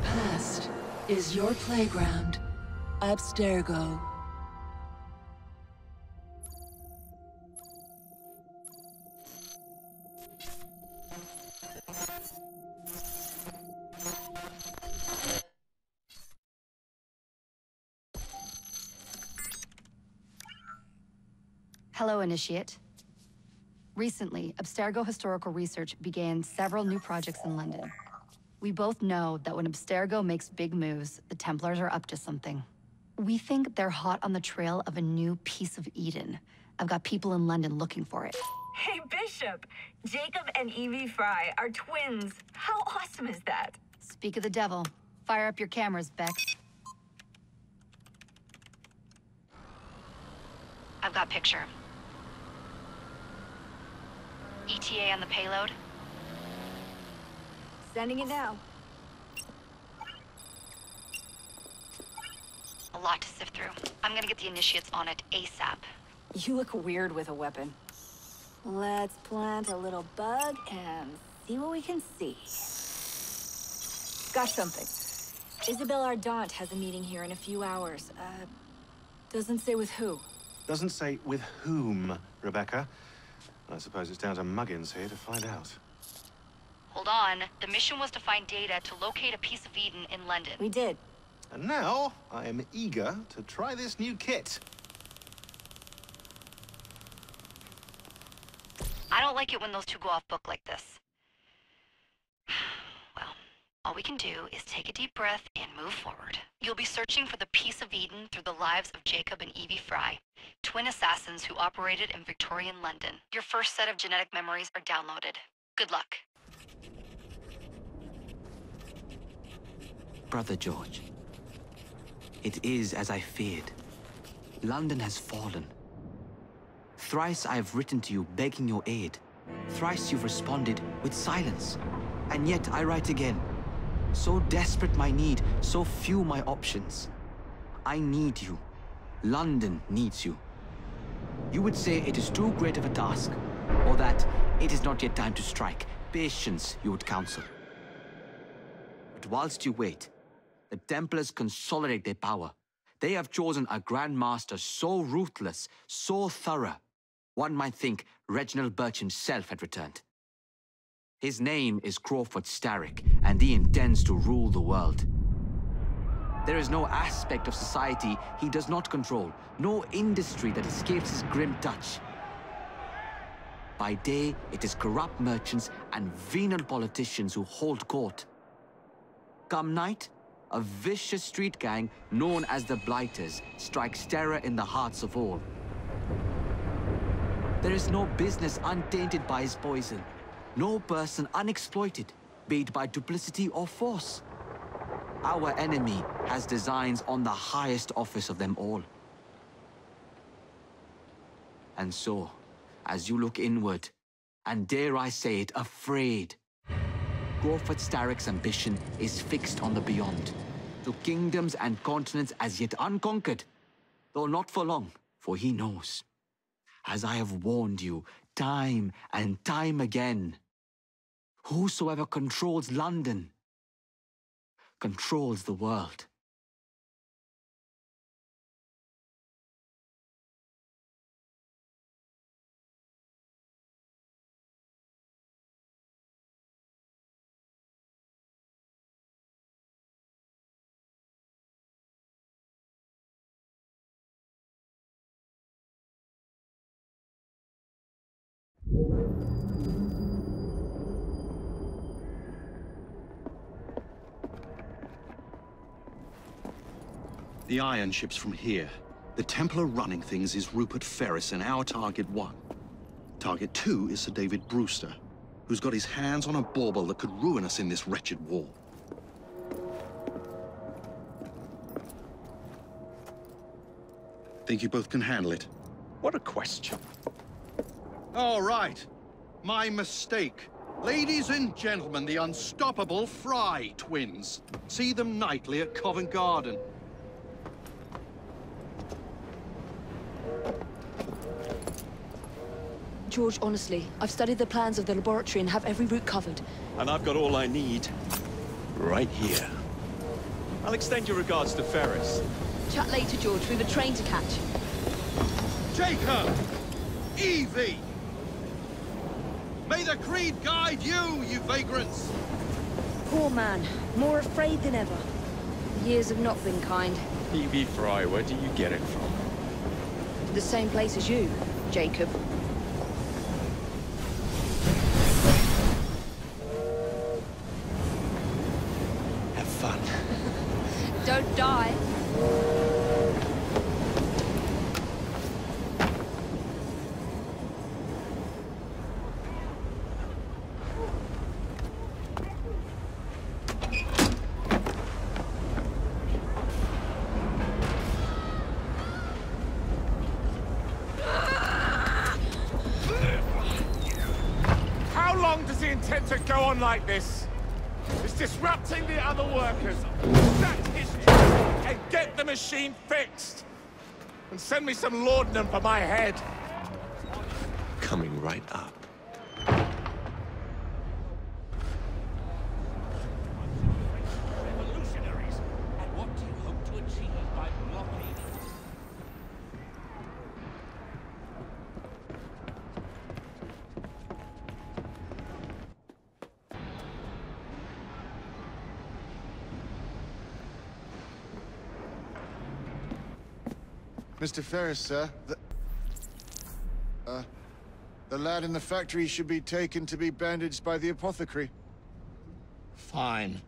past is your playground. Abstergo. Hello, Initiate. Recently, Abstergo Historical Research began several new projects in London. We both know that when Abstergo makes big moves, the Templars are up to something. We think they're hot on the trail of a new piece of Eden. I've got people in London looking for it. Hey, Bishop! Jacob and Evie Fry are twins. How awesome is that? Speak of the devil. Fire up your cameras, Bex. I've got picture. ETA on the payload? Sending it now. A lot to sift through. I'm gonna get the Initiates on it ASAP. You look weird with a weapon. Let's plant a little bug and see what we can see. Got something. Isabel Ardant has a meeting here in a few hours. Doesn't say with who. Doesn't say with whom, Rebecca. I suppose it's down to Muggins here to find out. Hold on. The mission was to find data to locate a piece of Eden in London. We did. And now, I am eager to try this new kit. I don't like it when those two go off book like this. Well, all we can do is take a deep breath and move forward. You'll be searching for the piece of Eden through the lives of Jacob and Evie Fry, twin assassins who operated in Victorian London. Your first set of genetic memories are downloaded. Good luck. Brother George, it is as I feared. London has fallen. Thrice I have written to you begging your aid. Thrice you've responded with silence. And yet I write again. So desperate my need, so few my options. I need you. London needs you. You would say it is too great of a task, or that it is not yet time to strike. Patience, you would counsel. But whilst you wait, the Templars consolidate their power. They have chosen a Grand Master so ruthless, so thorough, one might think Reginald Birch himself had returned. His name is Crawford Starrick, and he intends to rule the world. There is no aspect of society he does not control, no industry that escapes his grim touch. By day, it is corrupt merchants and venal politicians who hold court. Come night, a vicious street gang known as the Blighters strikes terror in the hearts of all. There is no business untainted by his poison, no person unexploited, be it by duplicity or force. Our enemy has designs on the highest office of them all. And so, as you look inward, and dare I say it, afraid, Crawford Starrick's ambition is fixed on the beyond, to kingdoms and continents as yet unconquered, though not for long, for he knows, as I have warned you time and time again, whosoever controls London controls the world. The iron ship's from here. The Templar running things is Rupert Ferris and our target 1. Target 2 is Sir David Brewster, who's got his hands on a bauble that could ruin us in this wretched war. Think you both can handle it? What a question. All right. My mistake. Ladies and gentlemen, the unstoppable Fry twins. See them nightly at Covent Garden. George, honestly, I've studied the plans of the laboratory and have every route covered. And I've got all I need right here. I'll extend your regards to Ferris. Chat later, George. We've a train to catch. Jacob! Evie! May the Creed guide you, you vagrants! Poor man. More afraid than ever. Years have not been kind. Evie Fry, where do you get it from? The same place as you, Jacob. Have fun. Don't die. How long does he intend to go on like this? It's disrupting the other workers. Sack his truck and get the machine fixed. And send me some laudanum for my head. Coming right up. Revolutionaries. And what do you hope to achieve by blockading? Mr. Ferris, sir, the lad in the factory should be taken to be bandaged by the apothecary. Fine.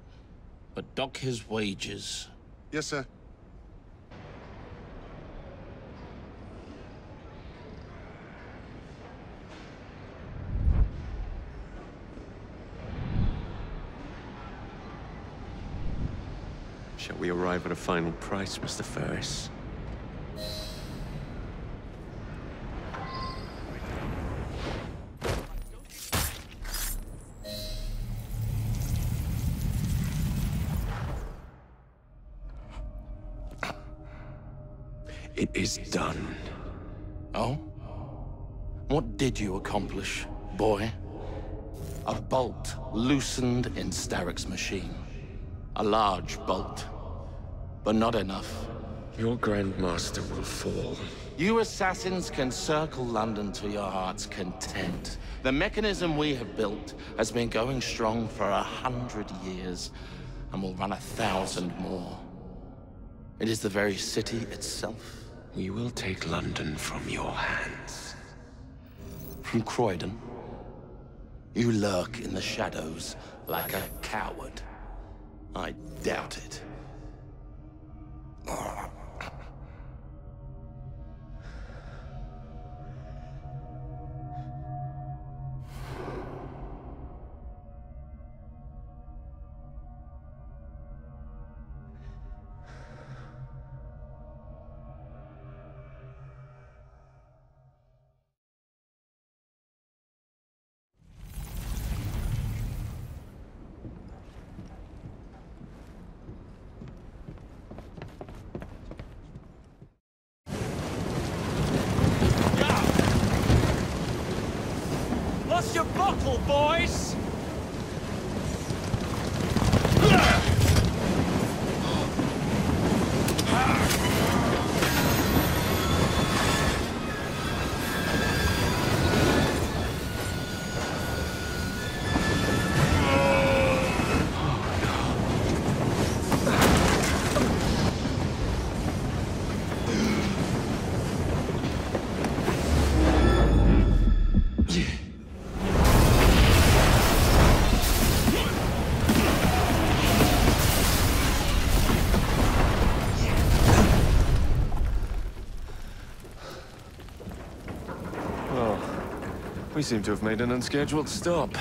But dock his wages. Yes, sir. Shall we arrive at a final price, Mr. Ferris? It is done. Oh? What did you accomplish, boy? A bolt loosened in Starrick's machine. A large bolt, but not enough. Your Grandmaster will fall. You assassins can circle London to your heart's content. The mechanism we have built has been going strong for 100 years, and will run 1,000 more. It is the very city itself. We will take London from your hands. From Croydon? You lurk in the shadows like a coward. I doubt it. Lost your bottle, boys! We seem to have made an unscheduled stop.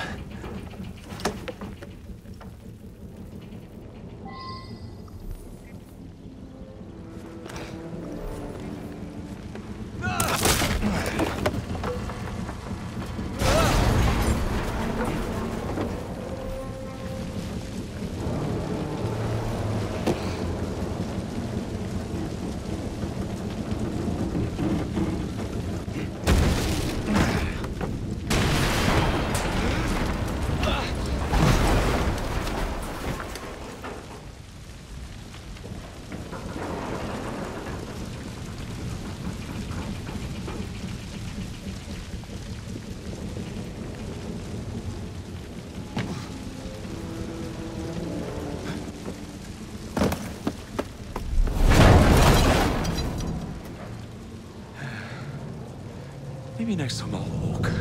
Maybe next time I'll walk.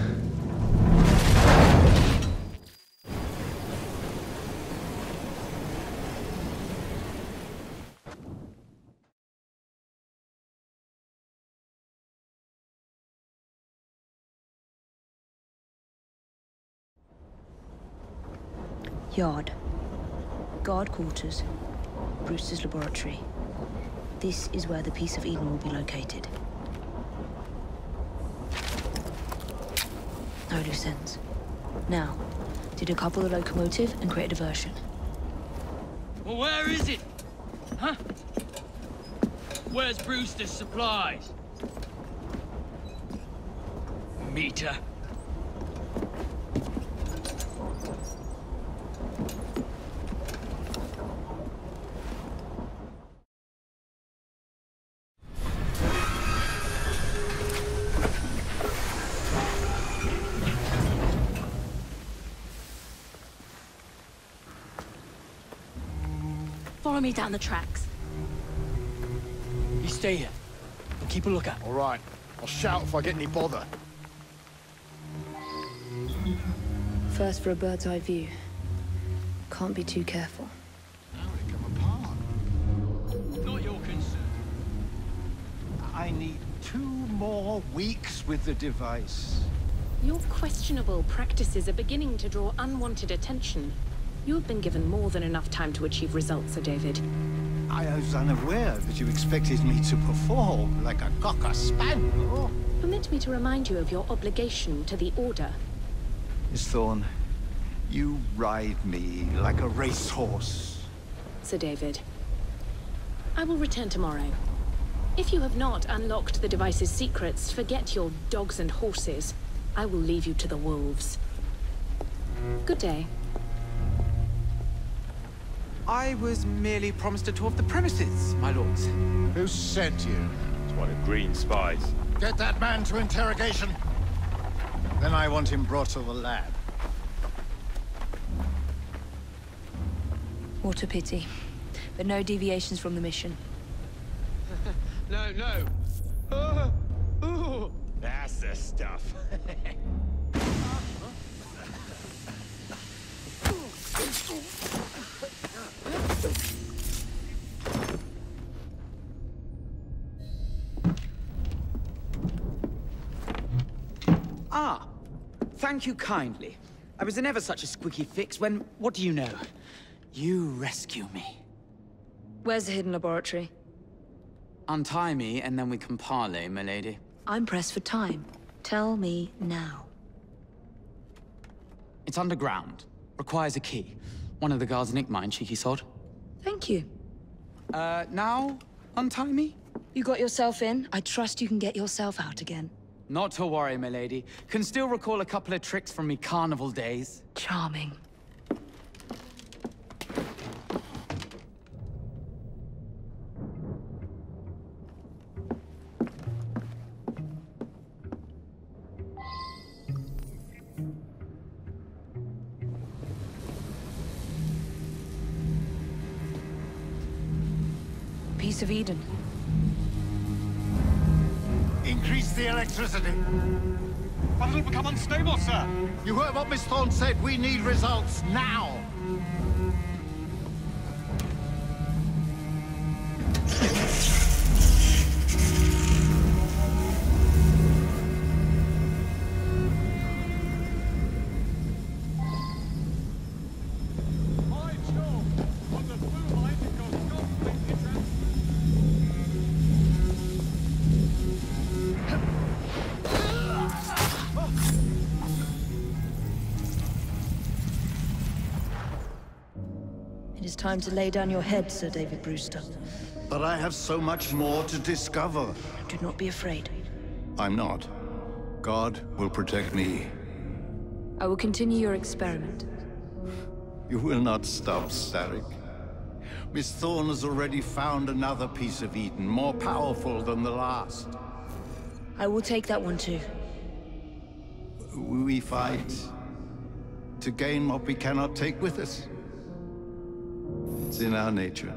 Yard. Guard quarters. Brewster's laboratory. This is where the piece of Eden will be located. No loose ends. Now, to decouple the locomotive and create a diversion. Well, where is it? Huh? Where's Brewster's supplies? Meter. Follow me down the tracks. You stay here. And keep a lookout. All right. I'll shout if I get any bother. First for a bird's eye view. Can't be too careful. How did it come apart? Not your concern. I need 2 more weeks with the device. Your questionable practices are beginning to draw unwanted attention. You have been given more than enough time to achieve results, Sir David. I was unaware that you expected me to perform like a cocker spaniel. Permit me to remind you of your obligation to the Order. Miss Thorne, you ride me like a racehorse. Sir David, I will return tomorrow. If you have not unlocked the device's secrets, forget your dogs and horses. I will leave you to the wolves. Good day. I was merely promised a tour of the premises, my lords. Who sent you? It's one of Green's spies. Get that man to interrogation. Then I want him brought to the lab. What a pity. But no deviations from the mission. No. Ooh. That's the stuff. Ah, thank you kindly. I was in ever such a squeaky fix when, what do you know? You rescue me. Where's the hidden laboratory? Untie me, and then we can parley, my lady. I'm pressed for time. Tell me now. It's underground. Requires a key. One of the guards nicked mine, cheeky sod. Thank you. Now untie me? You got yourself in. I trust you can get yourself out again. Not to worry, my lady. Can still recall a couple of tricks from me carnival days. Charming. Piece of Eden. Increase the electricity. But it'll become unstable, sir. You heard what Miss Thorne said. We need results now. It is time to lay down your head, Sir David Brewster. But I have so much more to discover. Do not be afraid. I'm not. God will protect me. I will continue your experiment. You will not stop, Starrick. Miss Thorne has already found another piece of Eden, more powerful than the last. I will take that one too. We fight to gain what we cannot take with us. It's in our nature.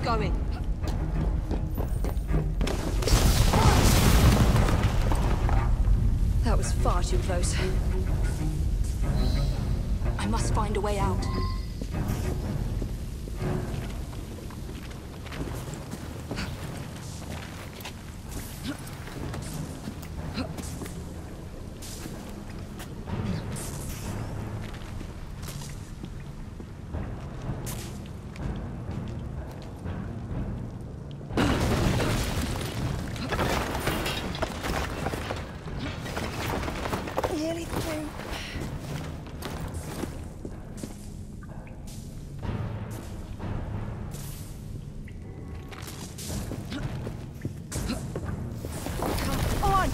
going. That was far too close. I must find a way out. Nearly through. Come on!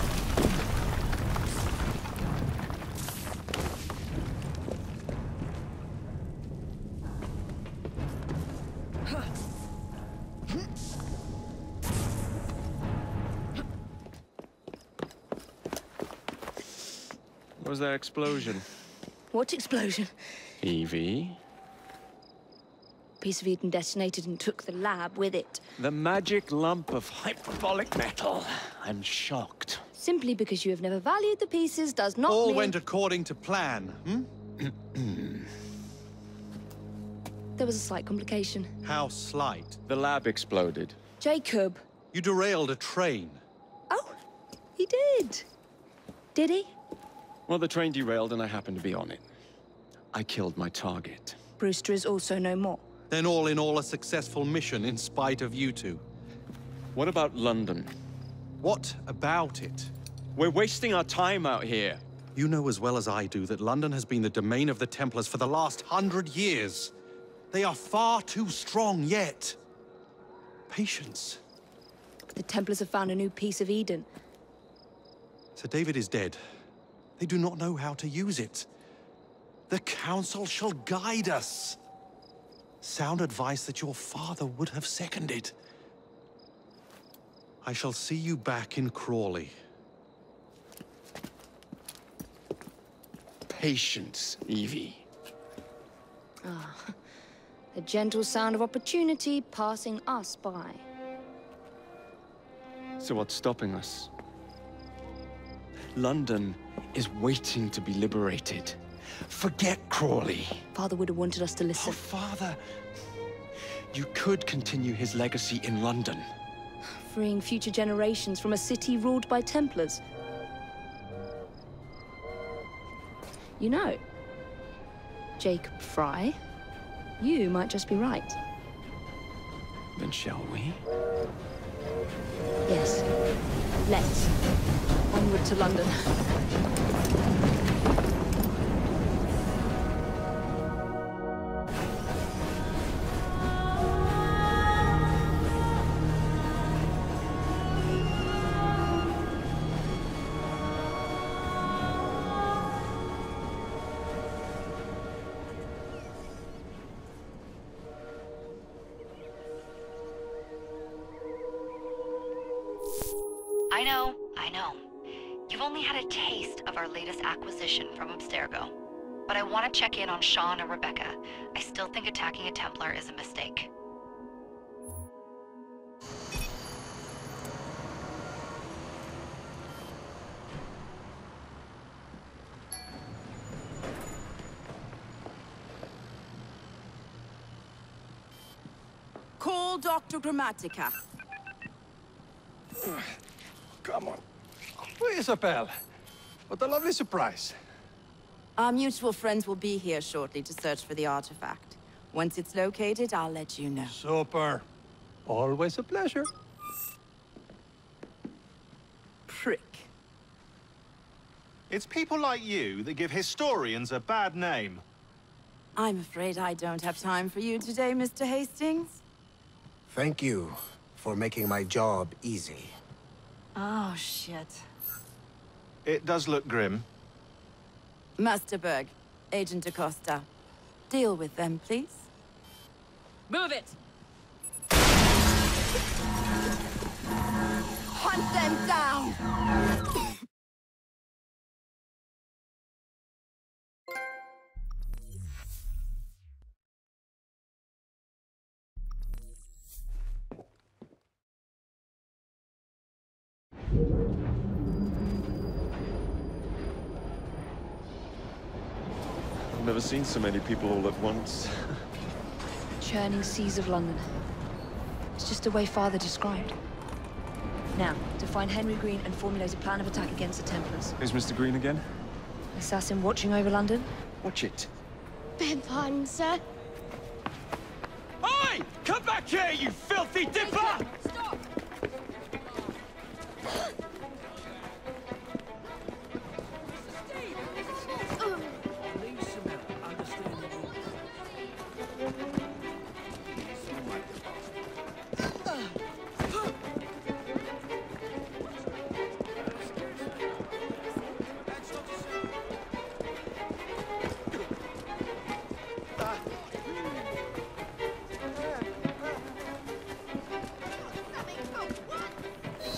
What was that explosion? What explosion? Evie? Piece of Eden detonated and took the lab with it. The magic lump of hyperbolic metal. I'm shocked. Simply because you have never valued the pieces does not All mean... went according to plan, There was a slight complication. How slight? The lab exploded. Jacob. You derailed a train. Oh, he did. Did he? Well, the train derailed and I happened to be on it. I killed my target. Brewster is also no more. Then all in all, a successful mission in spite of you two. What about London? What about it? We're wasting our time out here. You know as well as I do that London has been the domain of the Templars for the last 100 years. They are far too strong yet. Patience. The Templars have found a new piece of Eden. Sir David is dead. They do not know how to use it. The Council shall guide us. Sound advice that your father would have seconded. I shall see you back in Crawley. Patience, Evie. Ah, the gentle sound of opportunity passing us by. So what's stopping us? London is waiting to be liberated. Forget Crawley. Father would have wanted us to listen. Oh, Father. You could continue his legacy in London. Freeing future generations from a city ruled by Templars. You know, Jacob Fry, you might just be right. Then shall we? Yes. Let's. Onward to London. I know. You've only had a taste of our latest acquisition from Abstergo. But I want to check in on Sean and Rebecca. I still think attacking a Templar is a mistake. Call Dr. Grammatica. Come on. Isabel. What a lovely surprise. Our mutual friends will be here shortly to search for the artifact. Once it's located, I'll let you know. Super. Always a pleasure. Prick. It's people like you that give historians a bad name. I'm afraid I don't have time for you today, Mr. Hastings. Thank you for making my job easy. Oh, shit. It does look grim. Master Berg, Agent Acosta. Deal with them, please. Move it! Hunt them down! I've never seen so many people all at once. Churning seas of London. It's just the way Father described. Now, to find Henry Green and formulate a plan of attack against the Templars. Who's Mr. Green again? Assassin watching over London? Watch it. Beg pardon, sir. Oi! Come back here, you filthy dipper! Stop!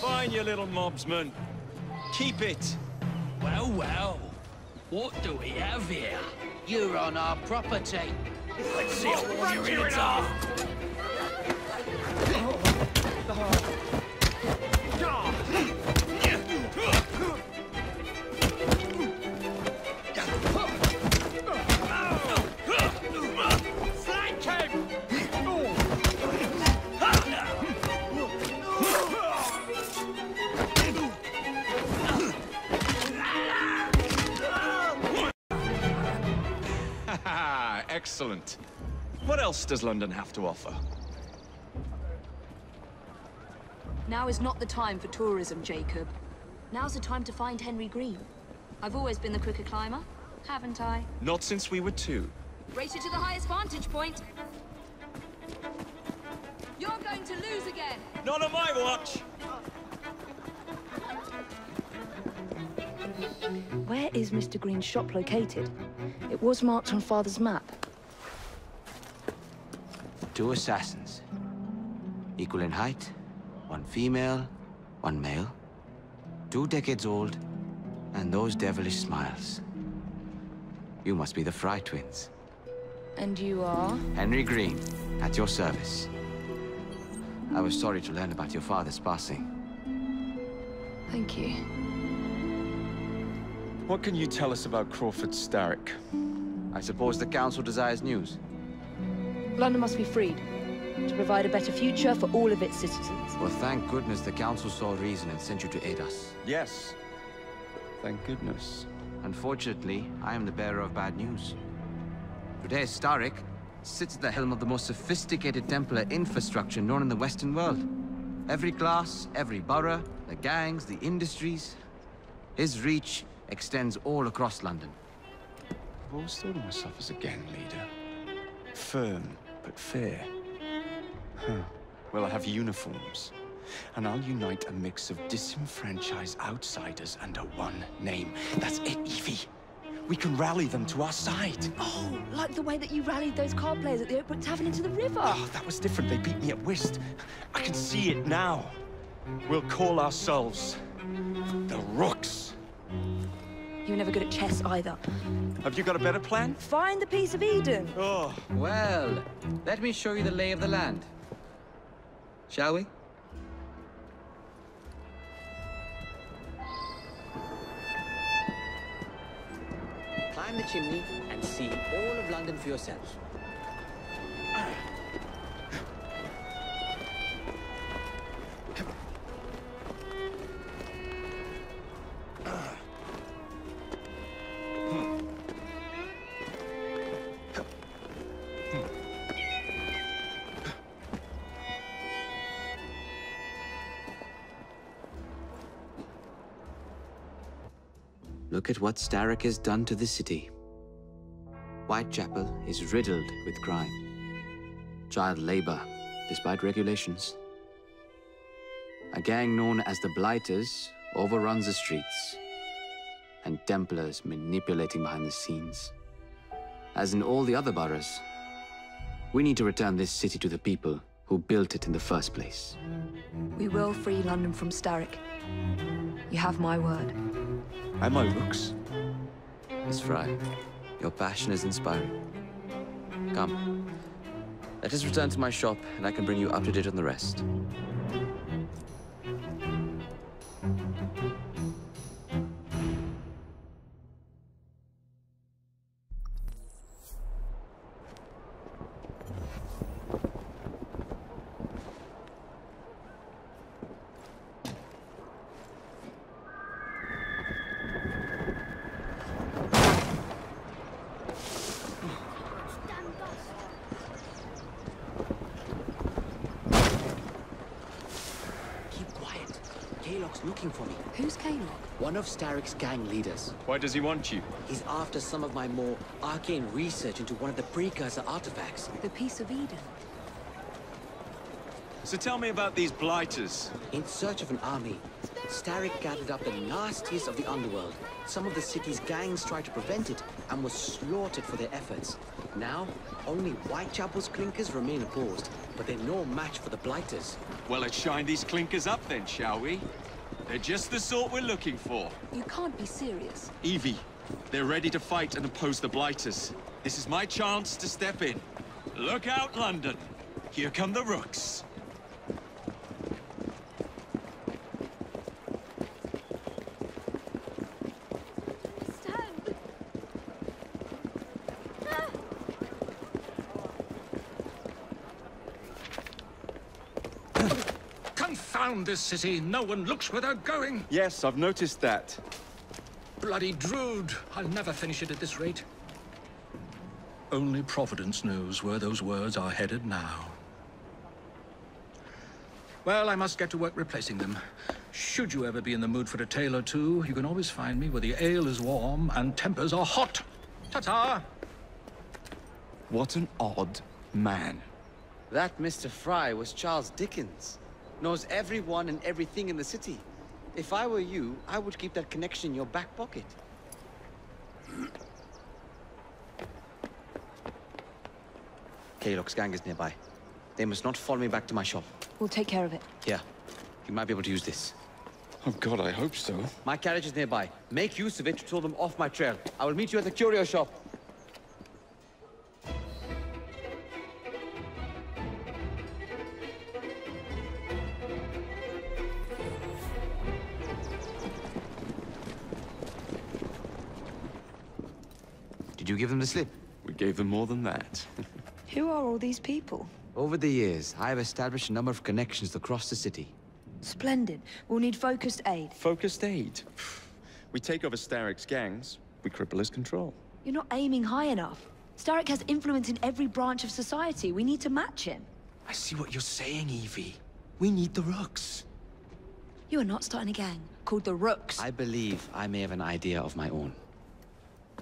Fine, you little mobsman. Keep it. Well, well. What do we have here? You're on our property. Let's see how warm your innards are. Excellent. What else does London have to offer? Now is not the time for tourism, Jacob. Now's the time to find Henry Green. I've always been the quicker climber, haven't I? Not since we were 2. Race you to the highest vantage point. You're going to lose again. Not on my watch. Where is Mr. Green's shop located? It was marked on Father's map. 2 assassins. Equal in height, 1 female, 1 male. 2 decades old, and those devilish smiles. You must be the Fry twins. And you are? Henry Green, at your service. I was sorry to learn about your father's passing. Thank you. What can you tell us about Crawford Starrick? I suppose the Council desires news. London must be freed, to provide a better future for all of its citizens. Well, thank goodness the Council saw reason and sent you to aid us. Yes. Thank goodness. Unfortunately, I am the bearer of bad news. Today, Starrick sits at the helm of the most sophisticated Templar infrastructure known in the Western world. Every class, every borough, the gangs, the industries. His reach extends all across London. I've always thought of myself as a gang leader. Firm, but fair. Huh. Well, I have uniforms. And I'll unite a mix of disenfranchised outsiders under one name. That's it, Evie. We can rally them to our side. Oh, like the way that you rallied those card players at the Oakbrook Tavern into the river. Oh, that was different. They beat me at whist. I can see it now. We'll call ourselves the Rooks. You were never good at chess either. Have you got a better plan? Find the piece of Eden. Oh. Well, let me show you the lay of the land. Shall we? Climb the chimney and see all of London for yourself. Look at what Starrick has done to the city. Whitechapel is riddled with crime. Child labor, despite regulations. A gang known as the Blighters overruns the streets, and Templars manipulating behind the scenes. As in all the other boroughs, we need to return this city to the people who built it in the first place. We will free London from Starrick. You have my word. And my Rooks. Miss Fry, your passion is inspiring. Come. Let us return to my shop, and I can bring you up to date on the rest. Kaylock's looking for me. Who's Kaylock? One of Starrick's gang leaders. Why does he want you? He's after some of my more arcane research into one of the precursor artifacts. The Piece of Eden. So tell me about these blighters. In search of an army, Starrick gathered up the nastiest of the underworld. Some of the city's gangs tried to prevent it and were slaughtered for their efforts. Now, only Whitechapel's clinkers remain opposed, but they're no match for the blighters. Well, let's shine these clinkers up then, shall we? They're just the sort we're looking for. You can't be serious. Evie, they're ready to fight and oppose the blighters. This is my chance to step in. Look out, London. Here come the rooks. Confound this city! No one looks where they're going! Yes, I've noticed that. Bloody Drood! I'll never finish it at this rate. Only Providence knows where those words are headed now. Well, I must get to work replacing them. Should you ever be in the mood for a tale or two, you can always find me where the ale is warm and tempers are hot. Ta-ta! What an odd man. That Mr. Fry was Charles Dickens. Knows everyone and everything in the city. If I were you, I would keep that connection in your back pocket. Kaylock's gang is nearby. They must not follow me back to my shop. We'll take care of it. Here, you might be able to use this. Oh God, I hope so. My carriage is nearby. Make use of it to throw them off my trail. I will meet you at the curio shop. Did you give them the slip? We gave them more than that. Who are all these people? Over the years, I have established a number of connections across the city. Splendid. We'll need focused aid. Focused aid? We take over Starrick's gangs, we cripple his control. You're not aiming high enough. Starrick has influence in every branch of society. We need to match him. I see what you're saying, Evie. We need the rooks. You are not starting a gang called the Rooks. I believe I may have an idea of my own.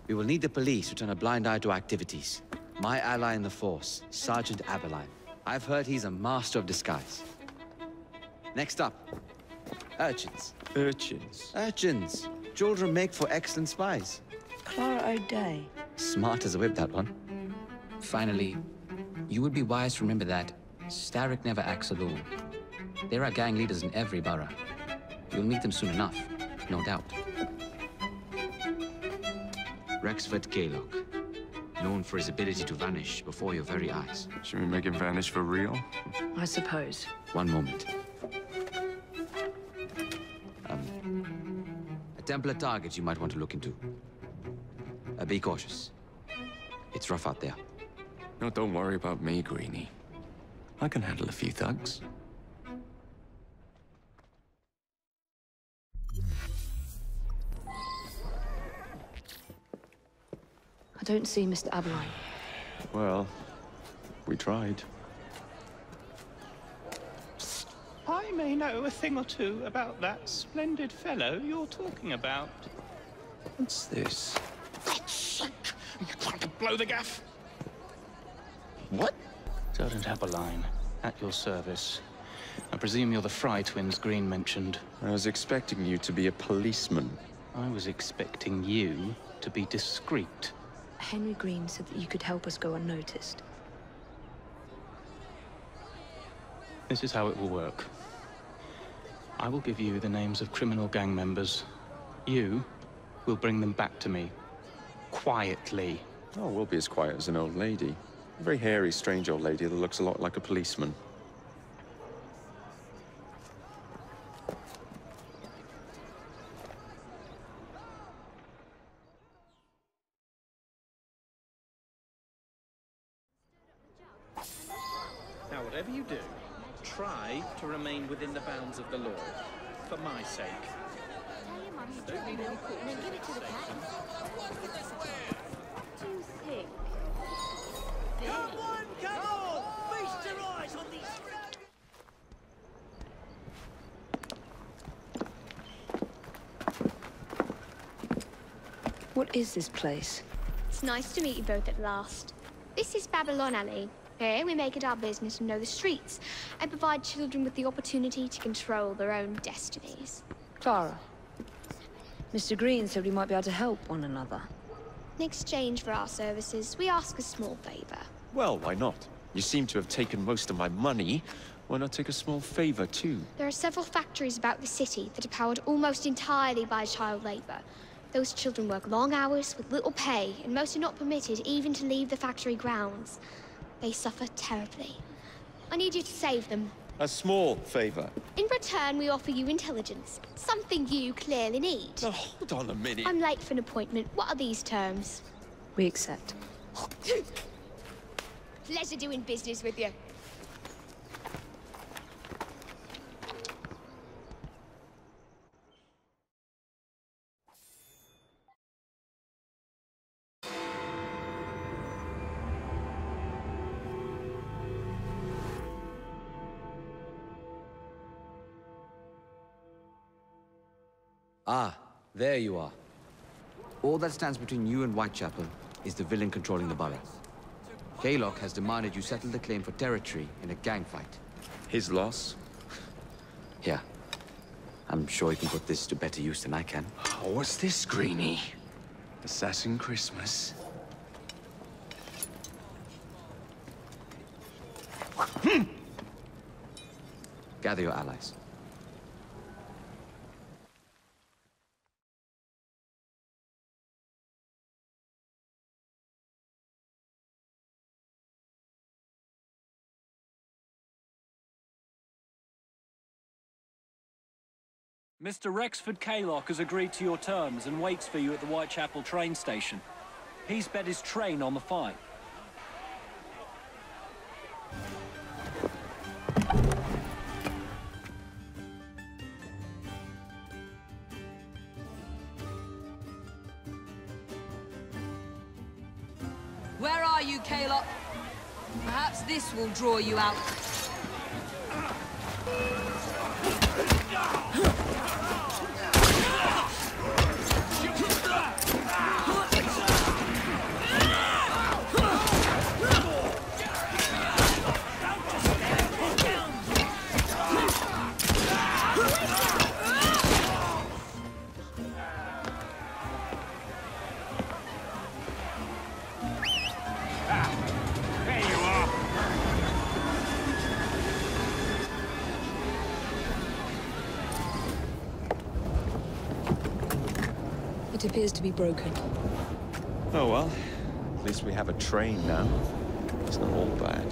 We will need the police to turn a blind eye to activities. My ally in the force, Sergeant Aberline. I've heard he's a master of disguise. Next up, urchins. Urchins? Urchins. Children make for excellent spies. Clara O'Day. Smart as a whip, that one. Finally, you would be wise to remember that Starrick never acts alone. There are gang leaders in every borough. You'll meet them soon enough, no doubt. Rexford Kaylock, known for his ability to vanish before your very eyes. Should we make him vanish for real? I suppose. One moment. A Templar target you might want to look into. Be cautious. It's rough out there. No, don't worry about me, Greenie. I can handle a few thugs. I don't see Mr. Aberline. Well, we tried. I may know a thing or two about that splendid fellow you're talking about. What's this? God's sake! Are you trying to blow the gaff? What? Sergeant Aberline, at your service. I presume you're the Fry twins Green mentioned. I was expecting you to be a policeman. I was expecting you to be discreet. Henry Green said that you could help us go unnoticed. This is how it will work. I will give you the names of criminal gang members. You will bring them back to me. Quietly. Oh, we'll be as quiet as an old lady. A very hairy, strange old lady that looks a lot like a policeman. Now, whatever you do, try to remain within the bounds of the law. For my sake. Don't need any courts. Then give it to the cat. Too thick. Come on, come on! Feast your eyes on these... What is this place? It's nice to meet you both at last. This is Babylon Alley. Here we make it our business to know the streets and provide children with the opportunity to control their own destinies. Clara. Mr. Green said we might be able to help one another. In exchange for our services, we ask a small favor. Well, why not? You seem to have taken most of my money. Why not take a small favor, too? There are several factories about the city that are powered almost entirely by child labor. Those children work long hours with little pay, and most are not permitted even to leave the factory grounds. They suffer terribly. I need you to save them. A small favor. In return, we offer you intelligence. Something you clearly need. Now, hold on a minute. I'm late for an appointment. What are these terms? We accept. Pleasure doing business with you. Ah, there you are. All that stands between you and Whitechapel is the villain controlling the borough. Kaylock has demanded you settle the claim for territory in a gang fight. His loss? Yeah. I'm sure he can put this to better use than I can. Oh, what's this, Greenie? Assassin Christmas? Gather your allies. Mr. Rexford Kaylock has agreed to your terms and waits for you at the Whitechapel train station. He's bet his train on the fight. Where are you, Kaylock? Perhaps this will draw you out. It appears to be broken. Oh well, at least we have a train now. It's not all bad.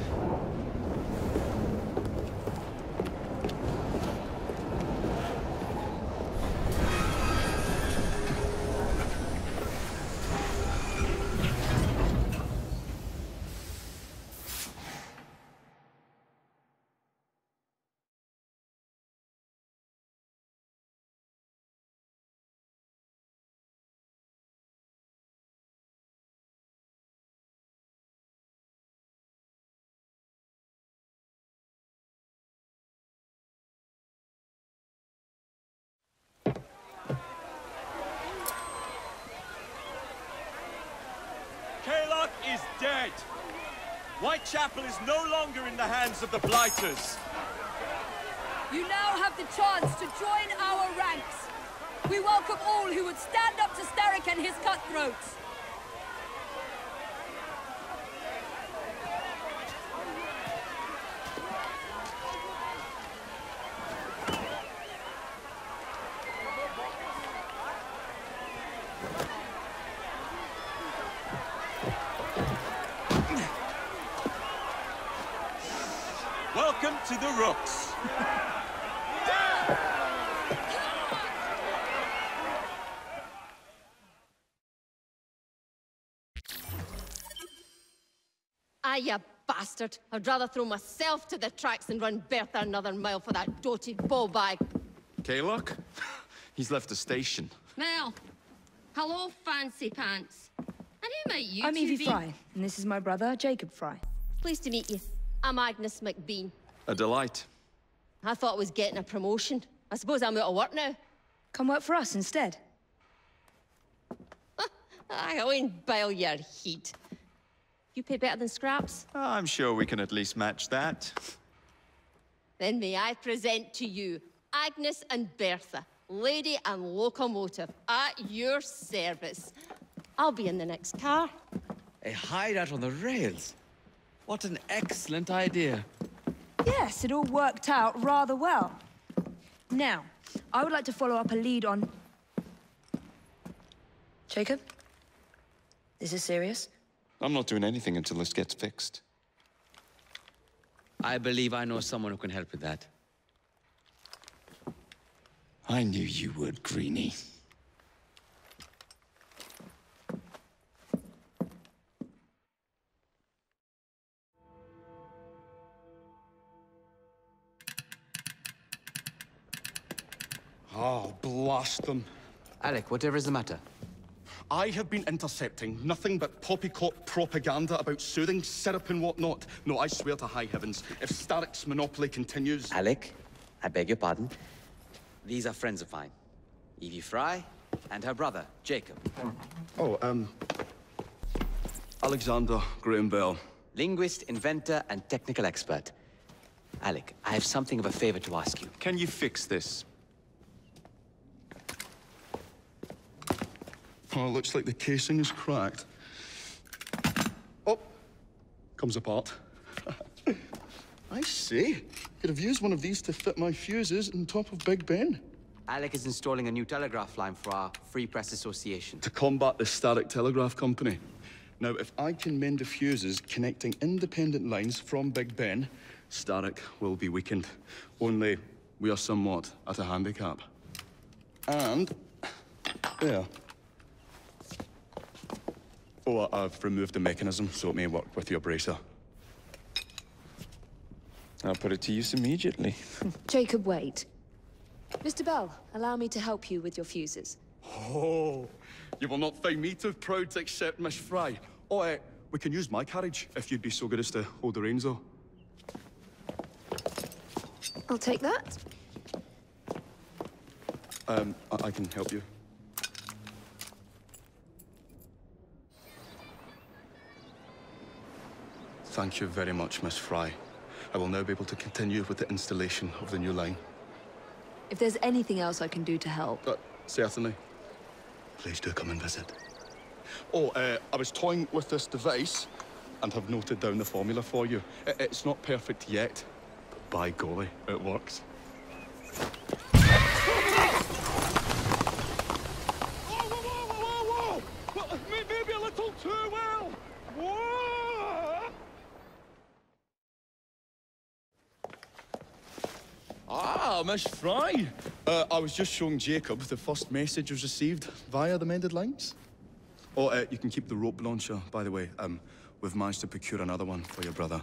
Kaylock is dead. Whitechapel is no longer in the hands of the Blighters. You now have the chance to join our ranks. We welcome all who would stand up to Starrick and his cutthroats. Welcome to the Rooks. Ah, you bastard. I'd rather throw myself to the tracks than run Bertha another mile for that doty ball-bag. Kaylock? He's left the station. Well, hello, fancy pants. And who might you I'm two Evie be? Fry, and this is my brother, Jacob Fry. Pleased to meet you. I'm Agnes MacBean. A delight. I thought I was getting a promotion. I suppose I'm out of work now. Come work for us instead. I won't boil your heat. You pay better than scraps? I'm sure we can at least match that. Then may I present to you Agnes and Bertha, lady and locomotive, at your service. I'll be in the next car. A hideout on the rails. What an excellent idea. Yes, it all worked out rather well. Now, I would like to follow up a lead on... Jacob? Is this serious? I'm not doing anything until this gets fixed. I believe I know someone who can help with that. I knew you would, Greenie. Oh, blast them. Alec, whatever is the matter? I have been intercepting nothing but poppycock propaganda about soothing syrup and whatnot. No, I swear to high heavens, if Starrick's monopoly continues... Alec, I beg your pardon. These are friends of mine. Evie Fry and her brother, Jacob. Oh, Alexander Graham Bell. Linguist, inventor, and technical expert. Alec, I have something of a favor to ask you. Can you fix this? Oh, looks like the casing is cracked. Oh, comes apart. I see. Could have used one of these to fit my fuses on top of Big Ben. Alec is installing a new telegraph line for our Free Press Association. To combat the Starrick Telegraph Company. Now, if I can mend the fuses connecting independent lines from Big Ben, Starrick will be weakened. Only we are somewhat at a handicap. And... there. Oh, I've removed the mechanism so it may work with your bracer. I'll put it to use immediately. Jacob, wait. Mr. Bell, allow me to help you with your fuses. Oh, you will not find me too proud to accept Miss Fry. Oh, we can use my carriage, if you'd be so good as to hold the reins, though. I'll take that. I can help you. Thank you very much, Miss Fry. I will now be able to continue with the installation of the new line. If there's anything else I can do to help... Certainly. Please do come and visit. Oh, I was toying with this device and have noted down the formula for you. It's not perfect yet, but by golly, it works. Whoa! Maybe a little too well! Whoa! Ah, Miss Fry. I was just showing Jacob the first message was received via the mended lines. Oh, you can keep the rope launcher, by the way. We've managed to procure another one for your brother.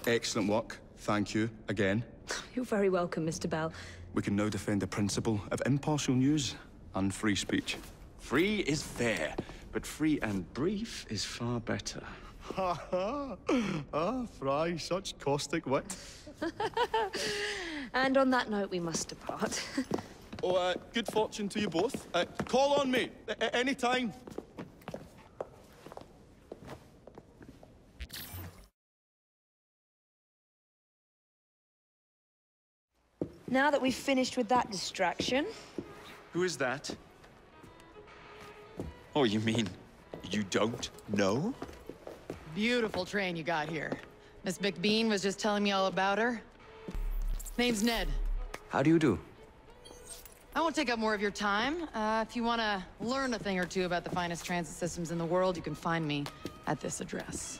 Excellent work. Thank you, again. You're very welcome, Mr. Bell. We can now defend the principle of impartial news and free speech. Free is fair, but free and brief is far better. Ha ha! Ah, Fry, such caustic wit. And on that note, we must depart. Oh, good fortune to you both. Call on me, anytime. Now that we've finished with that distraction... Who is that? Oh, you mean you don't know? Beautiful train you got here. Miss MacBean was just telling me all about her. Name's Ned. How do you do? I won't take up more of your time. If you want to learn a thing or two about the finest transit systems in the world, you can find me at this address.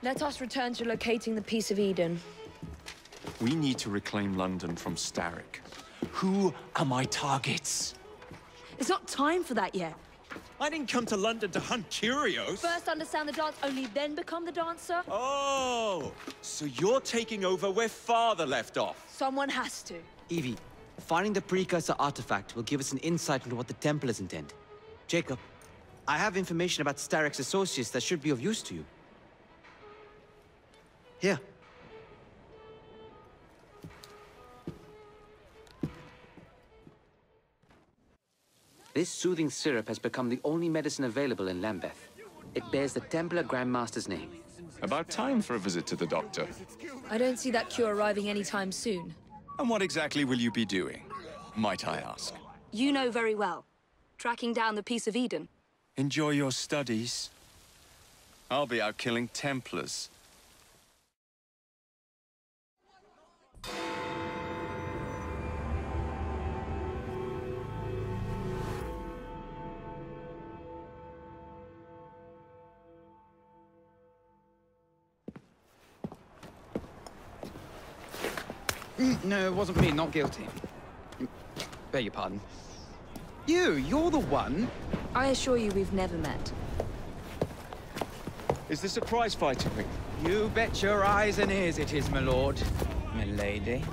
Let us return to locating the Piece of Eden. We need to reclaim London from Starrick. Who are my targets? It's not time for that yet. I didn't come to London to hunt curios. First understand the dance, only then become the dancer. Oh, so you're taking over where Father left off. Someone has to. Evie, finding the precursor artifact will give us an insight into what the Templars intend. Jacob, I have information about Starrick's associates that should be of use to you. Here. This soothing syrup has become the only medicine available in Lambeth. It bears the Templar Grand Master's name. About time for a visit to the doctor. I don't see that cure arriving anytime soon. And what exactly will you be doing, might I ask? You know very well. Tracking down the Piece of Eden. Enjoy your studies. I'll be out killing Templars. No, it wasn't me, not guilty. Beg your pardon. You're the one? I assure you we've never met. Is this a prize-fighting ring? You bet your eyes and ears it is, my lord. Milady.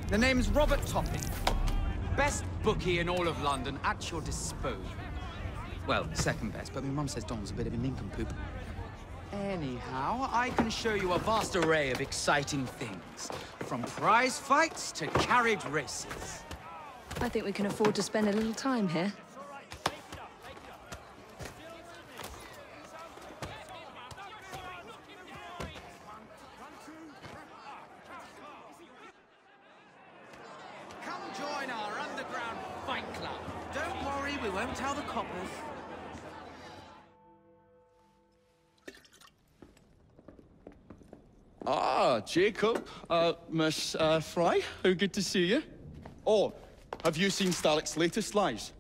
The name's Robert Topping. Best bookie in all of London, at your disposal. Well, second best, but my mum says Don was a bit of a nincompoop. Anyhow, I can show you a vast array of exciting things. From prize fights to carriage races. I think we can afford to spend a little time here. Come join our underground fight club. Don't worry, we won't tell the coppers. Ah, Jacob. Miss Fry, how good to see you. Oh, have you seen Starrick's latest lies?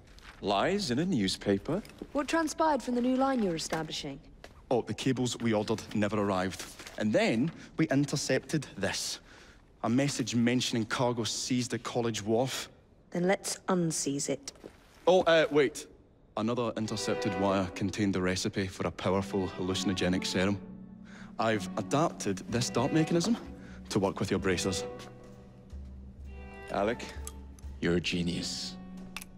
Lies in a newspaper? What transpired from the new line you're establishing? Oh, the cables we ordered never arrived. And then we intercepted this. A message mentioning cargo seized at College Wharf. Then let's unseize it. Oh, wait. Another intercepted wire contained the recipe for a powerful hallucinogenic serum. I've adapted this dart mechanism to work with your bracers. Alec, you're a genius.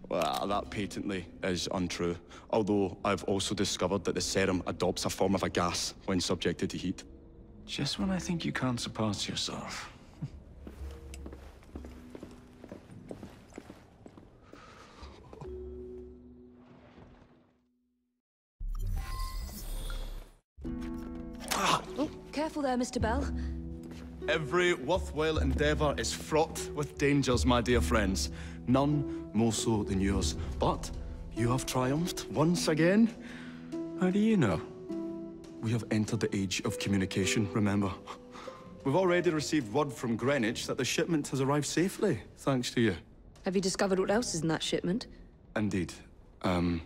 Well, that patently is untrue. Although I've also discovered that the serum adopts a form of a gas when subjected to heat. Just when I think you can't surpass yourself. Oh, careful there, Mr. Bell. Every worthwhile endeavor is fraught with dangers, my dear friends. None more so than yours. But you have triumphed once again. How do you know? We have entered the age of communication, remember? We've already received word from Greenwich that the shipment has arrived safely, thanks to you. Have you discovered what else is in that shipment? Indeed. I'm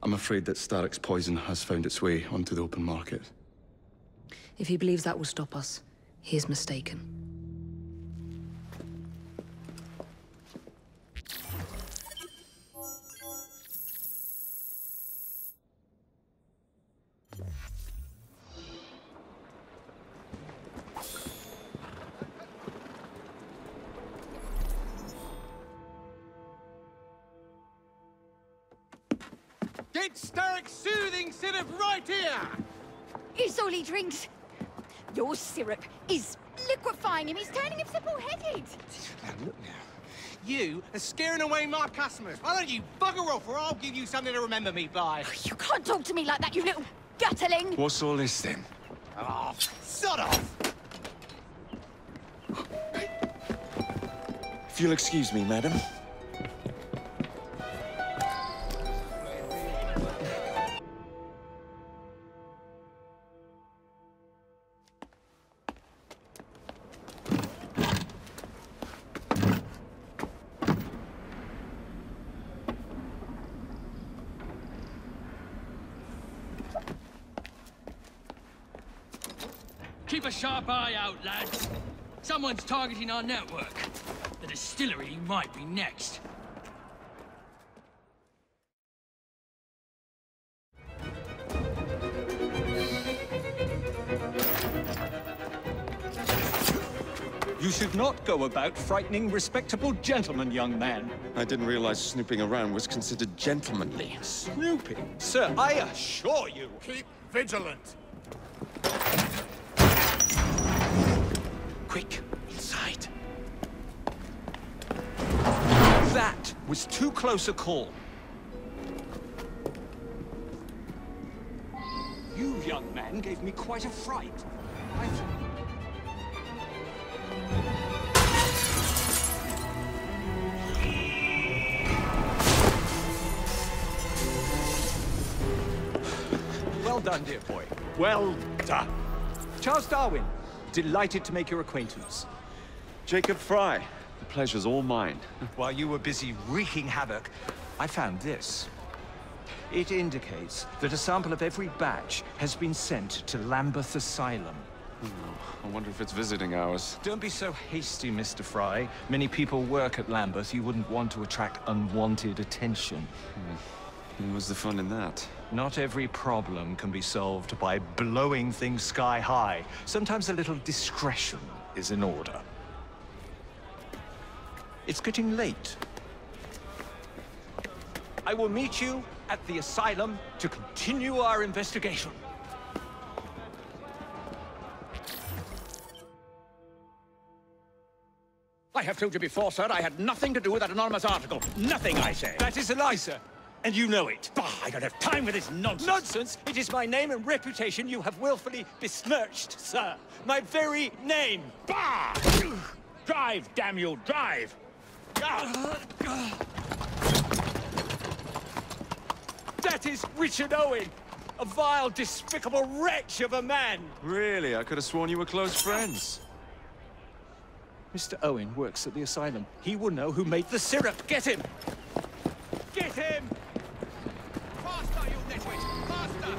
afraid that Starrick's poison has found its way onto the open market. If he believes that will stop us, he is mistaken. Get Starrick's soothing syrup right here! It's all he drinks. Your syrup is liquefying him. He's turning him simple-headed. Now, look now. You are scaring away my customers. Why don't you bugger off, or I'll give you something to remember me by. You can't talk to me like that, you little gutterling. What's all this, then? Oh, sod off! If you'll excuse me, madam. Keep a sharp eye out, lads. Someone's targeting our network. The distillery might be next. You should not go about frightening respectable gentlemen, young man. I didn't realize snooping around was considered gentlemanly. Snooping? Sir, I assure you. Keep vigilant. Quick, inside. That was too close a call. young man gave me quite a fright. Well done, dear boy. Well done. Charles Darwin, delighted to make your acquaintance. Jacob Fry, the pleasure's all mine. While you were busy wreaking havoc, I found this. It indicates that a sample of every batch has been sent to Lambeth Asylum. I wonder if it's visiting hours. Don't be so hasty, Mr. Fry. Many people work at Lambeth. You wouldn't want to attract unwanted attention. What's the fun in that? Not every problem can be solved by blowing things sky high. Sometimes a little discretion is in order. It's getting late. I will meet you at the asylum to continue our investigation. I have told you before, sir, I had nothing to do with that anonymous article. Nothing, I say. That is a lie, sir. And you know it. Bah, I don't have time for this nonsense. Nonsense? It is my name and reputation you have willfully besmirched, sir. My very name. Bah! Drive, damn you, drive! That is Richard Owen, a vile, despicable wretch of a man. Really? I could have sworn you were close friends. Mr. Owen works at the asylum. He will know who made the syrup. Get him! Get him! Faster, you nitwit! Faster!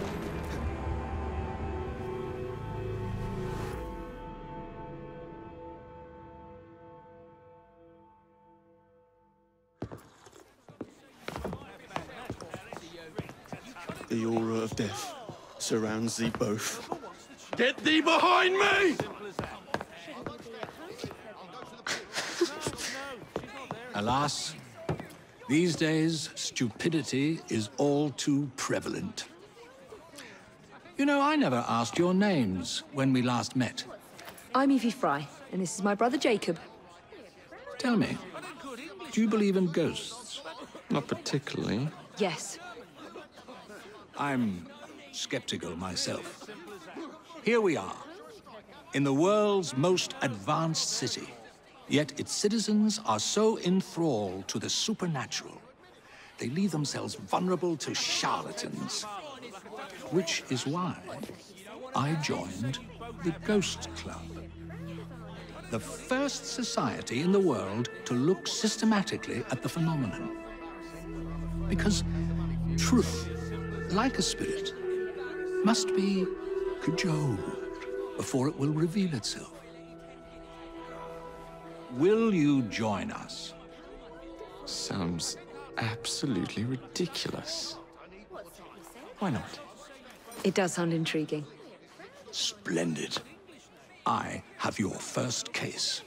The aura of death surrounds thee both. Get thee behind me! Alas, these days, stupidity is all too prevalent. You know, I never asked your names when we last met. I'm Evie Fry, and this is my brother Jacob. Tell me, do you believe in ghosts? Not particularly. Yes. I'm skeptical myself. Here we are, in the world's most advanced city. Yet its citizens are so enthralled to the supernatural, they leave themselves vulnerable to charlatans. Which is why I joined the Ghost Club. The first society in the world to look systematically at the phenomenon. Because truth, like a spirit, must be cajoled before it will reveal itself. Will you join us? Sounds absolutely ridiculous. Why not? It does sound intriguing. Splendid. I have your first case.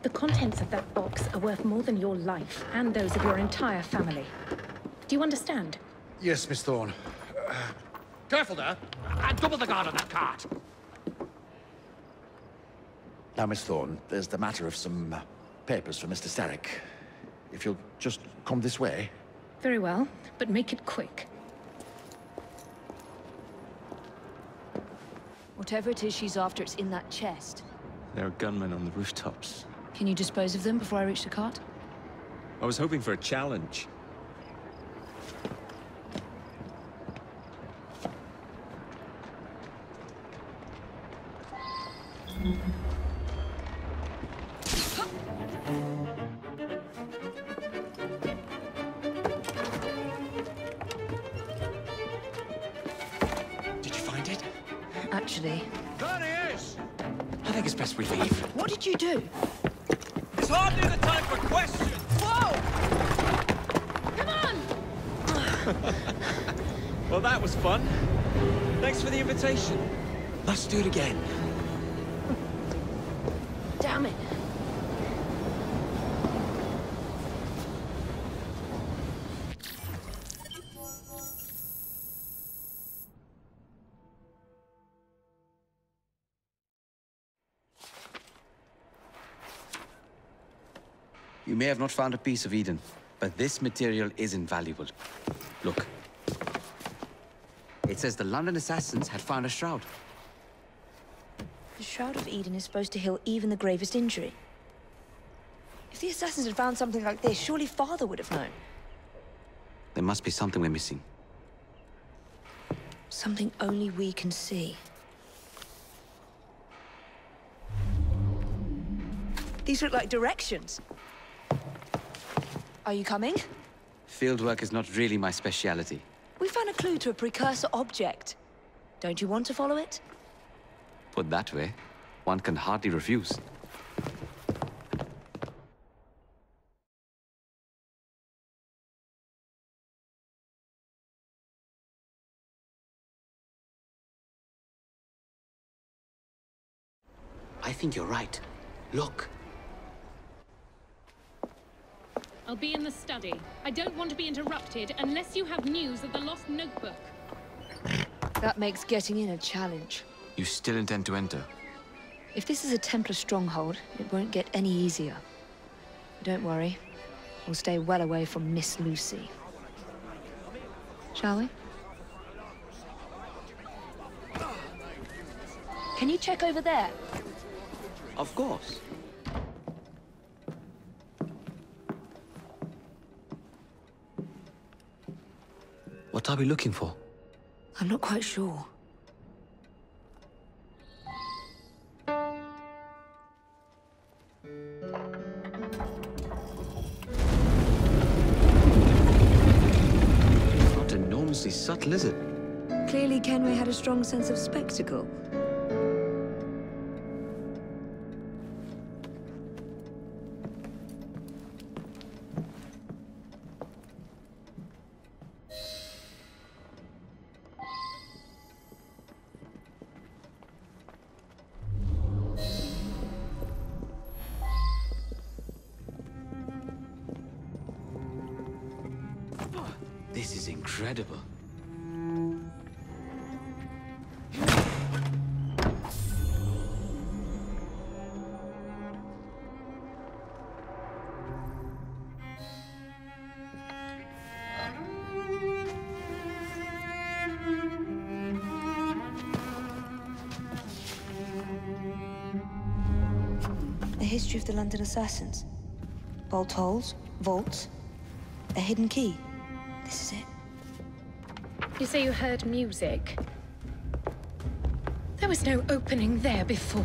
The contents of that box are worth more than your life and those of your entire family. Do you understand? Yes, Miss Thorne. Careful there! Double the guard on that cart! Now, Miss Thorne, there's the matter of some papers for Mr. Starrick. If you'll just come this way. Very well, but make it quick. Whatever it is she's after, it's in that chest. There are gunmen on the rooftops. Can you dispose of them before I reach the cart? I was hoping for a challenge. Did you find it? Actually... There he is! I think it's best we leave. What did you do? It's hardly the time for questions! Whoa! Come on! Well, that was fun. Thanks for the invitation. Let's do it again. Damn it. You may have not found a piece of Eden, but this material is invaluable. Look. It says the London assassins had found a shroud. The Shroud of Eden is supposed to heal even the gravest injury. If the assassins had found something like this, surely Father would have known. There must be something we're missing. Something only we can see. These look like directions. Are you coming? Fieldwork is not really my speciality. We found a clue to a precursor object. Don't you want to follow it? Put that way, one can hardly refuse. I think you're right. Look. I'll be in the study. I don't want to be interrupted unless you have news of the lost notebook. That makes getting in a challenge. You still intend to enter? If this is a Templar stronghold, it won't get any easier. Don't worry. We'll stay well away from Miss Lucy. Shall we? Can you check over there? Of course. What are we looking for? I'm not quite sure. Not enormously subtle, is it? Clearly Kenway had a strong sense of spectacle. This is incredible. The history of the London assassins. Bolt holes, vaults, a hidden key. This is it. You say you heard music? There was no opening there before.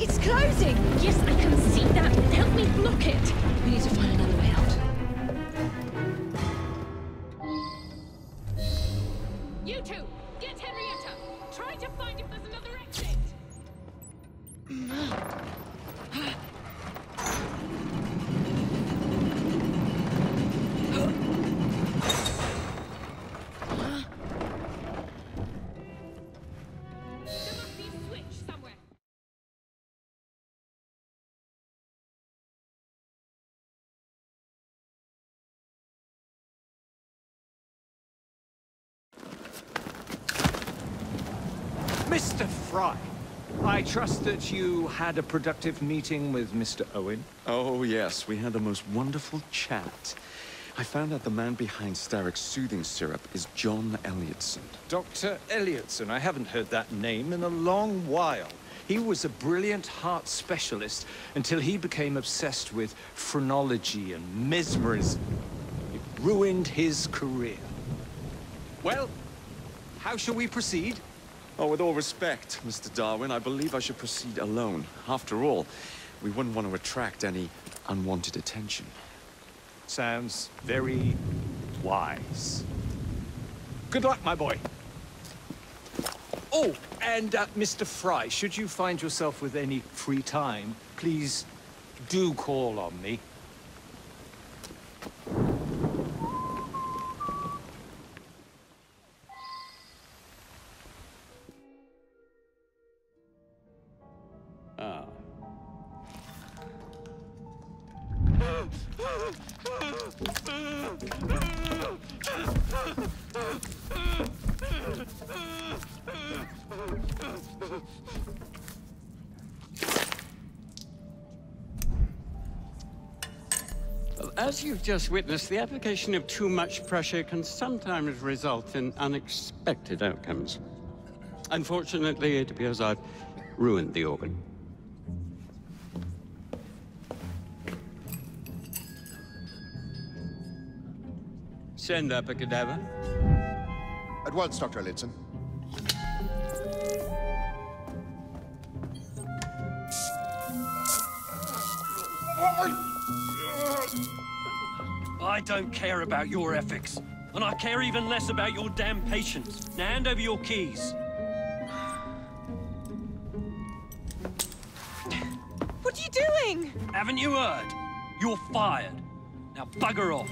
It's closing! Yes, I can see that. Help me block it. We need to find another way out. You two, get Henrietta. Try to find if there's another exit. Mr. Fry, I trust that you had a productive meeting with Mr. Owen? Oh, yes. We had the most wonderful chat. I found out the man behind Starrick's soothing syrup is John Elliotson. Dr. Elliotson, I haven't heard that name in a long while. He was a brilliant heart specialist until he became obsessed with phrenology and mesmerism. It ruined his career. Well, how shall we proceed? Oh, with all respect, Mr. Darwin, I believe I should proceed alone. After all, we wouldn't want to attract any unwanted attention. Sounds very wise. Good luck, my boy. Oh, and Mr. Fry, should you find yourself with any free time, please do call on me. As you've just witnessed, the application of too much pressure can sometimes result in unexpected outcomes. Unfortunately, it appears I've ruined the organ. Send up a cadaver. At once, Dr. Lidson. I don't care about your ethics, and I care even less about your damn patience. Now hand over your keys. What are you doing? Haven't you heard? You're fired. Now bugger off.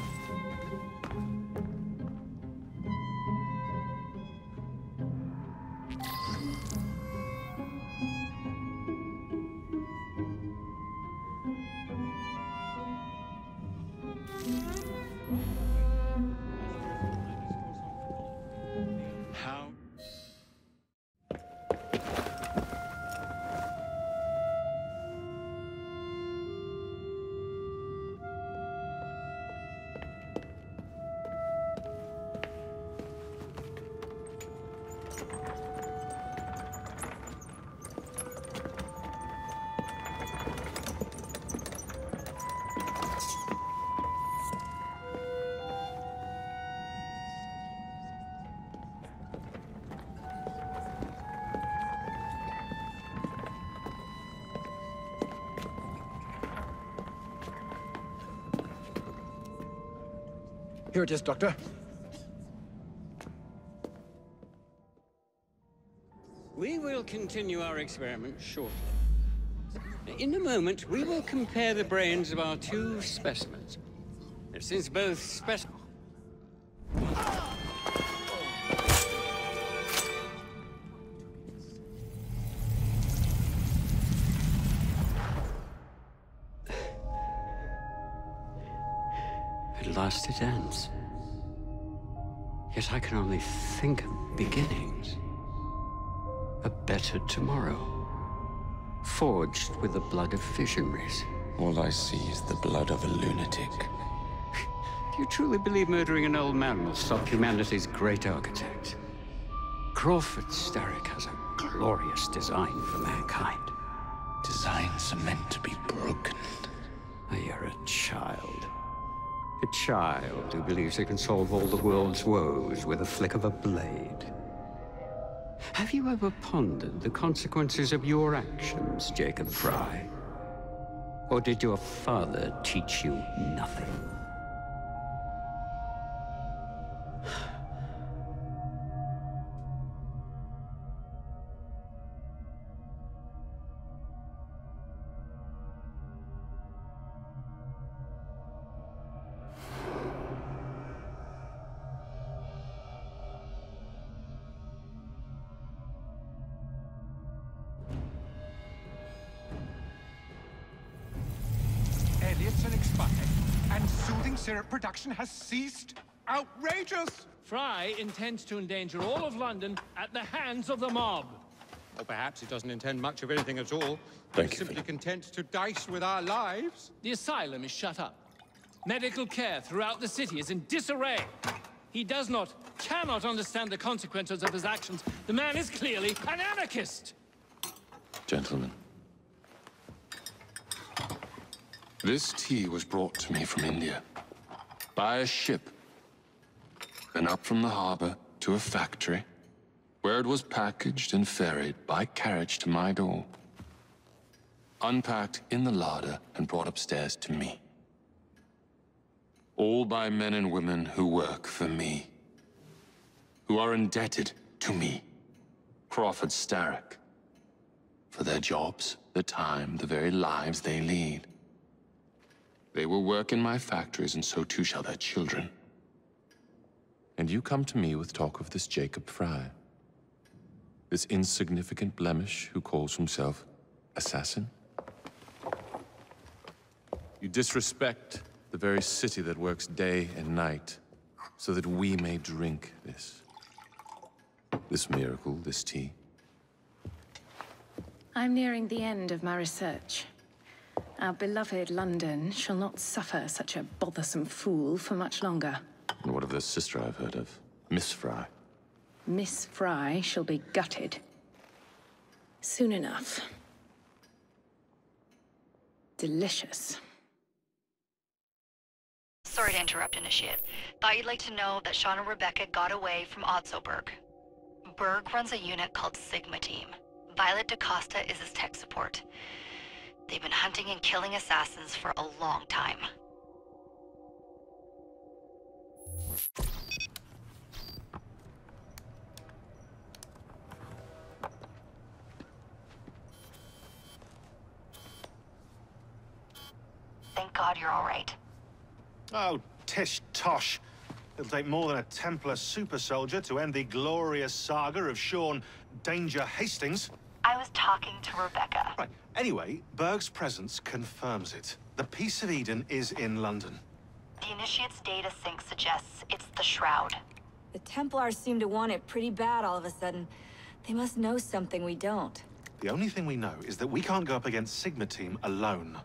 Here it is, Doctor. We will continue our experiment shortly. In a moment, we will compare the brains of our two specimens. Since both specimens... At last it ends. Yet I can only think of beginnings. A better tomorrow. Forged with the blood of visionaries. All I see is the blood of a lunatic. Do you truly believe murdering an old man will stop humanity's great architect? Crawford Starrick has a glorious design for mankind. Designs are meant to be broken. You're a child. A child who believes it can solve all the world's woes with a flick of a blade. Have you ever pondered the consequences of your actions, Jacob Fry? Or did your father teach you nothing? And soothing syrup production has ceased? Outrageous! Fry intends to endanger all of London at the hands of the mob. Or perhaps he doesn't intend much of anything at all. Thank He's you, simply content to dice with our lives. The asylum is shut up. Medical care throughout the city is in disarray. He cannot understand the consequences of his actions. The man is clearly an anarchist! Gentlemen. This tea was brought to me from India. By a ship. Then up from the harbor to a factory, where it was packaged and ferried by carriage to my door. Unpacked in the larder and brought upstairs to me. All by men and women who work for me. Who are indebted to me, Crawford Starrick. For their jobs, the time, the very lives they lead. They will work in my factories, and so too shall their children. And you come to me with talk of this Jacob Fry. This insignificant blemish who calls himself assassin? You disrespect the very city that works day and night, so that we may drink this. This miracle, this tea. I'm nearing the end of my research. Our beloved London shall not suffer such a bothersome fool for much longer. And what of the sister I've heard of? Miss Fry. Miss Fry shall be gutted. Soon enough. Delicious. Sorry to interrupt, Initiate. Thought you'd like to know that Sean and Rebecca got away from Otzoberg. Berg runs a unit called Sigma Team. Violet DaCosta is his tech support. They've been hunting and killing assassins for a long time. Thank God you're all right. Oh, tish tosh. It'll take more than a Templar super soldier to end the glorious saga of Sean Danger Hastings. I was talking to Rebecca. Right. Anyway, Berg's presence confirms it. The Peace of Eden is in London. The Initiate's data sync suggests it's the Shroud. The Templars seem to want it pretty bad all of a sudden. They must know something we don't. The only thing we know is that we can't go up against Sigma Team alone.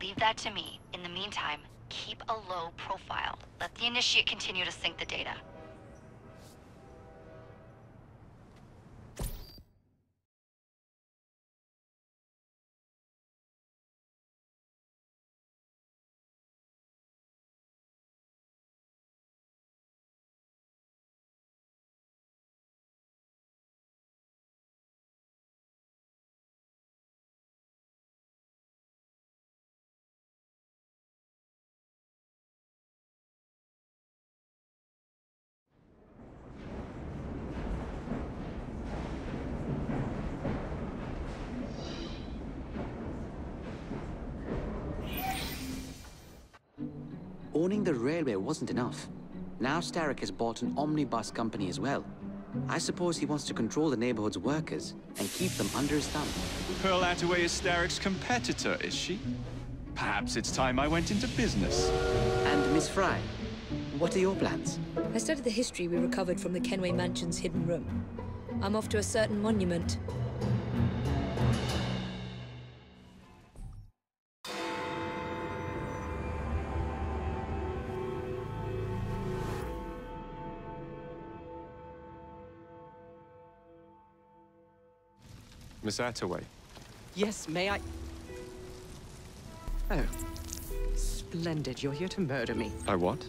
Leave that to me. In the meantime, keep a low profile. Let the Initiate continue to sync the data. Owning the railway wasn't enough. Now Starrick has bought an omnibus company as well. I suppose he wants to control the neighborhood's workers and keep them under his thumb. Pearl Attaway is Starrick's competitor, is she? Perhaps it's time I went into business. And Miss Fry, what are your plans? I studied the history we recovered from the Kenway Mansion's hidden room. I'm off to a certain monument. Miss Attaway. Yes, may I? Oh. Splendid. You're here to murder me. I what?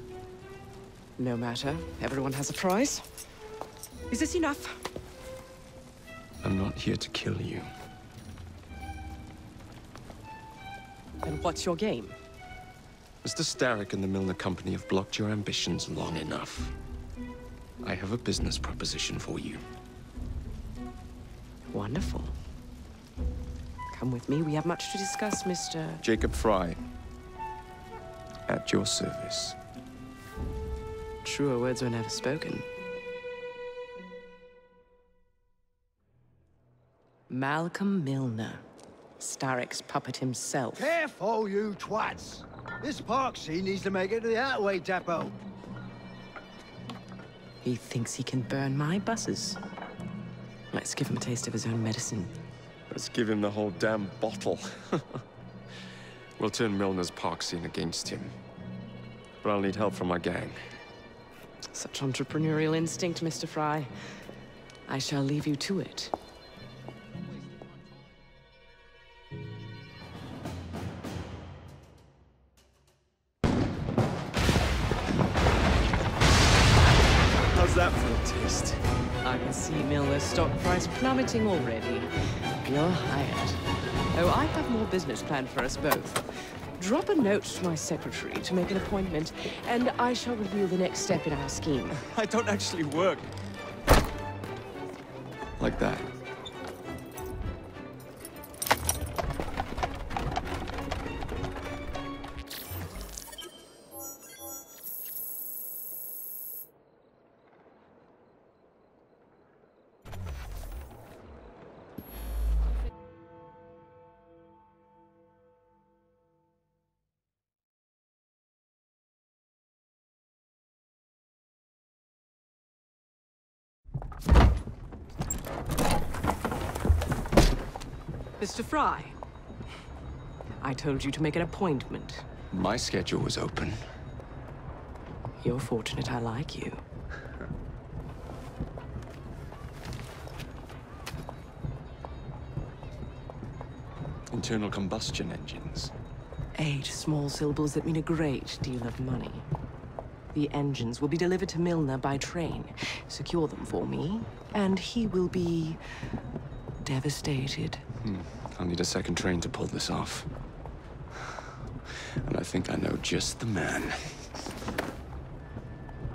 No matter. Everyone has a price. Is this enough? I'm not here to kill you. Then what's your game? Mr. Starrick and the Milner Company have blocked your ambitions long enough. I have a business proposition for you. Wonderful. Come with me. We have much to discuss, Mr. Jacob Fry. At your service. Truer words were never spoken. Malcolm Milner. Starrick's puppet himself. Careful, you twats! This Parksy needs to make it to the Attaway depot. He thinks he can burn my buses. Let's give him a taste of his own medicine. Let's give him the whole damn bottle. We'll turn Milner's park scene against him. But I'll need help from my gang. Such entrepreneurial instinct, Mr. Fry. I shall leave you to it. How's that for a taste? I can see Milner's stock price plummeting already. You're hired. Oh, I have more business planned for us both. Drop a note to my secretary to make an appointment, and I shall reveal the next step in our scheme. I don't actually work. Like that. Mr. Fry, I told you to make an appointment. My schedule was open. You're fortunate I like you. Internal combustion engines. 8 small syllables that mean a great deal of money. The engines will be delivered to Milner by train. Secure them for me, and he will be devastated. I'll need a second train to pull this off. And I think I know just the man.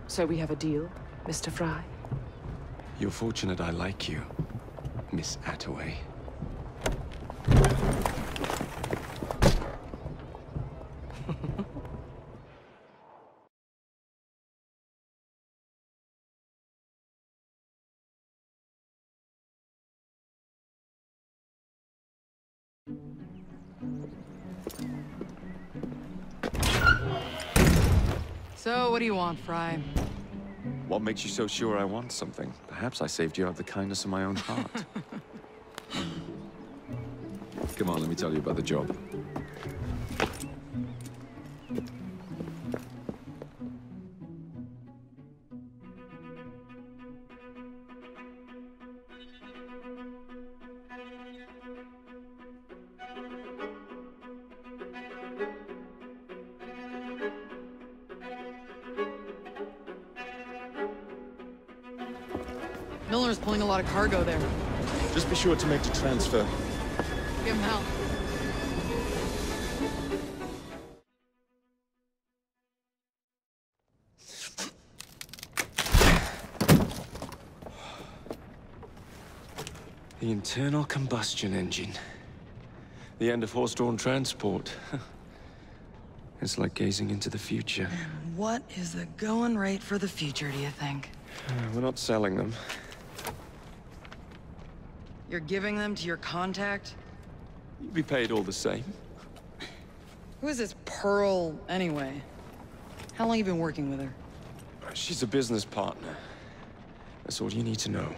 So we have a deal, Mr. Fry? You're fortunate I like you, Miss Attaway. So, what do you want, Fry? What makes you so sure I want something? Perhaps I saved you out of the kindness of my own heart. Come on, let me tell you about the job. Milner's pulling a lot of cargo there. Just be sure to make the transfer. Give him hell. The internal combustion engine. The end of horse-drawn transport. It's like gazing into the future. What is the going rate for the future, do you think? We're not selling them. You're giving them to your contact? You'll be paid all the same. Who is this Pearl, anyway? How long have you been working with her? She's a business partner. That's all you need to know.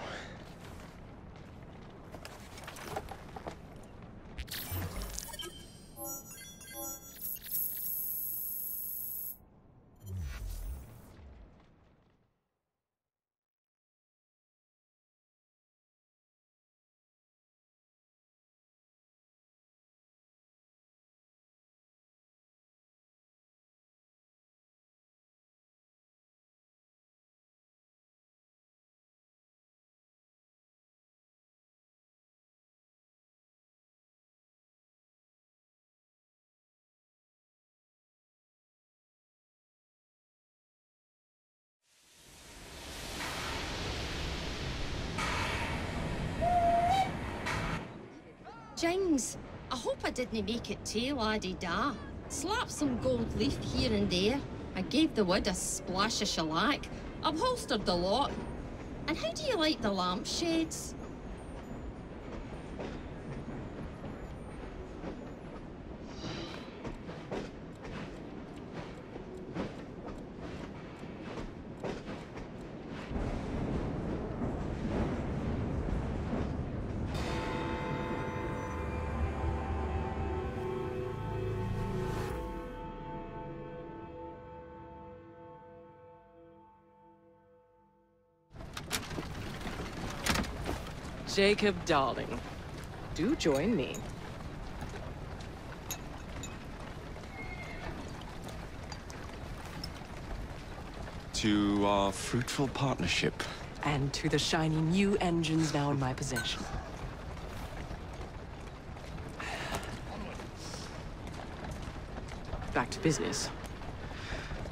Jings, I hope I didn't make it too la-di-da. Slap some gold leaf here and there. I gave the wood a splash of shellac. Upholstered the lot. And how do you like the lampshades? Jacob, darling, do join me. To our fruitful partnership. And to the shiny new engines now in my possession. Back to business.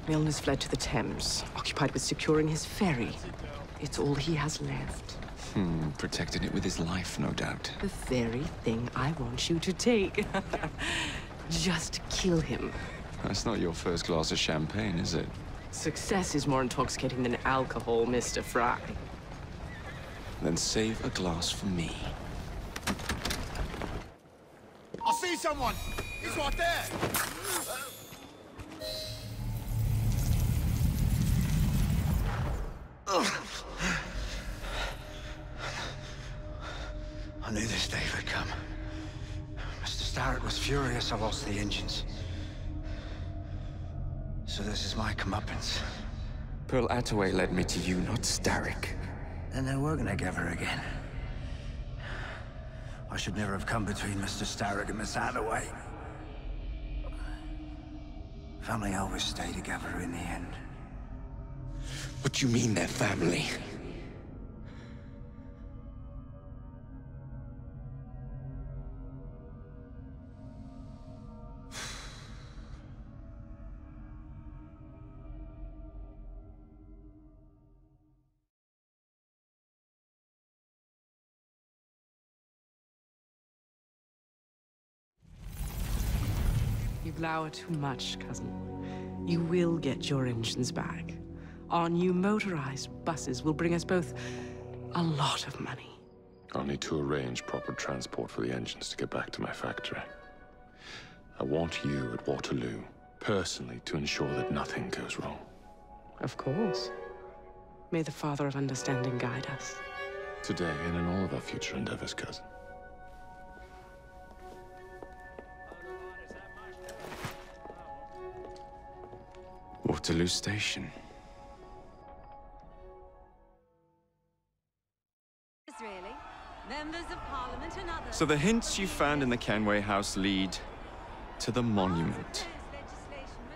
Milner's fled to the Thames, occupied with securing his ferry. It's all he has left. Protecting it with his life, no doubt. The very thing I want you to take. Just kill him. That's not your first glass of champagne, is it? Success is more intoxicating than alcohol, Mr. Fry. Then save a glass for me. I see someone! He's right there! I knew this day would come. Mr. Starrick was furious I lost the engines. So this is my comeuppance. Pearl Attaway led me to you, not Starrick. And then we're gonna give her again. I should never have come between Mr. Starrick and Miss Attaway. Family always stay together in the end. What do you mean they're family? You glower too much, cousin. You will get your engines back. Our new motorized buses will bring us both a lot of money. I'll need to arrange proper transport for the engines to get back to my factory. I want you at Waterloo, personally, to ensure that nothing goes wrong. Of course. May the Father of Understanding guide us. Today and in all of our future endeavors, cousin. Waterloo Station. Really? Members of Parliament and others. So the hints you found in the Kenway house lead to the monument.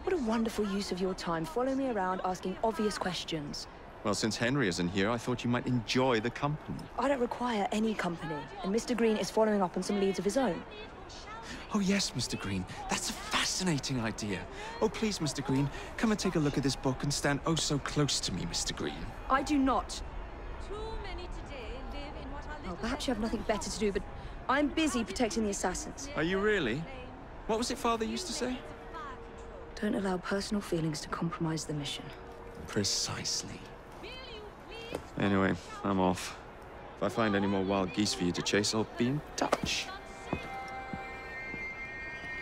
What a wonderful use of your time, following me around asking obvious questions. Well, since Henry isn't here, I thought you might enjoy the company. I don't require any company, and Mr. Green is following up on some leads of his own. Oh yes, Mr. Green. That's a fascinating idea. Oh, please, Mr. Green, come and take a look at this book and stand oh so close to me, Mr. Green. I do not. Well, perhaps you have nothing better to do, but I'm busy protecting the assassins. Are you really? What was it Father used to say? Don't allow personal feelings to compromise the mission. Precisely. Anyway, I'm off. If I find any more wild geese for you to chase, I'll be in touch.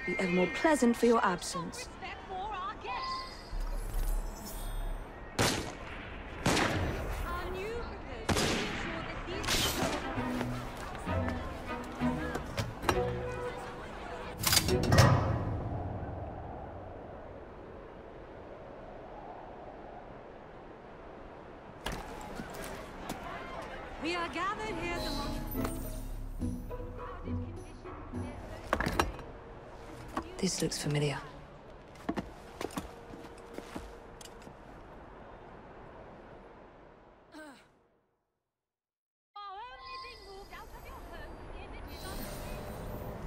Be ever more pleasant for your absence. We are gathered here at the This looks familiar.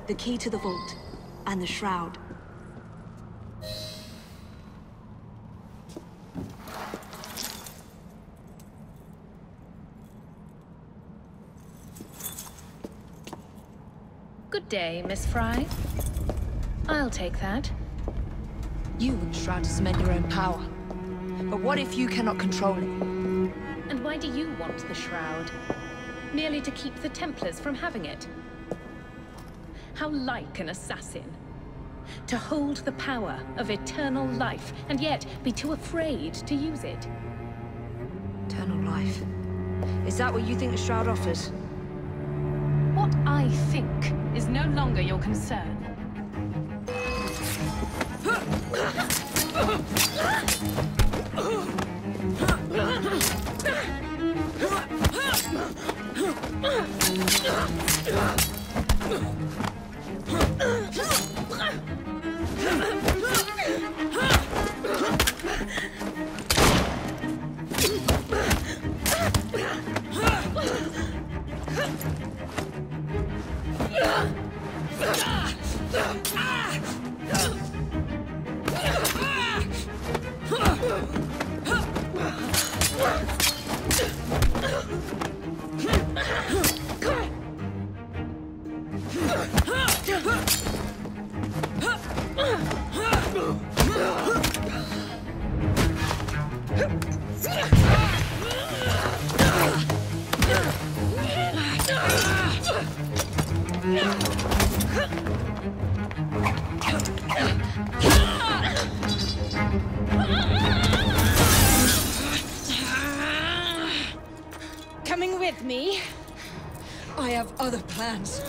The key to the vault, and the shroud. Good day, Miss Fry. I'll take that. You want the shroud to cement your own power. But what if you cannot control it? And why do you want the shroud? Merely to keep the Templars from having it? How like an assassin. To hold the power of eternal life, and yet be too afraid to use it. Eternal life. Is that what you think the shroud offers? What I think is no longer your concern. Coming with me? I have other plans.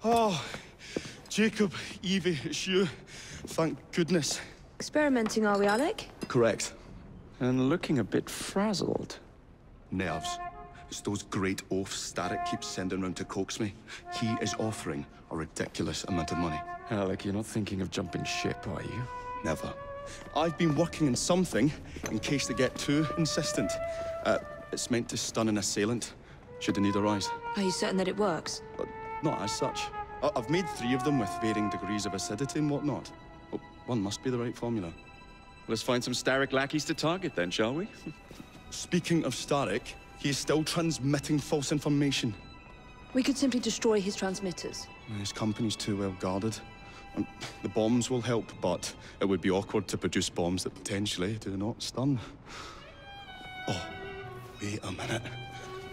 Oh, Jacob, Evie, it's you. Thank goodness. Experimenting, are we, Alec? Correct. And looking a bit frazzled. Nerves. It's those great oafs Starrick keeps sending round to coax me. He is offering a ridiculous amount of money. Alec, you're not thinking of jumping ship, are you? Never. I've been working on something in case they get too insistent. It's meant to stun an assailant, should the need arise. Are you certain that it works? Not as such. I've made 3 of them with varying degrees of acidity and whatnot. Well, one must be the right formula. Let's find some Starrick lackeys to target then, shall we? Speaking of Starrick, he is still transmitting false information. We could simply destroy his transmitters. His company's too well guarded. The bombs will help, but it would be awkward to produce bombs that potentially do not stun. Oh, wait a minute.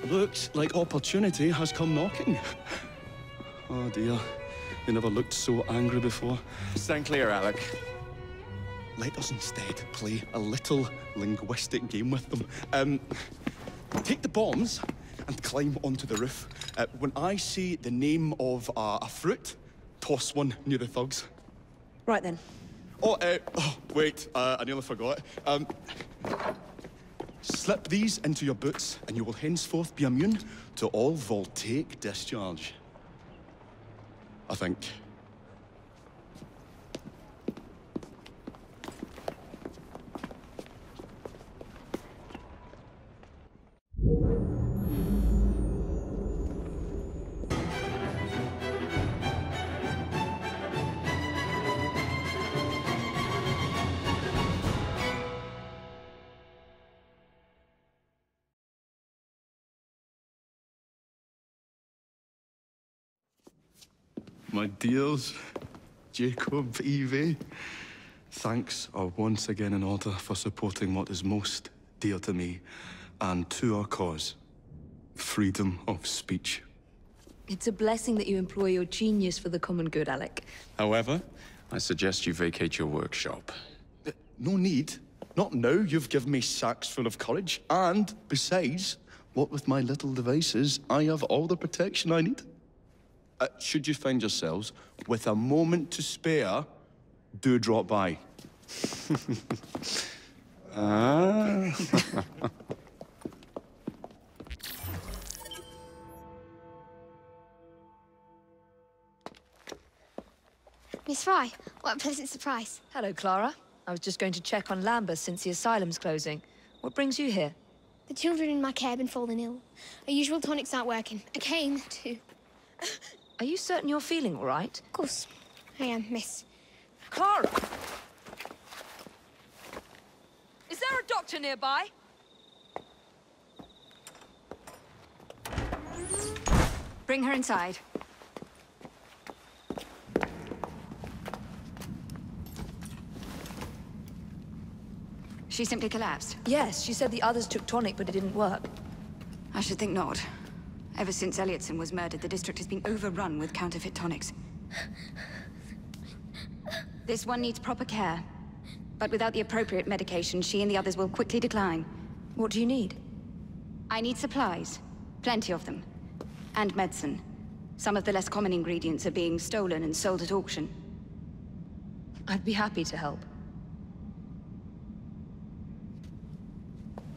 Looks like opportunity has come knocking. Oh dear, they never looked so angry before. Stand clear, Alec. Let us instead play a little linguistic game with them. Take the bombs and climb onto the roof. When I say the name of a fruit, toss one near the thugs. Right then. Oh, wait, I nearly forgot. Slip these into your boots, and you will henceforth be immune to all voltaic discharge. I think. My dears, Jacob, Evie, thanks are once again in order for supporting what is most dear to me and to our cause, freedom of speech. It's a blessing that you employ your genius for the common good, Alec. However, I suggest you vacate your workshop. No need. Not now. You've given me sacks full of courage. And besides, what with my little devices, I have all the protection I need. Should you find yourselves with a moment to spare, do drop by. Miss Fry, what a pleasant surprise. Hello, Clara. I was just going to check on Lambeth since the asylum's closing. What brings you here? The children in my care have been falling ill. Our usual tonics aren't working. I came to... Are you certain you're feeling all right? Of course. I am, miss. Clara! Is there a doctor nearby? Bring her inside. She simply collapsed? Yes, she said the others took tonic, but it didn't work. I should think not. Ever since Elliotson was murdered, the district has been overrun with counterfeit tonics. This one needs proper care. But without the appropriate medication, she and the others will quickly decline. What do you need? I need supplies. Plenty of them. And medicine. Some of the less common ingredients are being stolen and sold at auction. I'd be happy to help.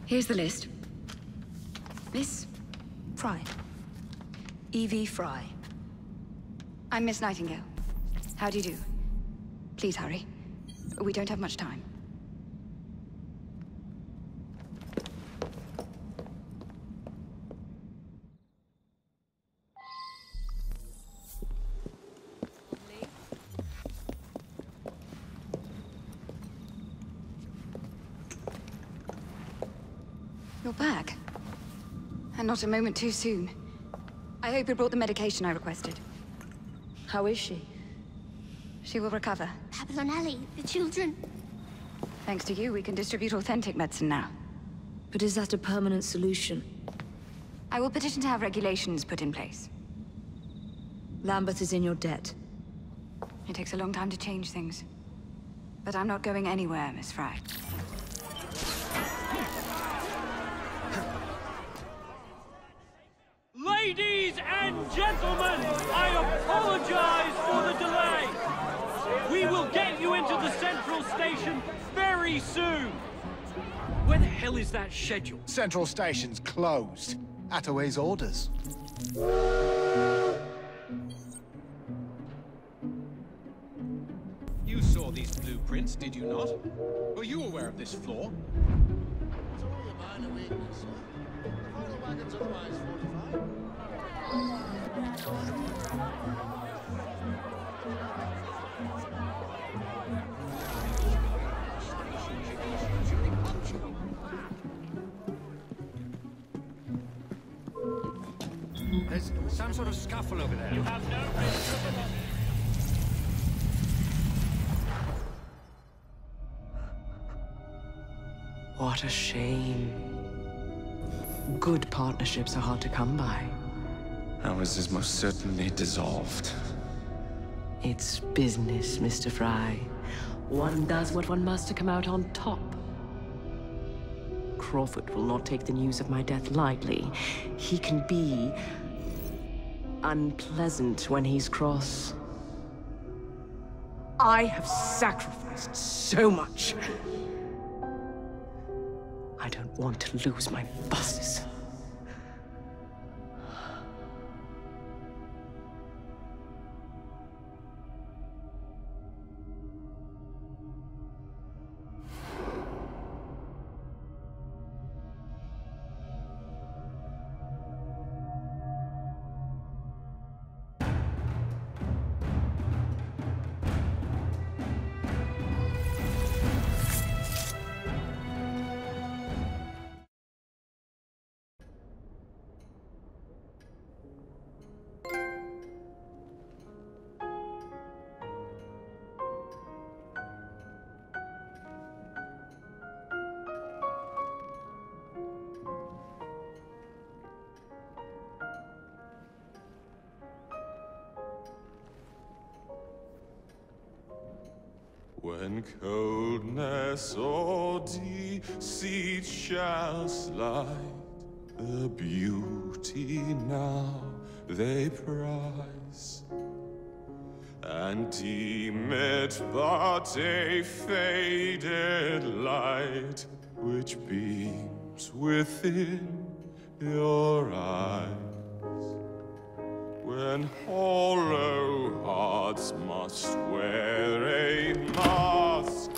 Here's the list. Miss? Fry. Evie Fry. I'm Miss Nightingale. How do you do? Please hurry. We don't have much time. You're back. And not a moment too soon. I hope you brought the medication I requested. How is she? She will recover. Babylon Alley, the children. Thanks to you, we can distribute authentic medicine now. But is that a permanent solution? I will petition to have regulations put in place. Lambeth is in your debt. It takes a long time to change things. But I'm not going anywhere, Miss Fry. Ladies Ladies and gentlemen, I apologize for the delay. We will get you into the central station very soon. Where the hell is that schedule? Central Station's closed. Attaway's orders. You saw these blueprints, did you not? Were you aware of this flaw? It's only a minor weakness, sir. The final wagon's otherwise fortified. There's some sort of scuffle over there. You have no reason. What a shame. Good partnerships are hard to come by. Ours is most certainly dissolved. It's business, Mr. Fry. One does what one must to come out on top. Crawford will not take the news of my death lightly. He can be unpleasant when he's cross. I have sacrificed so much. I don't want to lose my bosses. When coldness or deceit shall slide, the beauty now they prize, and deem it but a faded light which beams within your eyes. When hollow hearts must wear a mask.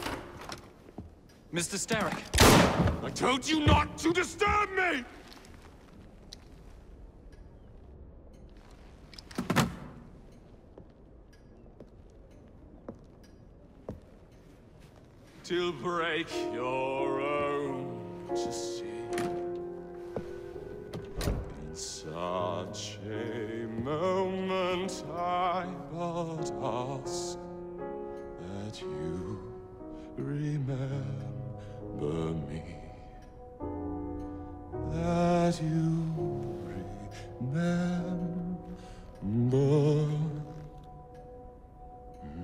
Mr. Starrick. I told you not to disturb me! Till break your own to see. In such a moment I but ask that you remember me. That you remember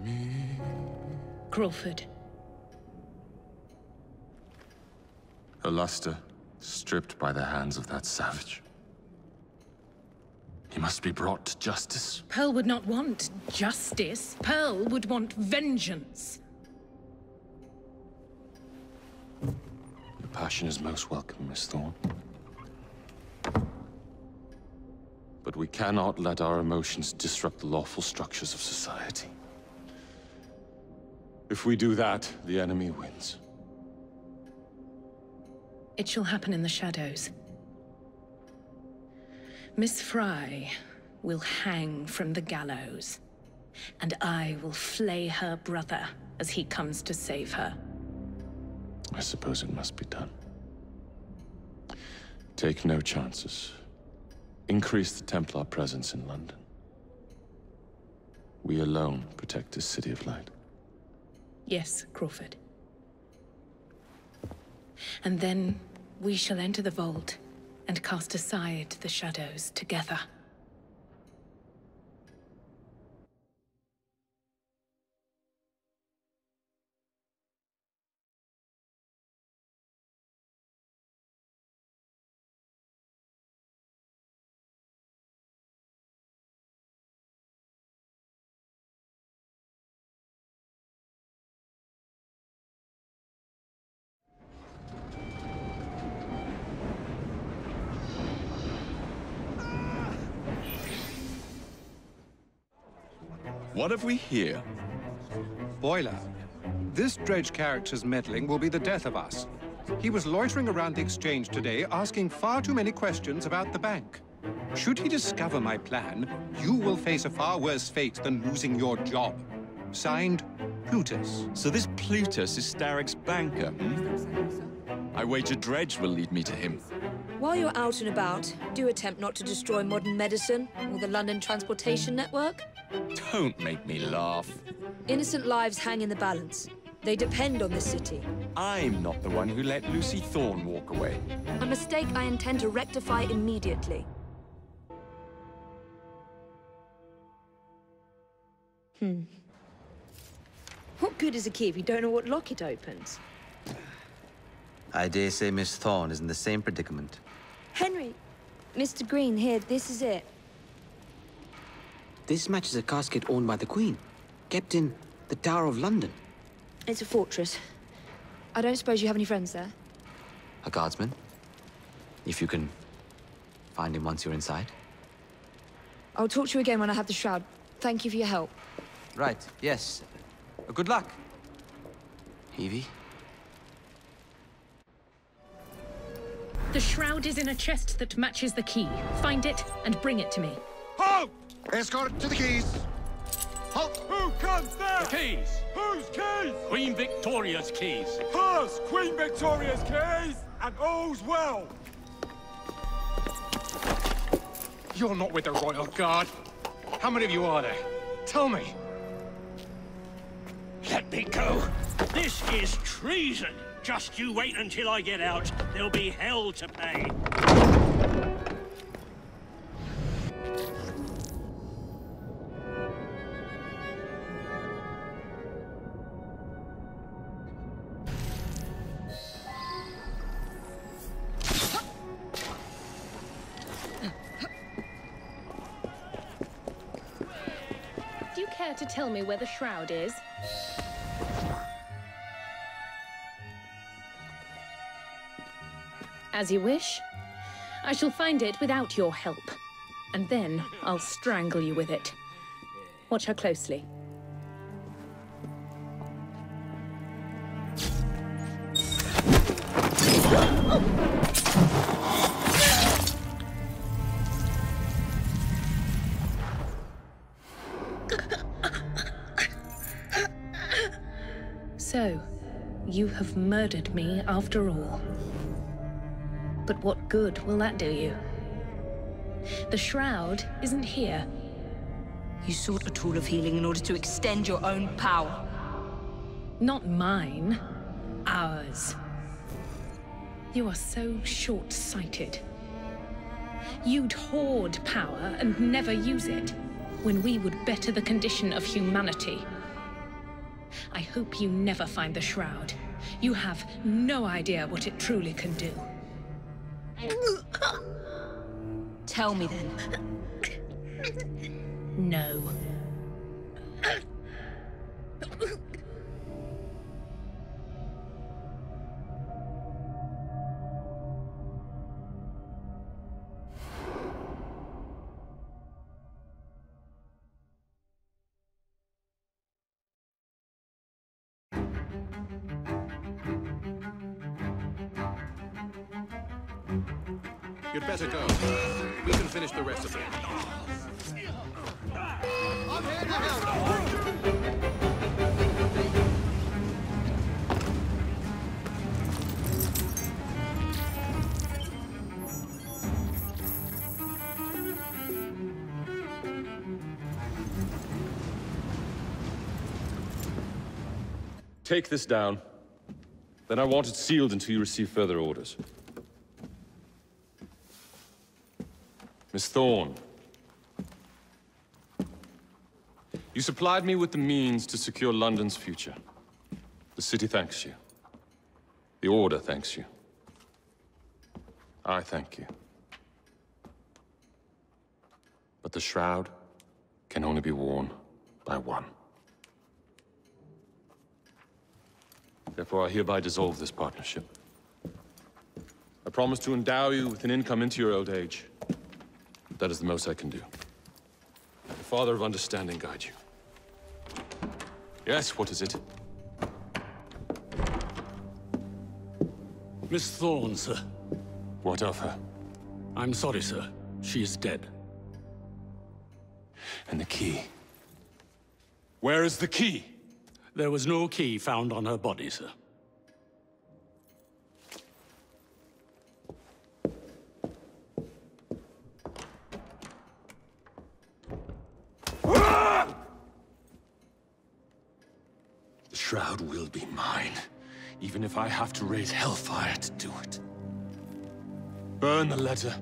me. Crawford. Her luster stripped by the hands of that savage. He must be brought to justice. Pearl would not want justice. Pearl would want vengeance. Your passion is most welcome, Miss Thorne. But we cannot let our emotions disrupt the lawful structures of society. If we do that, the enemy wins. It shall happen in the shadows. Miss Fry will hang from the gallows, and I will flay her brother as he comes to save her. I suppose it must be done. Take no chances. Increase the Templar presence in London. We alone protect this city of light. Yes, Crawford. And then we shall enter the vault and cast aside the shadows together. What have we here? Boiler. This dredge character's meddling will be the death of us. He was loitering around the exchange today, asking far too many questions about the bank. Should he discover my plan, you will face a far worse fate than losing your job. Signed, Plutus. So this Plutus is Starrick's banker, hmm? I wager Dredge will lead me to him. While you're out and about, do attempt not to destroy modern medicine or the London transportation network. Don't make me laugh. Innocent lives hang in the balance. They depend on this city. I'm not the one who let Lucy Thorne walk away. A mistake I intend to rectify immediately. What good is a key if you don't know what lock it opens? I dare say Miss Thorne is in the same predicament. Henry! Mr. Green, here, this is it. This matches a casket owned by the Queen, kept in the Tower of London. It's a fortress. I don't suppose you have any friends there? A guardsman? If you can find him once you're inside. I'll talk to you again when I have the shroud. Thank you for your help. Right, yes. Good luck. Evie? The shroud is in a chest that matches the key. Find it and bring it to me. Halt! Escort to the keys. Halt! Who comes there? The keys. Whose keys? Queen Victoria's keys. Hers! Queen Victoria's keys! And all's well! You're not with the Royal Guard. How many of you are there? Tell me. Let me go. This is treason. Just you wait until I get out. There'll be hell to pay. Do you care to tell me where the shroud is? As you wish. I shall find it without your help. And then I'll strangle you with it. Watch her closely. So, you have murdered me after all. But what good will that do you? The shroud isn't here. You sought a tool of healing in order to extend your own power. Not mine. Ours. You are so short-sighted. You'd hoard power and never use it, when we would better the condition of humanity. I hope you never find the shroud. You have no idea what it truly can do. Tell me then. No. You'd better go. We can finish the rest of it. I'm here to help. Take this down. Then I want it sealed until you receive further orders. Miss Thorne. You supplied me with the means to secure London's future. The city thanks you. The Order thanks you. I thank you. But the shroud can only be worn by one. Therefore, I hereby dissolve this partnership. I promise to endow you with an income into your old age. That is the most I can do. The Father of Understanding guide you. Yes, what is it? Miss Thorne, sir. What of her? I'm sorry, sir. She is dead. And the key? Where is the key? There was no key found on her body, sir. The shroud will be mine, even if I have to raise hellfire to do it. Burn the letter.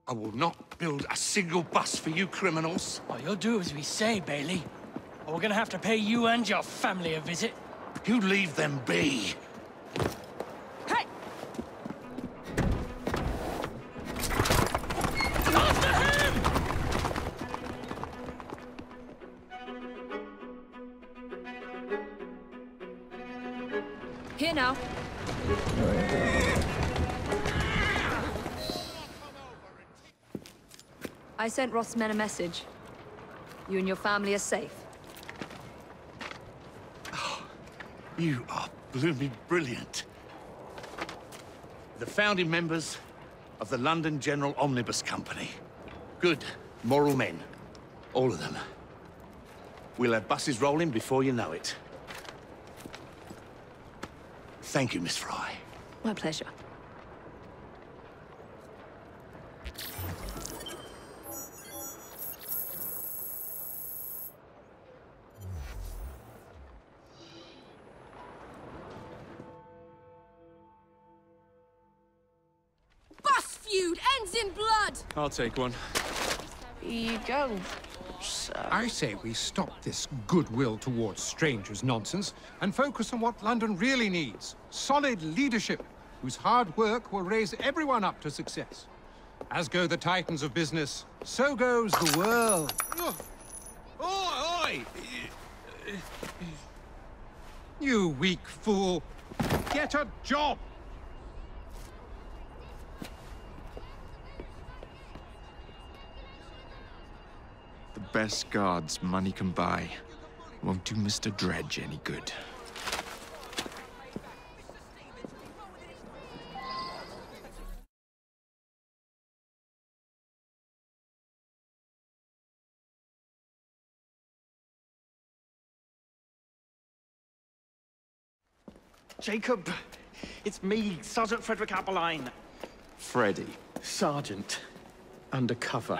I will not build a single bus for you criminals. Well, you'll do as we say, Bailey. Or we're gonna have to pay you and your family a visit. You leave them be. Hey! After him! Here now. I sent Roth's men a message. You and your family are safe. Oh, you are blooming brilliant. The founding members of the London General Omnibus Company. Good, moral men. All of them. We'll have buses rolling before you know it. Thank you, Miss Fry. My pleasure. In blood! I'll take one. Here you go, sir. I say we stop this goodwill towards strangers nonsense and focus on what London really needs. Solid leadership, whose hard work will raise everyone up to success. As go the titans of business, so goes the world. Oi! You weak fool. Get a job! The best guards money can buy won't do Mr. Dredge any good. Jacob, it's me, Sergeant Frederick Appeline. Freddy. Sergeant, undercover.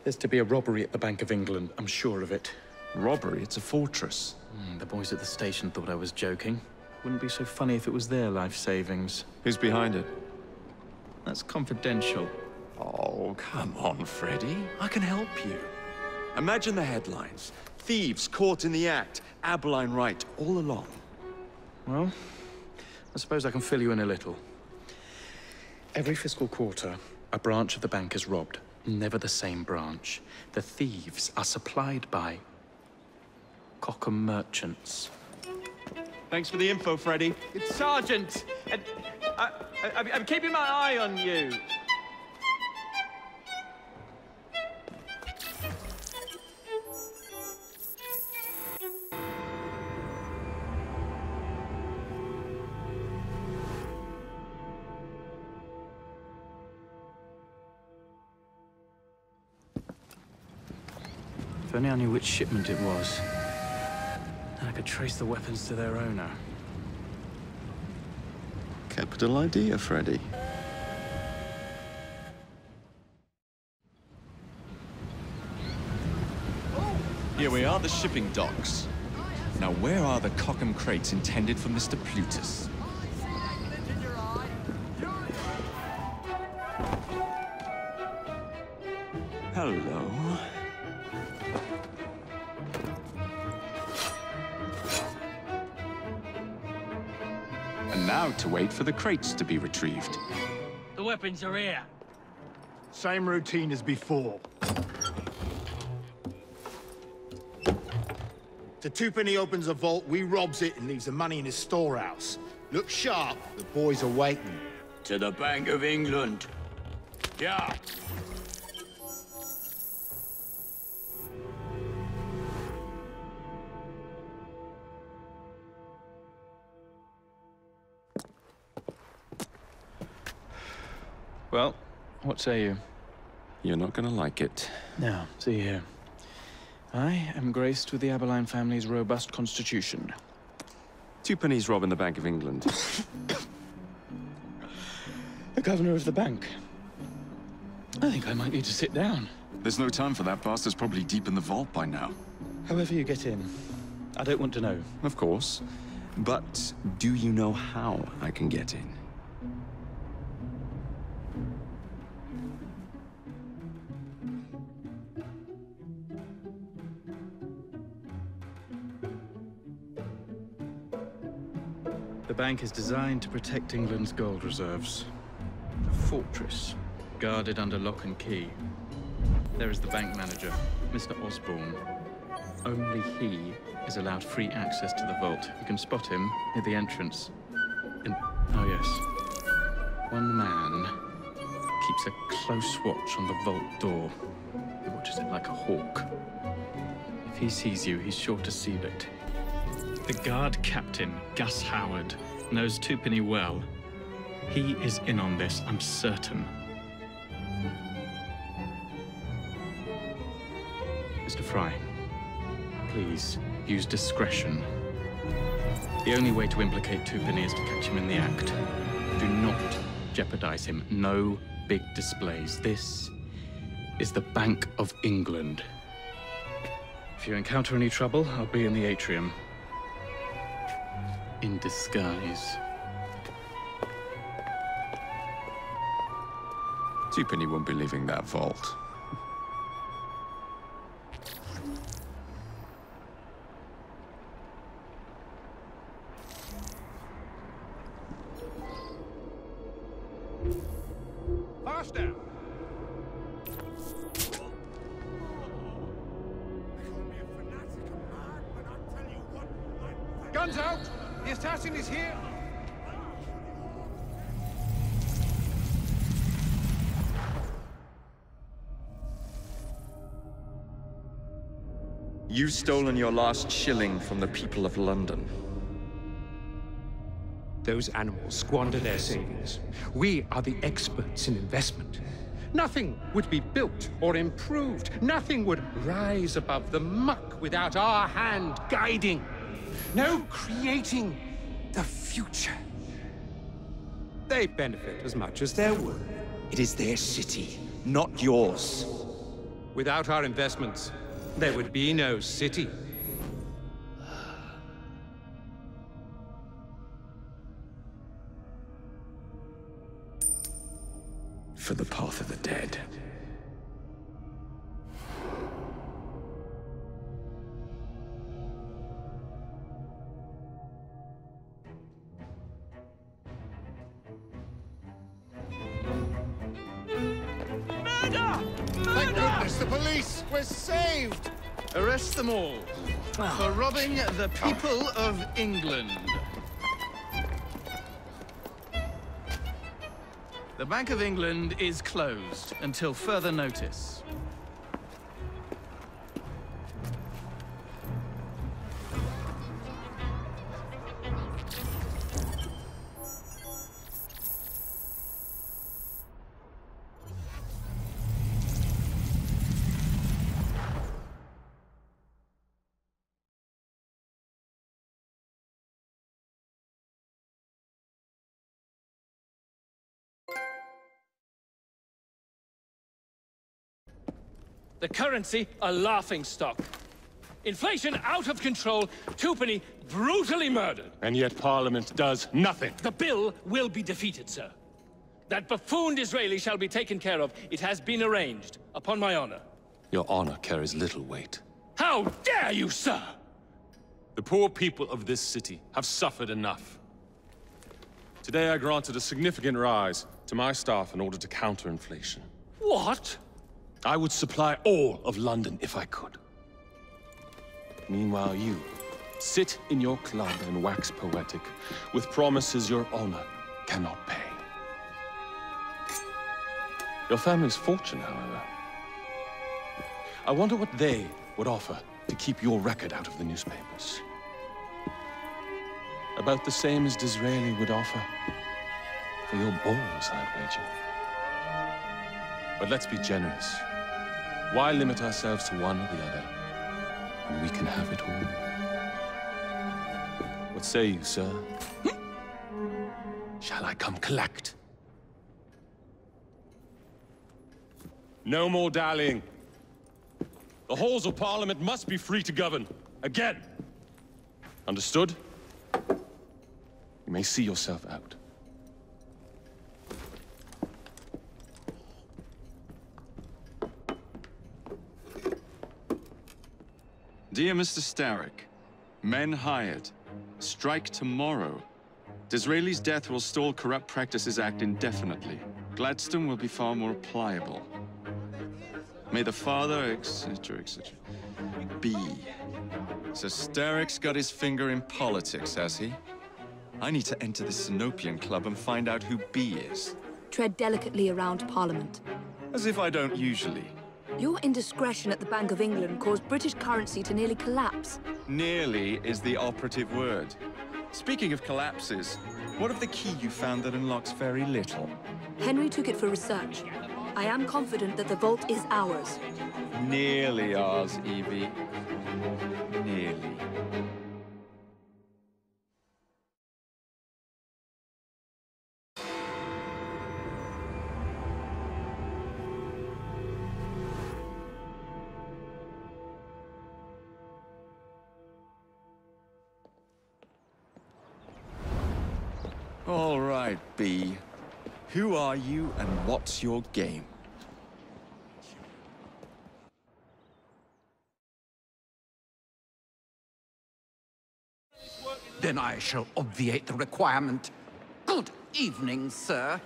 There's to be a robbery at the Bank of England, I'm sure of it. Robbery? It's a fortress. The boys at the station thought I was joking. Wouldn't be so funny if it was their life savings. Who's behind it? That's confidential. Oh, come on, Freddy. I can help you. Imagine the headlines. Thieves caught in the act. Abeline right, all along. Well, I suppose I can fill you in a little. Every fiscal quarter, a branch of the bank is robbed. Never the same branch. The thieves are supplied by Cockham merchants. Thanks for the info, Freddy. It's Sergeant! And I'm keeping my eye on you. If only I knew which shipment it was, then I could trace the weapons to their owner. Capital idea, Freddy. Here we are, the shipping docks. Now, where are the Cockham crates intended for Mr. Plutus? Hello. And now to wait for the crates to be retrieved. The weapons are here. Same routine as before. The twopenny opens a vault, we robs it and leaves the money in his storehouse. Look sharp, the boys are waiting. To the Bank of England. Yeah. Well, what say you? You're not gonna like it. Now, see here. I am graced with the Aberline family's robust constitution. Two pennies robbing the Bank of England. The governor of the bank. I think I might need to sit down. There's no time for that. Bastard's probably deep in the vault by now. However you get in, I don't want to know. Of course. But do you know how I can get in? The bank is designed to protect England's gold reserves. A fortress, guarded under lock and key. There is the bank manager, Mr. Osborne. Only he is allowed free access to the vault. You can spot him near the entrance. Oh yes. One man keeps a close watch on the vault door. He watches it like a hawk. If he sees you, he's sure to seal it. The guard captain, Gus Howard, knows Twopenny well. He is in on this, I'm certain. Mr. Fry, please use discretion. The only way to implicate Twopenny is to catch him in the act. Do not jeopardize him. No big displays. This is the Bank of England. If you encounter any trouble, I'll be in the atrium. In disguise. Twopenny won't be leaving that vault. Faster! Guns out! The assassin is here! You've stolen your last shilling from the people of London. Those animals squander their savings. We are the experts in investment. Nothing would be built or improved. Nothing would rise above the muck without our hand guiding. No creating the future. They benefit as much as their work. It is their city, not yours. Without our investments, there would be no city. For the path of the dead. Thank goodness, the police! We're saved! Arrest them all for robbing the people of England. The Bank of England is closed until further notice. The currency, a laughingstock. Inflation out of control, Twopenny brutally murdered. And yet Parliament does nothing. The bill will be defeated, sir. That buffoon Disraeli shall be taken care of. It has been arranged, upon my honor. Your honor carries little weight. How dare you, sir! The poor people of this city have suffered enough. Today I granted a significant rise to my staff in order to counter inflation. What? I would supply all of London if I could. Meanwhile, you sit in your club and wax poetic with promises your honor cannot pay. Your family's fortune, however. I wonder what they would offer to keep your record out of the newspapers. About the same as Disraeli would offer for your balls, I'd wager. But let's be generous. Why limit ourselves to one or the other when we can have it all? What say you, sir? Shall I come collect? No more dallying. The halls of Parliament must be free to govern. Again. Understood? You may see yourself out. Dear Mr. Starrick, men hired. Strike tomorrow. Disraeli's death will stall Corrupt Practices Act indefinitely. Gladstone will be far more pliable. May the father, etc., etc. B. So Starrick's got his finger in politics, has he? I need to enter the Sinopian Club and find out who B is. Tread delicately around Parliament. As if I don't usually. Your indiscretion at the Bank of England caused British currency to nearly collapse. Nearly is the operative word. Speaking of collapses, what of the key you found that unlocks very little? Henry took it for research. I am confident that the vault is ours. Nearly ours, Evie. Nearly. All right, B. Who are you and what's your game? Then I shall obviate the requirement. Good evening, sir.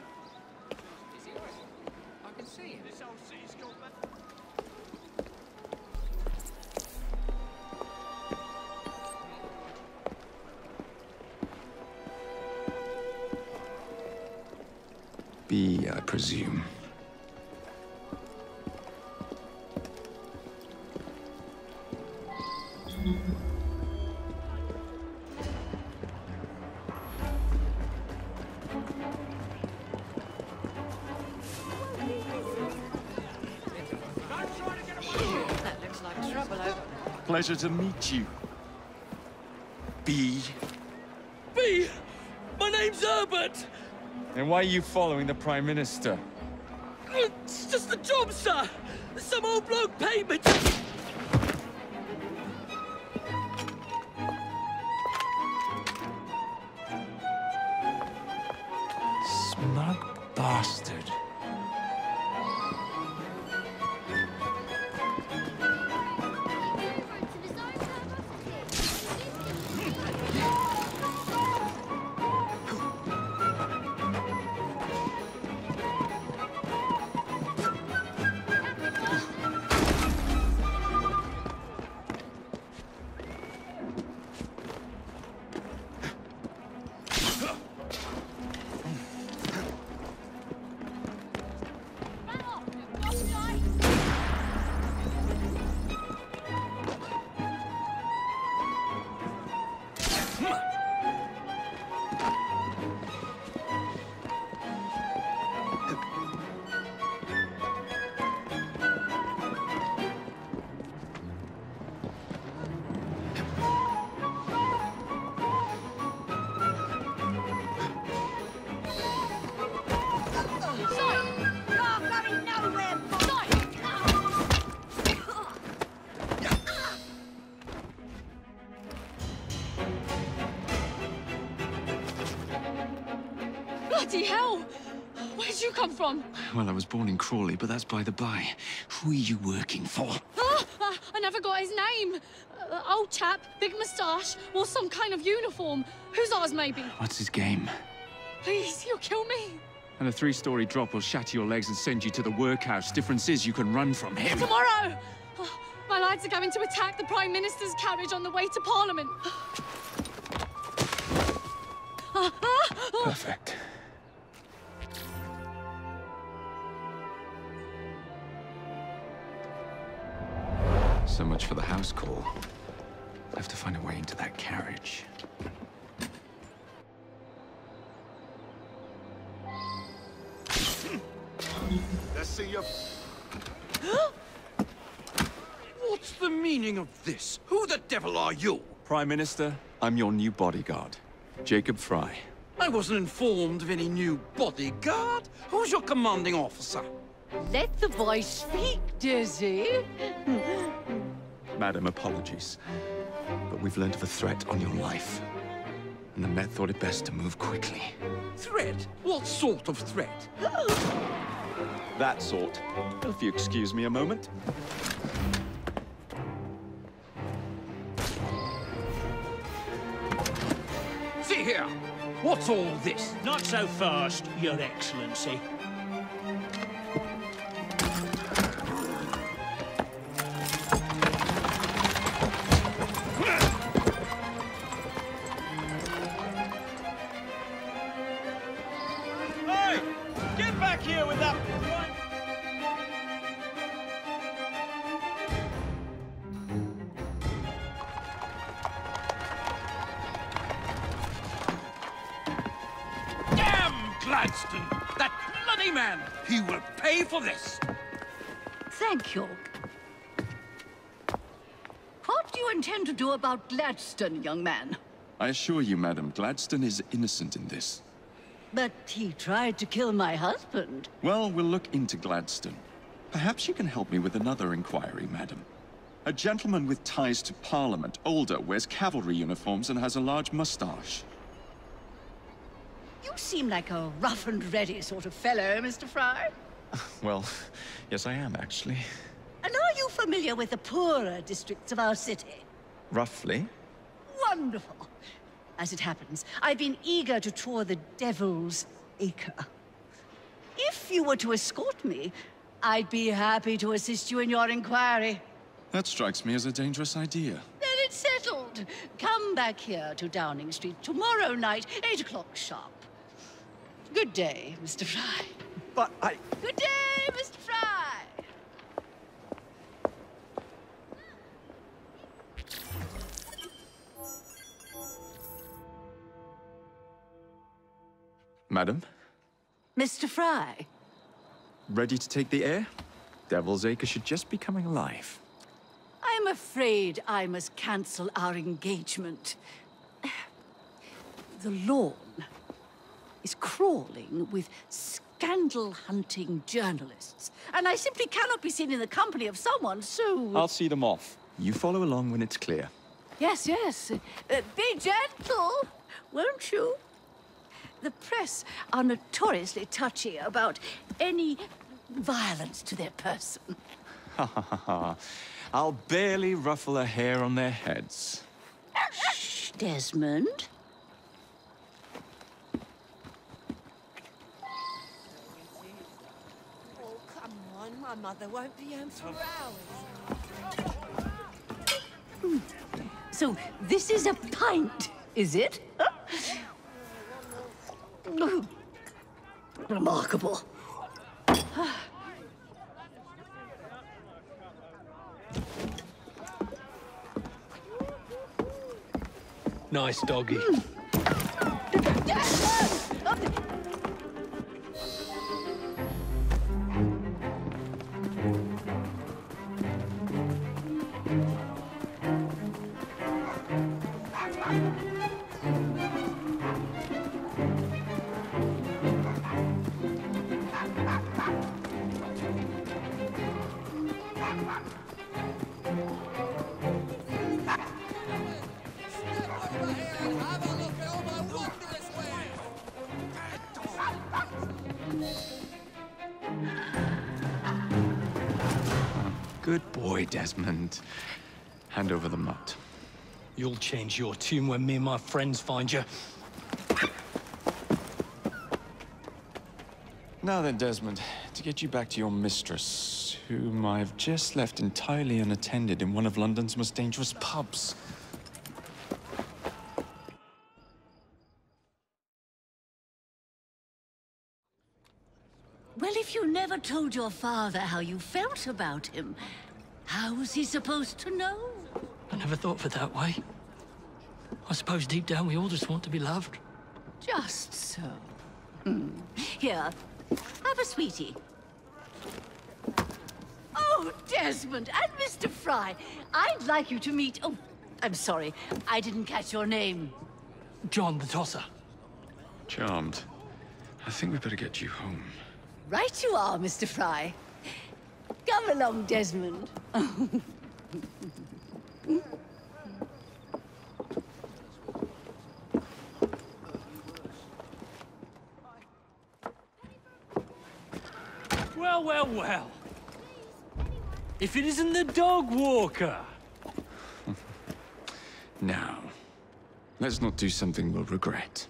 B, I presume. That looks like trouble over. Pleasure to meet you. B. B! My name's Herbert! And why are you following the Prime Minister? It's just a job, sir! Some old bloke paid me to... Smug bastard. Bloody hell! Where'd you come from? Well, I was born in Crawley, but that's by the by. Who are you working for? I never got his name. Old chap, big moustache, wore some kind of uniform. Who's ours, maybe? What's his game? Please, you'll kill me. And a 3-story drop will shatter your legs and send you to the workhouse. Difference is you can run from him. Tomorrow! Oh, my lads are going to attack the Prime Minister's carriage on the way to Parliament. Perfect. So much for the house call. I have to find a way into that carriage. Let's see you. What's the meaning of this? Who the devil are you? Prime Minister, I'm your new bodyguard, Jacob Fry. I wasn't informed of any new bodyguard. Who's your commanding officer? Let the boy speak, Dizzy. Madam, apologies. But we've learned of a threat on your life. And the Met thought it best to move quickly. Threat? What sort of threat? That sort. If you excuse me a moment. See here! What's all this? Not so fast, Your Excellency. Hey! Get back here with that... Gladstone! That bloody man! He will pay for this! Thank you. What do you intend to do about Gladstone, young man? I assure you, Madam, Gladstone is innocent in this. But he tried to kill my husband. Well, we'll look into Gladstone. Perhaps you can help me with another inquiry, Madam. A gentleman with ties to Parliament, older, wears cavalry uniforms and has a large mustache. You seem like a rough and ready sort of fellow, Mr. Fry. Well, yes I am, actually. And are you familiar with the poorer districts of our city? Roughly. Wonderful. As it happens, I've been eager to tour the Devil's Acre. If you were to escort me, I'd be happy to assist you in your inquiry. That strikes me as a dangerous idea. Then it's settled. Come back here to Downing Street tomorrow night, 8 o'clock sharp. Good day, Mr. Fry. But I... Good day, Mr. Fry! Madam? Mr. Fry? Ready to take the air? Devil's Acre should just be coming alive. I'm afraid I must cancel our engagement. The lawn is crawling with scandal-hunting journalists, and I simply cannot be seen in the company of someone so... I'll see them off. You follow along when it's clear. Yes, yes. Be gentle, won't you? The press are notoriously touchy about any violence to their person. Ha ha ha ha. I'll barely ruffle a hair on their heads. Shh, Desmond. Oh, come on. My mother won't be home for hours. So, this is a pint, is it? Remarkable. Nice doggy. Good boy, Desmond. Hand over the mutt. You'll change your tune when me and my friends find you. Now then, Desmond, to get you back to your mistress, whom I've just left entirely unattended in one of London's most dangerous pubs. Well, if you never told your father how you felt about him, how was he supposed to know? I never thought of it that way. I suppose deep down we all just want to be loved. Just so. Here, have a sweetie. Oh, Desmond and Mr. Fry, I'd like you to meet... Oh, I'm sorry, I didn't catch your name. John the Tosser. Charmed. I think we better get you home. Right you are, Mr. Fry. Come along, Desmond. Well, well, well. If it isn't the dog walker. Now, let's not do something we'll regret.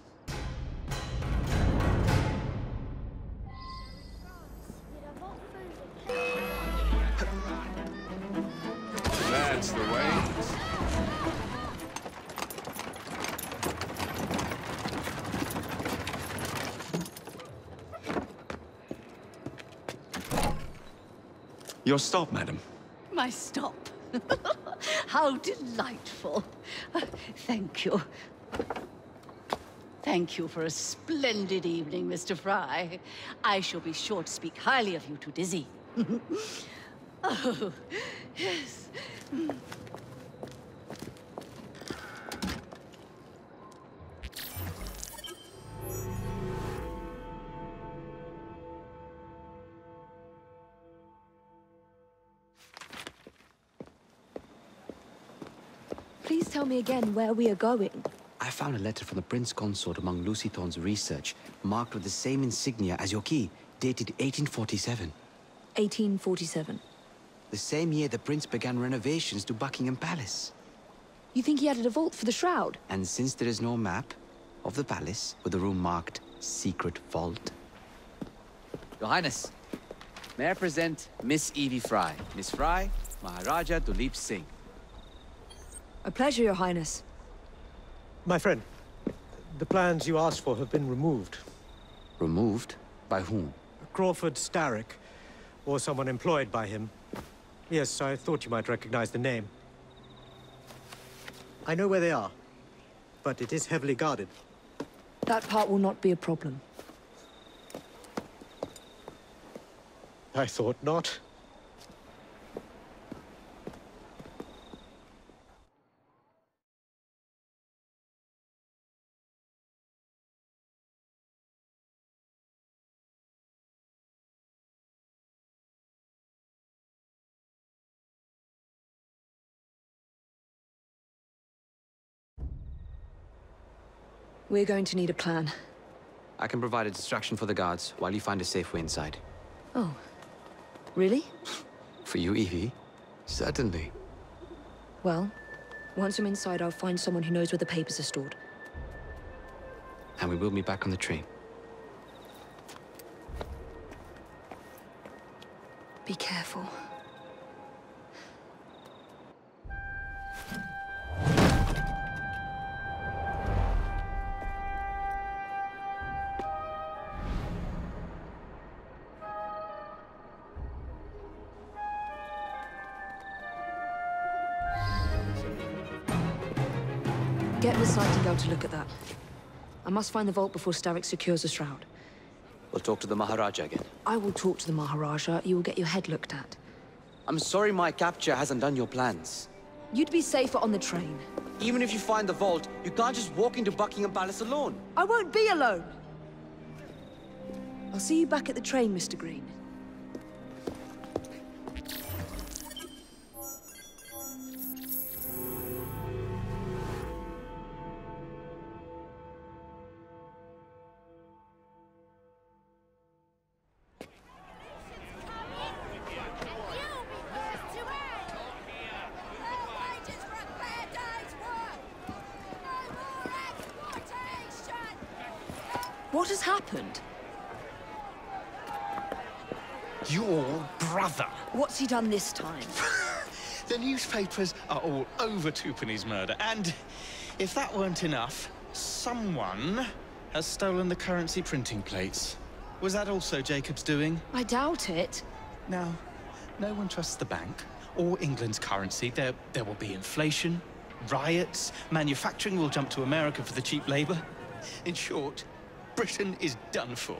That's the way. Your stop, madam. My stop. How delightful. Thank you. Thank you for a splendid evening, Mr. Fry. I shall be sure to speak highly of you to Dizzy. Oh, yes. Please tell me again where we are going. I found a letter from the Prince Consort among Lucy Thorne's research, marked with the same insignia as your key, dated 1847. 1847. The same year the Prince began renovations to Buckingham Palace. You think he added a vault for the shroud? And since there is no map of the palace with a room marked Secret Vault... Your Highness, may I present Miss Evie Fry. Miss Fry, Maharaja Duleep Singh. A pleasure, Your Highness. My friend, the plans you asked for have been removed. Removed? By whom? Crawford Starrick, or someone employed by him. Yes, I thought you might recognize the name. I know where they are, but it is heavily guarded. That part will not be a problem. I thought not. We're going to need a plan. I can provide a distraction for the guards while you find a safe way inside. Oh. Really? For you, Evie? Certainly. Well, once I'm inside, I'll find someone who knows where the papers are stored. And we will be back on the train. Be careful. Get Miss Nightingale to look at that. I must find the vault before Starrick secures the shroud. We'll talk to the Maharaja again. I will talk to the Maharaja. You will get your head looked at. I'm sorry my capture hasn't done your plans. You'd be safer on the train. Even if you find the vault, you can't just walk into Buckingham Palace alone. I won't be alone! I'll see you back at the train, Mr. Green. What has happened? Your brother. What's he done this time? The newspapers are all over Twopenny's murder, and if that weren't enough, someone has stolen the currency printing plates. Was that also Jacob's doing? I doubt it. Now, no one trusts the bank or England's currency. There will be inflation, riots, manufacturing will jump to America for the cheap labor. In short, Britain is done for.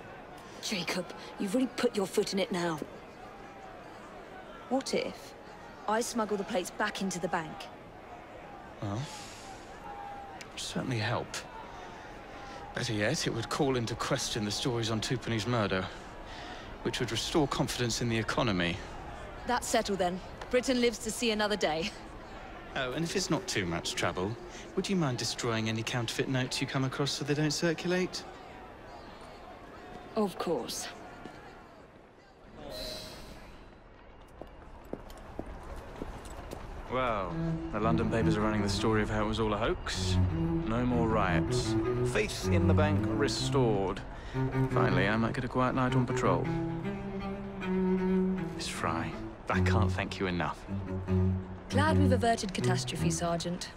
Jacob, you've really put your foot in it now. What if I smuggle the plates back into the bank? Well, it would certainly help. Better yet, it would call into question the stories on Twopenny's murder, which would restore confidence in the economy. That's settled then. Britain lives to see another day. Oh, and if it's not too much trouble, would you mind destroying any counterfeit notes you come across so they don't circulate? Of course. Well, the London papers are running the story of how it was all a hoax. No more riots. Faith in the bank restored. Finally, I might get a quiet night on patrol. Miss Fry, I can't thank you enough. Glad we've averted catastrophe, Sergeant.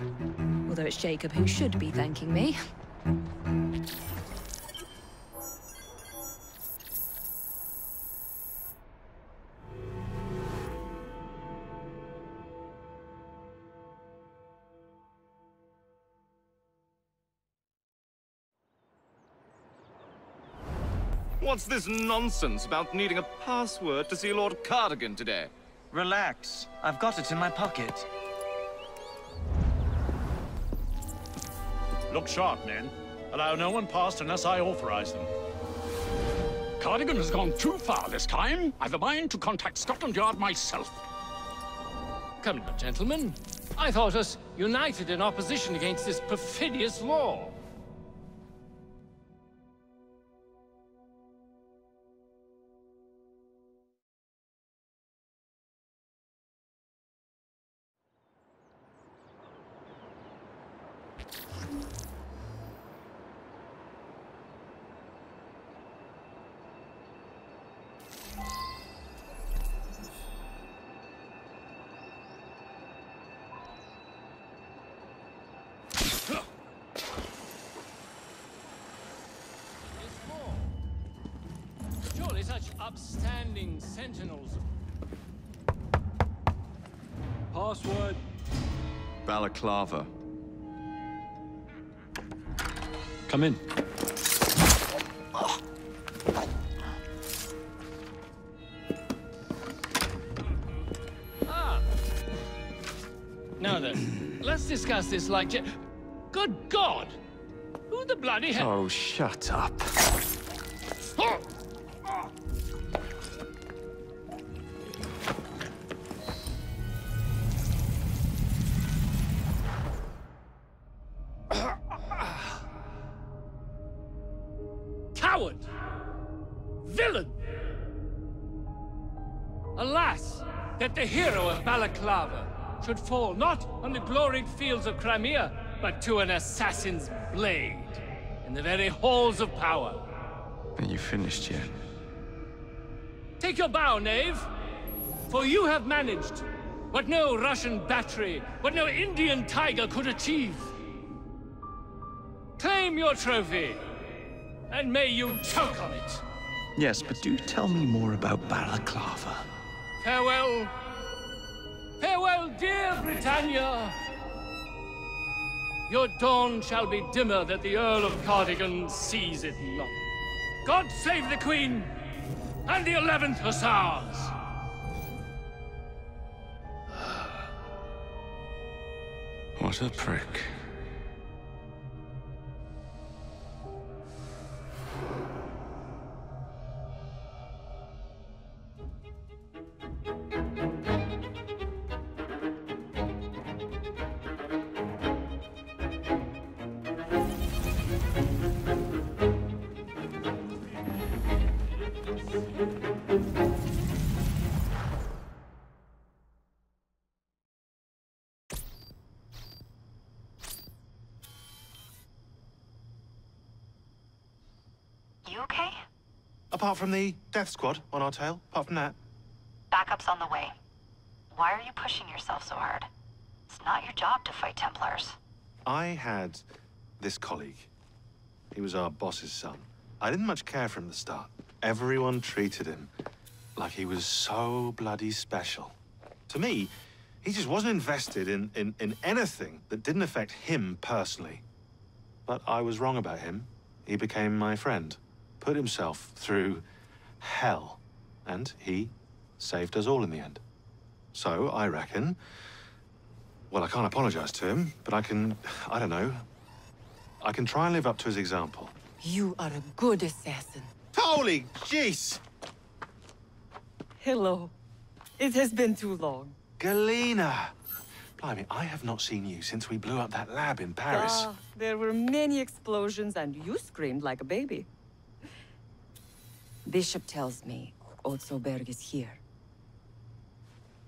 Although it's Jacob who should be thanking me. What's this nonsense about needing a password to see Lord Cardigan today? Relax. I've got it in my pocket. Look sharp, men. Allow no one past unless I authorize them. Cardigan has gone too far this time. I've a mind to contact Scotland Yard myself. Come now, gentlemen. I thought us united in opposition against this perfidious law. Surely such upstanding sentinels. Password. Balaclava. Come in. Ah. Now then, let's discuss this like... Good God! Who the bloody hell... Oh, shut up. Coward! Villain! Alas, that the hero of Balaclava should fall not on the gloried fields of Crimea, but to an assassin's blade in the very halls of power. Are you finished yet? Take your bow, knave, for you have managed what no Russian battery, what no Indian tiger could achieve. Claim your trophy, and may you choke on it. Yes, but do tell me more about Balaclava. Farewell. Farewell, dear Britannia. Your dawn shall be dimmer that the Earl of Cardigan sees it not. God save the Queen and the 11th Hussars! What a prick. Apart from the death squad on our tail, apart from that. Backup's on the way. Why are you pushing yourself so hard? It's not your job to fight Templars. I had this colleague. He was our boss's son. I didn't much care for him at the start. Everyone treated him like he was so bloody special. To me, he just wasn't invested in anything that didn't affect him personally. But I was wrong about him. He became my friend, put himself through hell, and he saved us all in the end. So I reckon, well, I can't apologize to him, but I can try and live up to his example. You are a good assassin. Holy jeez! Hello. It has been too long. Galena! Blimey, I have not seen you since we blew up that lab in Paris. There were many explosions and you screamed like a baby. Bishop tells me Otzoberg is here.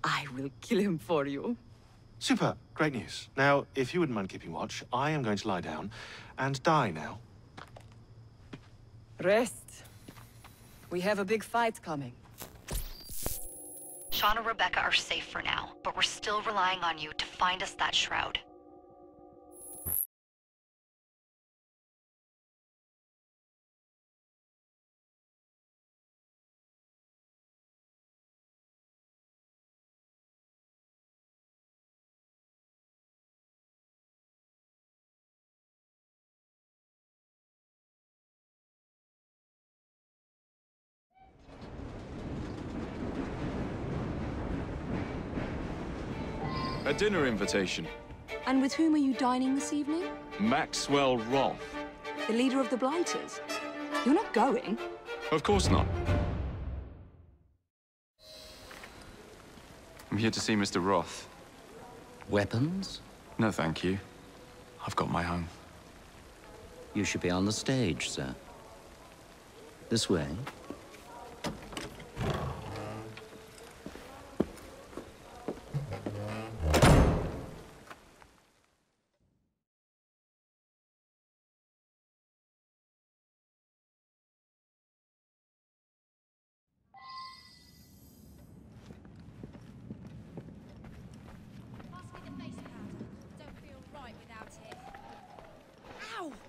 I will kill him for you. Super, great news. Now, if you wouldn't mind keeping watch, I am going to lie down and die now. Rest. We have a big fight coming. Sean and Rebecca are safe for now, but we're still relying on you to find us that shroud. A dinner invitation. And with whom are you dining this evening? Maxwell Roth. The leader of the Blighters. You're not going? Of course not. I'm here to see Mr. Roth. Weapons? No, thank you. I've got my own. You should be on the stage, sir. This way.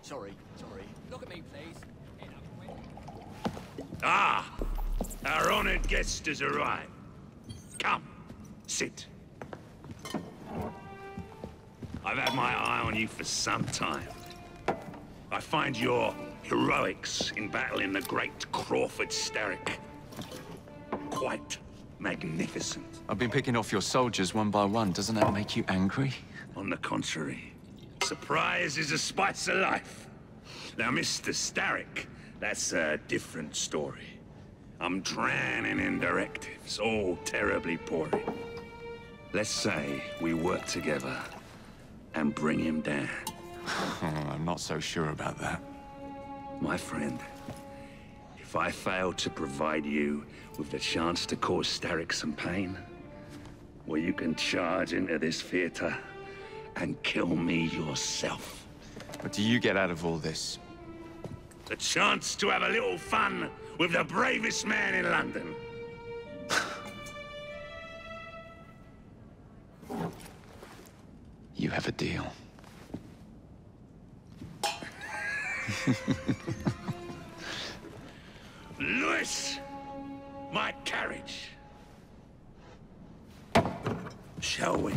Sorry. Look at me, please. Ah! Our honored guest has arrived. Come, sit. I've had my eye on you for some time. I find your heroics in battling the great Crawford Starrick quite magnificent. I've been picking off your soldiers one by one. Doesn't that make you angry? On the contrary, surprise is a spice of life. Now, Mr. Starrick, that's a different story. I'm drowning in directives, all terribly poorly. Let's say we work together and bring him down. I'm not so sure about that. My friend, if I fail to provide you with the chance to cause Starrick some pain, well, you can charge into this theater and kill me yourself. What do you get out of all this? The chance to have a little fun with the bravest man in London. You have a deal. Lewis, my carriage. Shall we?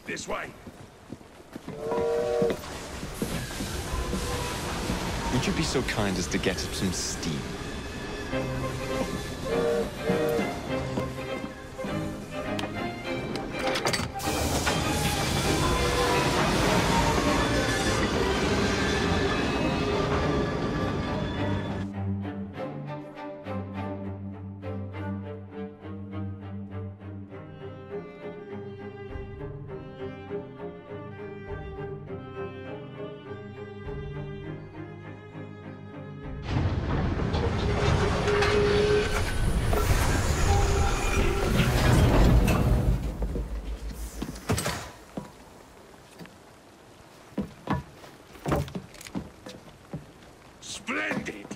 This way. Would you be so kind as to get up some steam? Splendid!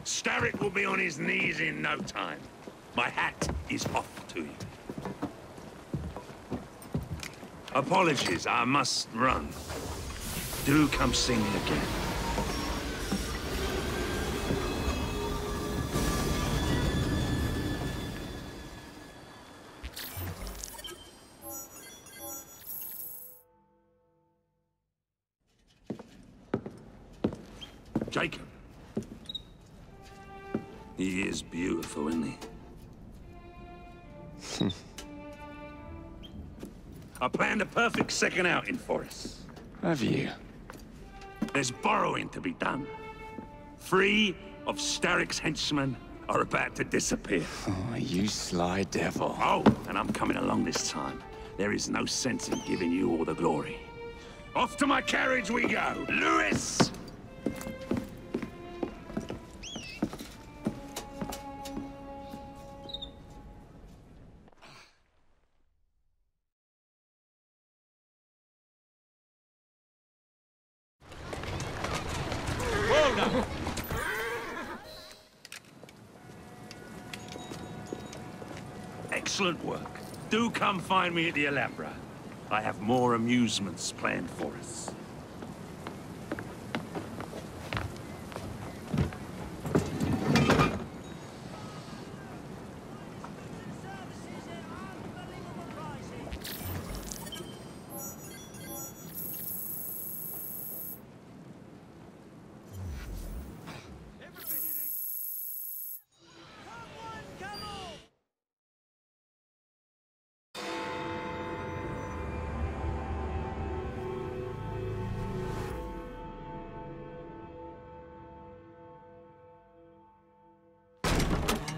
Starrick will be on his knees in no time. My hat is off to you. Apologies, I must run. Do come see me again. Jacob. He is beautiful, isn't he? I planned a perfect second outing for us. Have you? There's borrowing to be done. 3 of Starrick's henchmen are about to disappear. Oh, you sly devil. Oh, and I'm coming along this time. There is no sense in giving you all the glory. Off to my carriage we go. Lewis! Excellent work. Do come find me at the Alhambra. I have more amusements planned for us.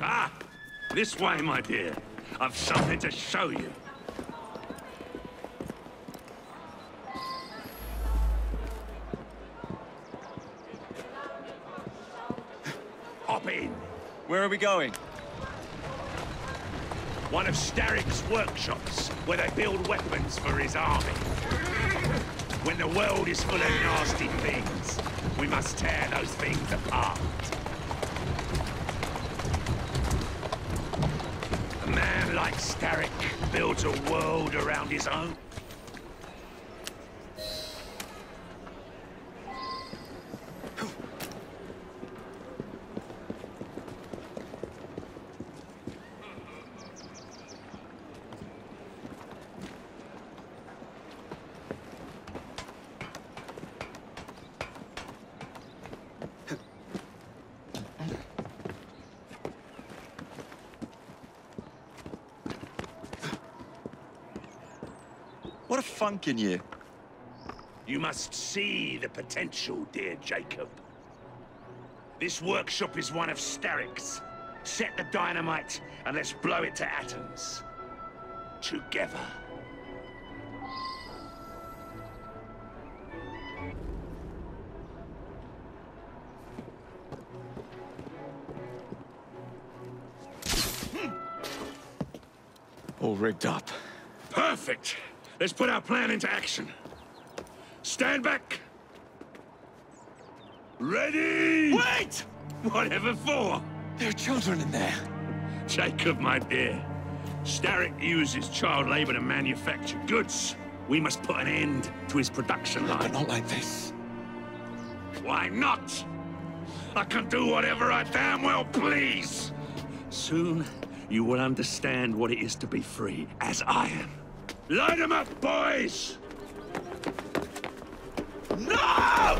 Ah! This way, my dear. I've something to show you. Hop in. Where are we going? One of Starrick's workshops, where they build weapons for his army. When the world is full of nasty things, we must tear those things apart. A man like Starrick builds a world around his own. What a funk in you. You must see the potential, dear Jacob. This workshop is one of Starrick's. Set the dynamite and let's blow it to atoms. Together. All rigged up. Perfect. Let's put our plan into action. Stand back. Ready? Wait! Whatever for? There are children in there. Jacob, my dear. Starrick uses child labor to manufacture goods. We must put an end to his production line. But not like this. Why not? I can do whatever I damn well please. Soon, you will understand what it is to be free, as I am. Light 'em up, boys! No!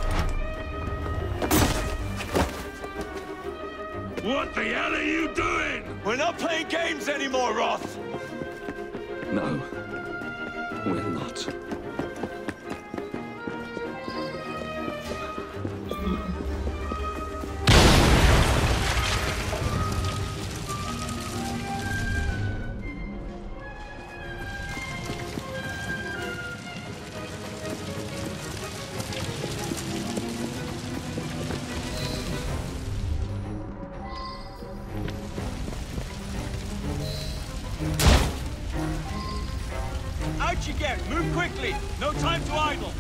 What the hell are you doing? We're not playing games anymore, Roth! No, we're not. Out you get! Move quickly! No time to idle!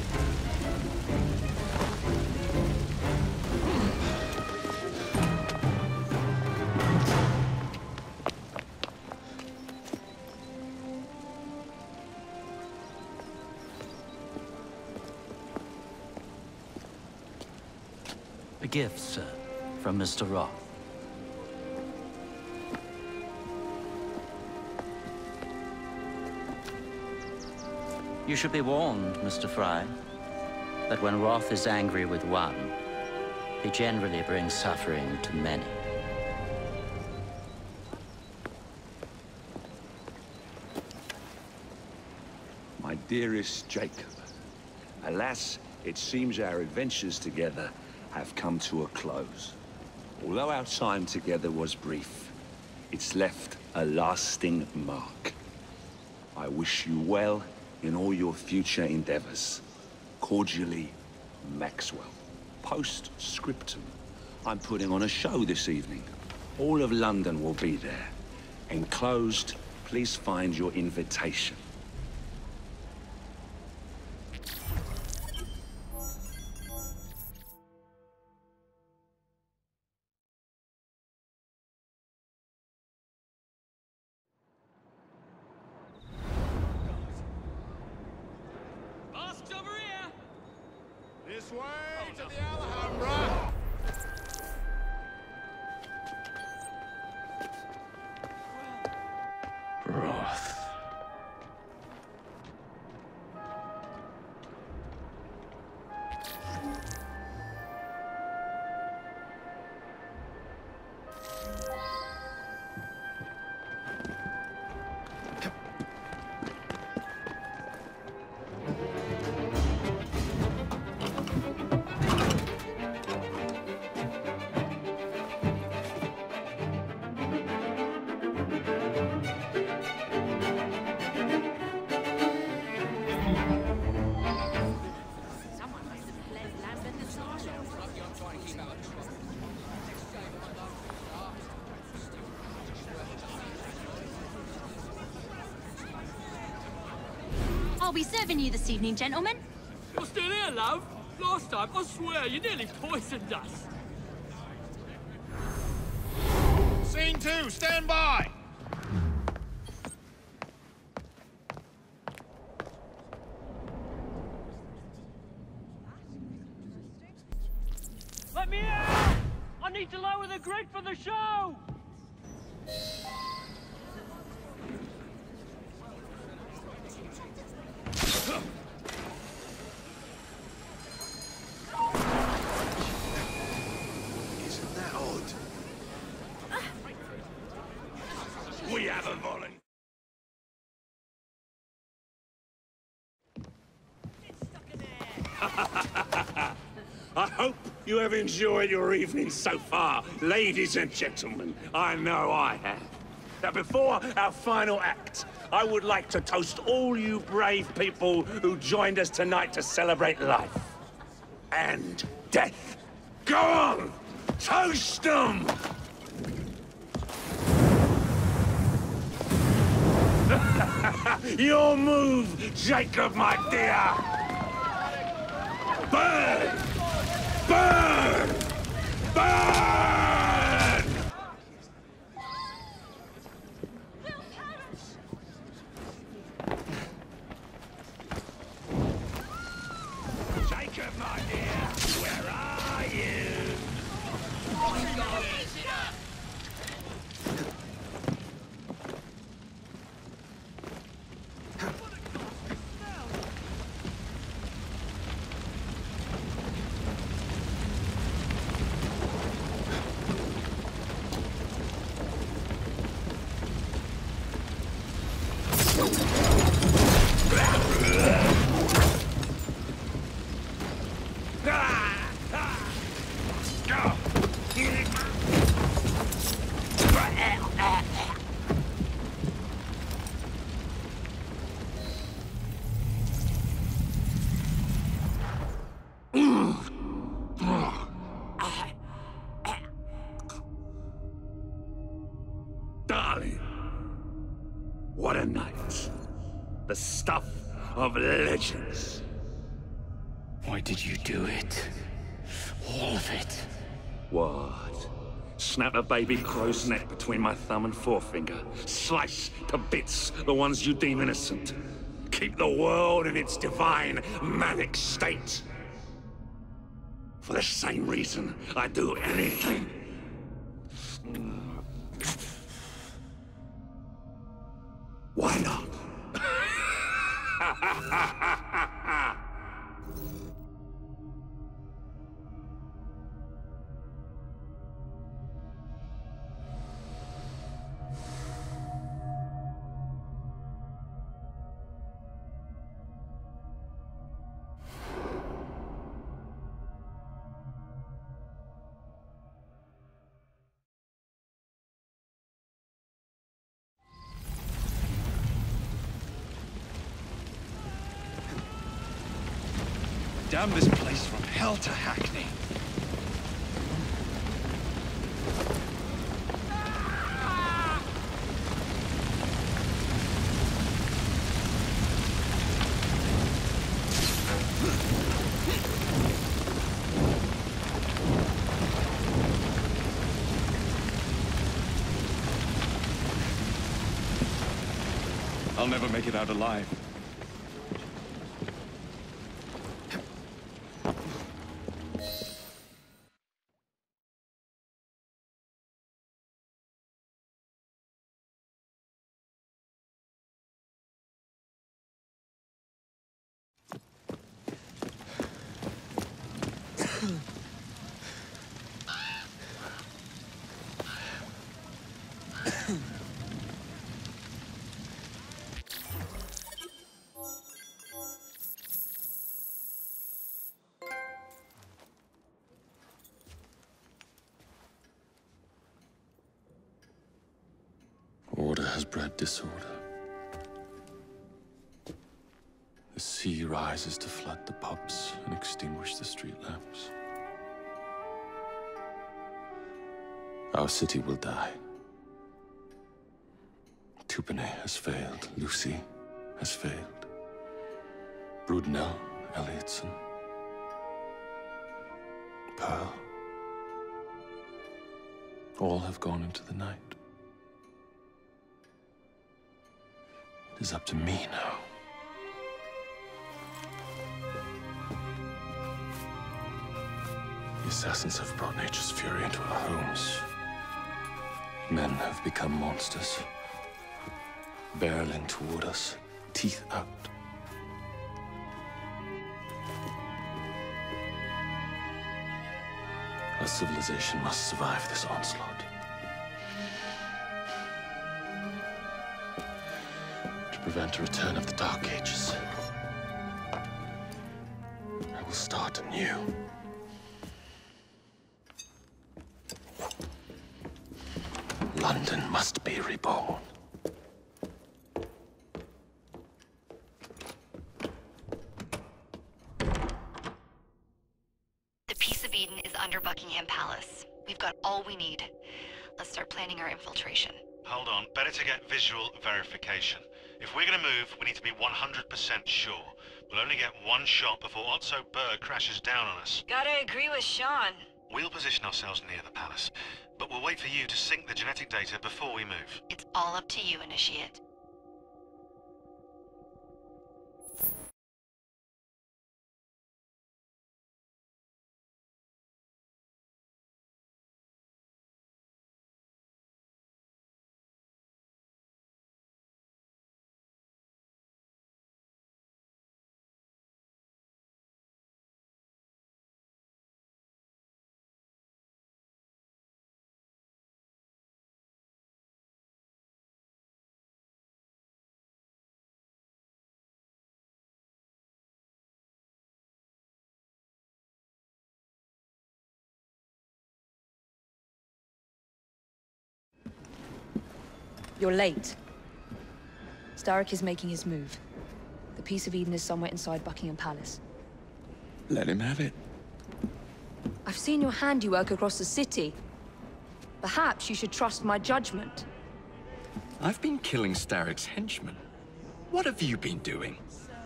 gift, sir, from Mr. Roth. You should be warned, Mr. Fry, that when Roth is angry with one, he generally brings suffering to many. My dearest Jacob, alas, it seems our adventures together have come to a close. Although our time together was brief, it's left a lasting mark. I wish you well in all your future endeavors. Cordially, Maxwell. Postscriptum. I'm putting on a show this evening. All of London will be there. Enclosed, please find your invitation. This way to the Alhambra! Roth. I'll be serving you this evening, gentlemen. You're still here, love? Last time, I swear, you nearly poisoned us. Scene 2, stand by! Let me out! I need to lower the grid for the show! Isn't that odd? We have a volunteer. I hope you have enjoyed your evening so far, ladies and gentlemen. I know I have. Now, before our final act, I would like to toast all you brave people who joined us tonight to celebrate life and death. Go on! Toast them! Your move, Jacob, my dear! Burn! Burn! Burn! Jacob, my dear, where are you? Darling, what a night. The stuff of legends. Why did you do it? All of it. What? Snap a baby crow's neck between my thumb and forefinger. Slice to bits the ones you deem innocent. Keep the world in its divine, manic state. For the same reason, I'd do anything. Why not? Damn this place from hell to Hackney. I'll never make it out alive. Order has bred disorder. The sea rises to flood the pubs and extinguish the street lamps. Our city will die. Tupene has failed. Lucy has failed. Brudnell, Elliotson, Pearl. All have gone into the night. It is up to me now. The assassins have brought nature's fury into our homes. Men have become monsters, barreling toward us, teeth out. Our civilization must survive this onslaught. To prevent a return of the Dark Ages, I will start anew. London must be reborn. The Peace of Eden is under Buckingham Palace. We've got all we need. Let's start planning our infiltration. Hold on, better to get visual verification. If we're gonna move, we need to be 100% sure. We'll only get one shot before Otso Berg crashes down on us. Gotta agree with Sean. We'll position ourselves near the palace, but we'll wait for you to sync the genetic data before we move. It's all up to you, Initiate. You're late. Starrick is making his move. The Peace of Eden is somewhere inside Buckingham Palace. Let him have it. I've seen your handiwork across the city. Perhaps you should trust my judgment. I've been killing Starrick's henchmen. What have you been doing?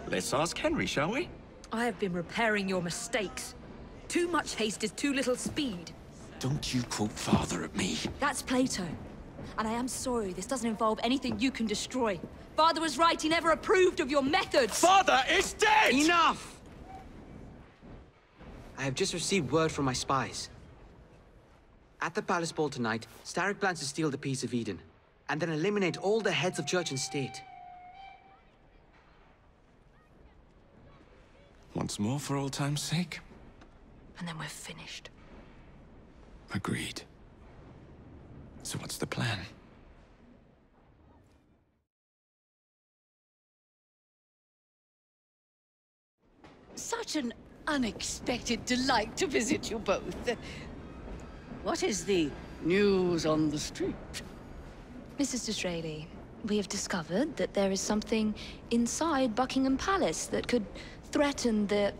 Let's ask Henry, shall we? I have been repairing your mistakes. Too much haste is too little speed. Don't you quote father at me. That's Plato. And I am sorry, this doesn't involve anything you can destroy. Father was right, he never approved of your methods! Father is dead! Enough! I have just received word from my spies. At the palace ball tonight, Starrick plans to steal the Piece of Eden, and then eliminate all the heads of church and state. Once more for old time's sake? And then we're finished. Agreed. So what's the plan? Such an unexpected delight to visit you both. What is the news on the street? Mrs. Disraeli, we have discovered that there is something inside Buckingham Palace that could threaten the...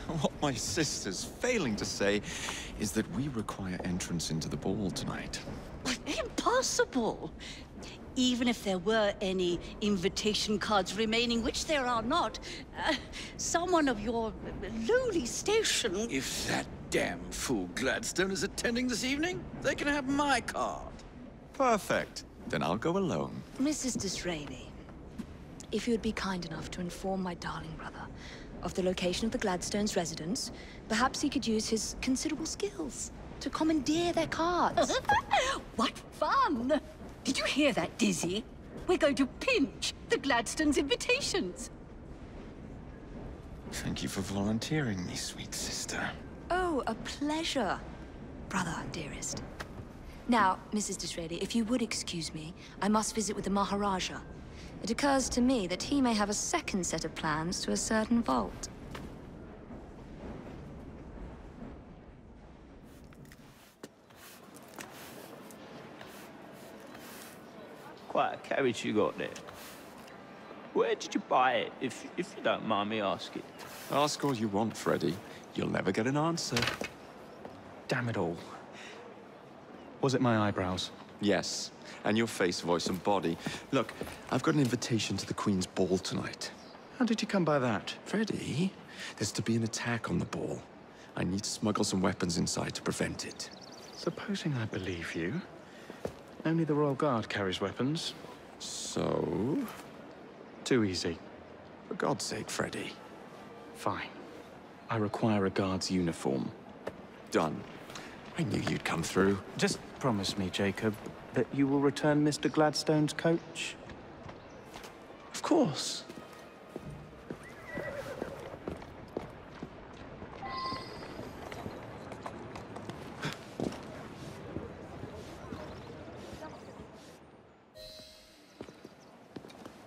What my sister's failing to say is that we require entrance into the ball tonight. Impossible! Even if there were any invitation cards remaining, which there are not, someone of your lowly station... If that damn fool Gladstone is attending this evening, they can have my card. Perfect. Then I'll go alone. Mrs. Disraeli, if you would be kind enough to inform my darling brother of the location of the Gladstones' residence, perhaps he could use his considerable skills to commandeer their cards. What fun! Did you hear that, Dizzy? We're going to pinch the Gladstones' invitations. Thank you for volunteering me, sweet sister. Oh, a pleasure, brother, dearest. Now, Mrs. Disraeli, if you would excuse me, I must visit with the Maharaja. It occurs to me that he may have a second set of plans to a certain vault. Quite a carriage you got there. Where did you buy it, if you don't mind me asking? Ask all you want, Freddy. You'll never get an answer. Damn it all. Was it my eyebrows? Yes, and your face, voice, and body. Look, I've got an invitation to the Queen's ball tonight. How did you come by that? Freddy, there's to be an attack on the ball. I need to smuggle some weapons inside to prevent it. Supposing I believe you, only the Royal Guard carries weapons. So? Too easy. For God's sake, Freddy. Fine. I require a guard's uniform. Done. I knew you'd come through. Just promise me, Jacob, that you will return Mr. Gladstone's coach. Of course.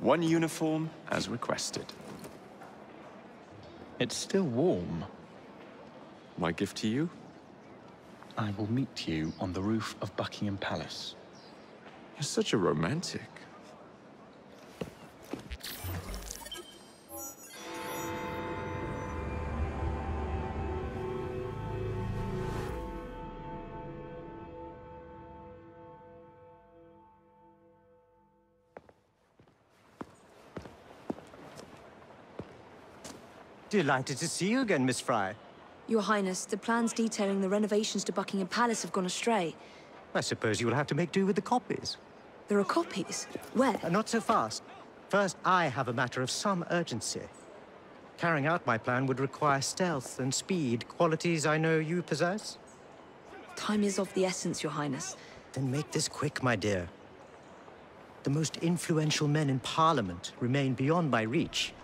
One uniform, as requested. It's still warm. My gift to you? I will meet you on the roof of Buckingham Palace. You're such a romantic. Delighted to see you again, Miss Fry. Your Highness, the plans detailing the renovations to Buckingham Palace have gone astray. I suppose you will have to make do with the copies. There are copies? Where? Not so fast. First, I have a matter of some urgency. Carrying out my plan would require stealth and speed, qualities I know you possess. Time is of the essence, Your Highness. Then make this quick, my dear. The most influential men in Parliament remain beyond my reach.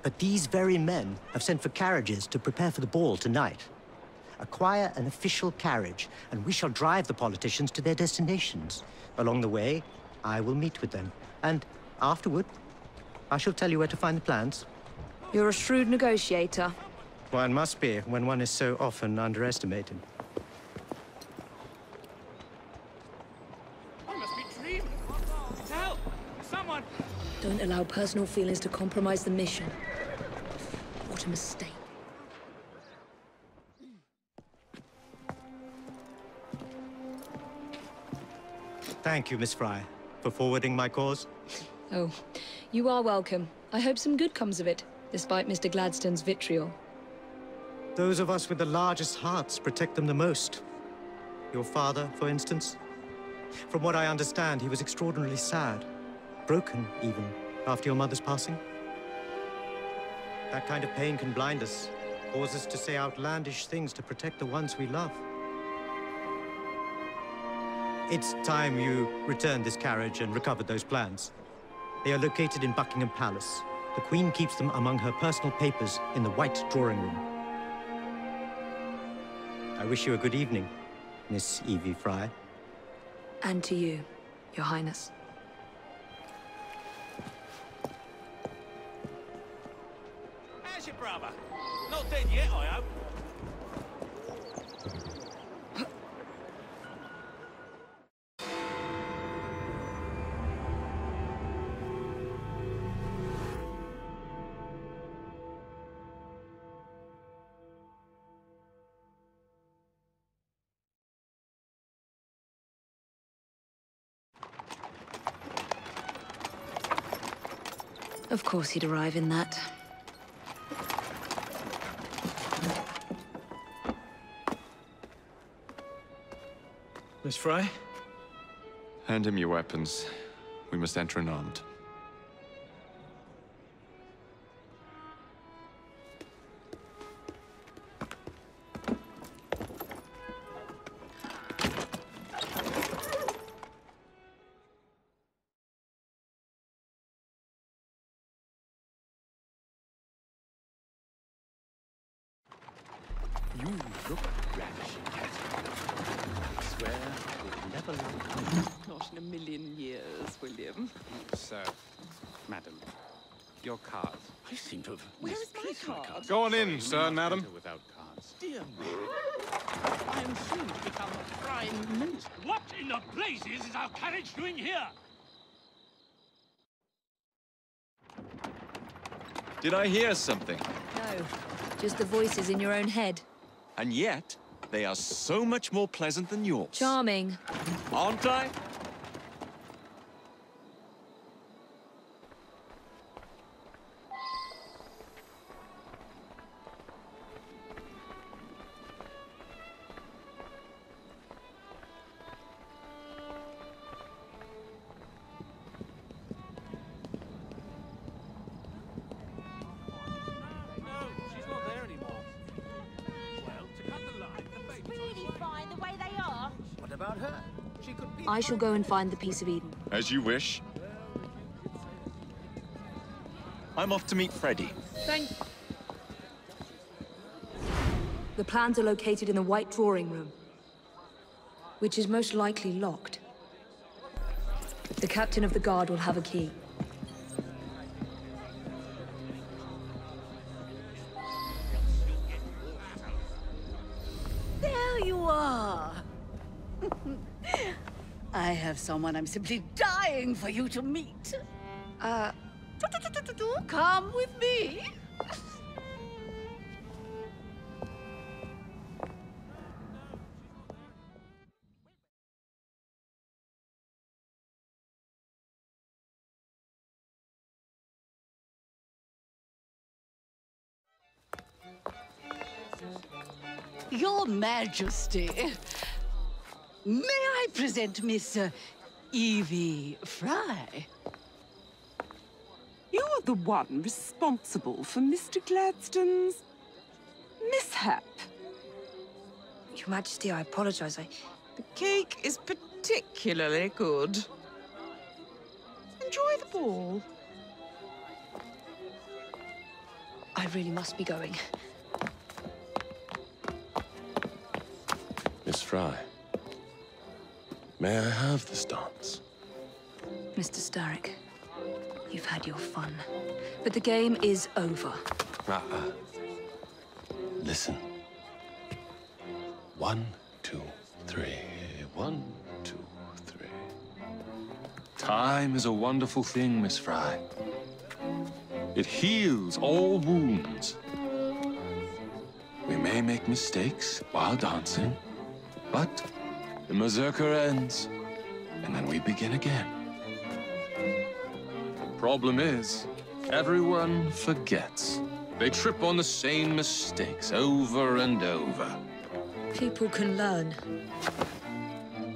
But these very men have sent for carriages to prepare for the ball tonight. Acquire an official carriage, and we shall drive the politicians to their destinations. Along the way, I will meet with them. And afterward, I shall tell you where to find the plans. You're a shrewd negotiator. One must be, when one is so often underestimated. I must be dreaming. Help! Someone! Don't allow personal feelings to compromise the mission. What a mistake. Thank you, Miss Fry, for forwarding my cause. Oh, you are welcome. I hope some good comes of it, despite Mr. Gladstone's vitriol. Those of us with the largest hearts protect them the most. Your father, for instance. From what I understand, he was extraordinarily sad. Broken, even, after your mother's passing. That kind of pain can blind us. cause us to say outlandish things to protect the ones we love. It's time you returned this carriage and recovered those plans. They are located in Buckingham Palace. The Queen keeps them among her personal papers in the White Drawing Room. I wish you a good evening, Miss Evie Fry. And to you, Your Highness. How's your brother? Not dead yet, I hope. Of course he'd arrive in that. Miss Fry? Hand him your weapons. We must enter unarmed. You look ravishing, Cat. I swear we've never looked. Not in a million years, William. Sir, madam, your card. I seem to have Where is my misplaced card? Go on in, sir, madam. Without cards. Dear me. I am soon to become a prime minister. What in the blazes is our carriage doing here? Did I hear something? No, just the voices in your own head. And yet, they are so much more pleasant than yours. Charming. Aren't I? I shall go and find the Piece of Eden. As you wish. I'm off to meet Freddy. Thank... The plans are located in the White Drawing Room, which is most likely locked. The captain of the guard will have a key. There you are. I have someone I'm simply dying for you to meet. Come with me. Your Majesty, may I present Miss Evie Fry? You're the one responsible for Mr. Gladstone's mishap. Your Majesty, I apologize. The cake is particularly good. Enjoy the ball. I really must be going. Miss Fry, may I have this dance? Mr. Starrick, you've had your fun. But the game is over. Listen. 1, 2, 3. 1, 2, 3. Time is a wonderful thing, Miss Fry. It heals all wounds. We may make mistakes while dancing, but the mazurka ends, and then we begin again. Problem is, everyone forgets. They trip on the same mistakes over and over. People can learn.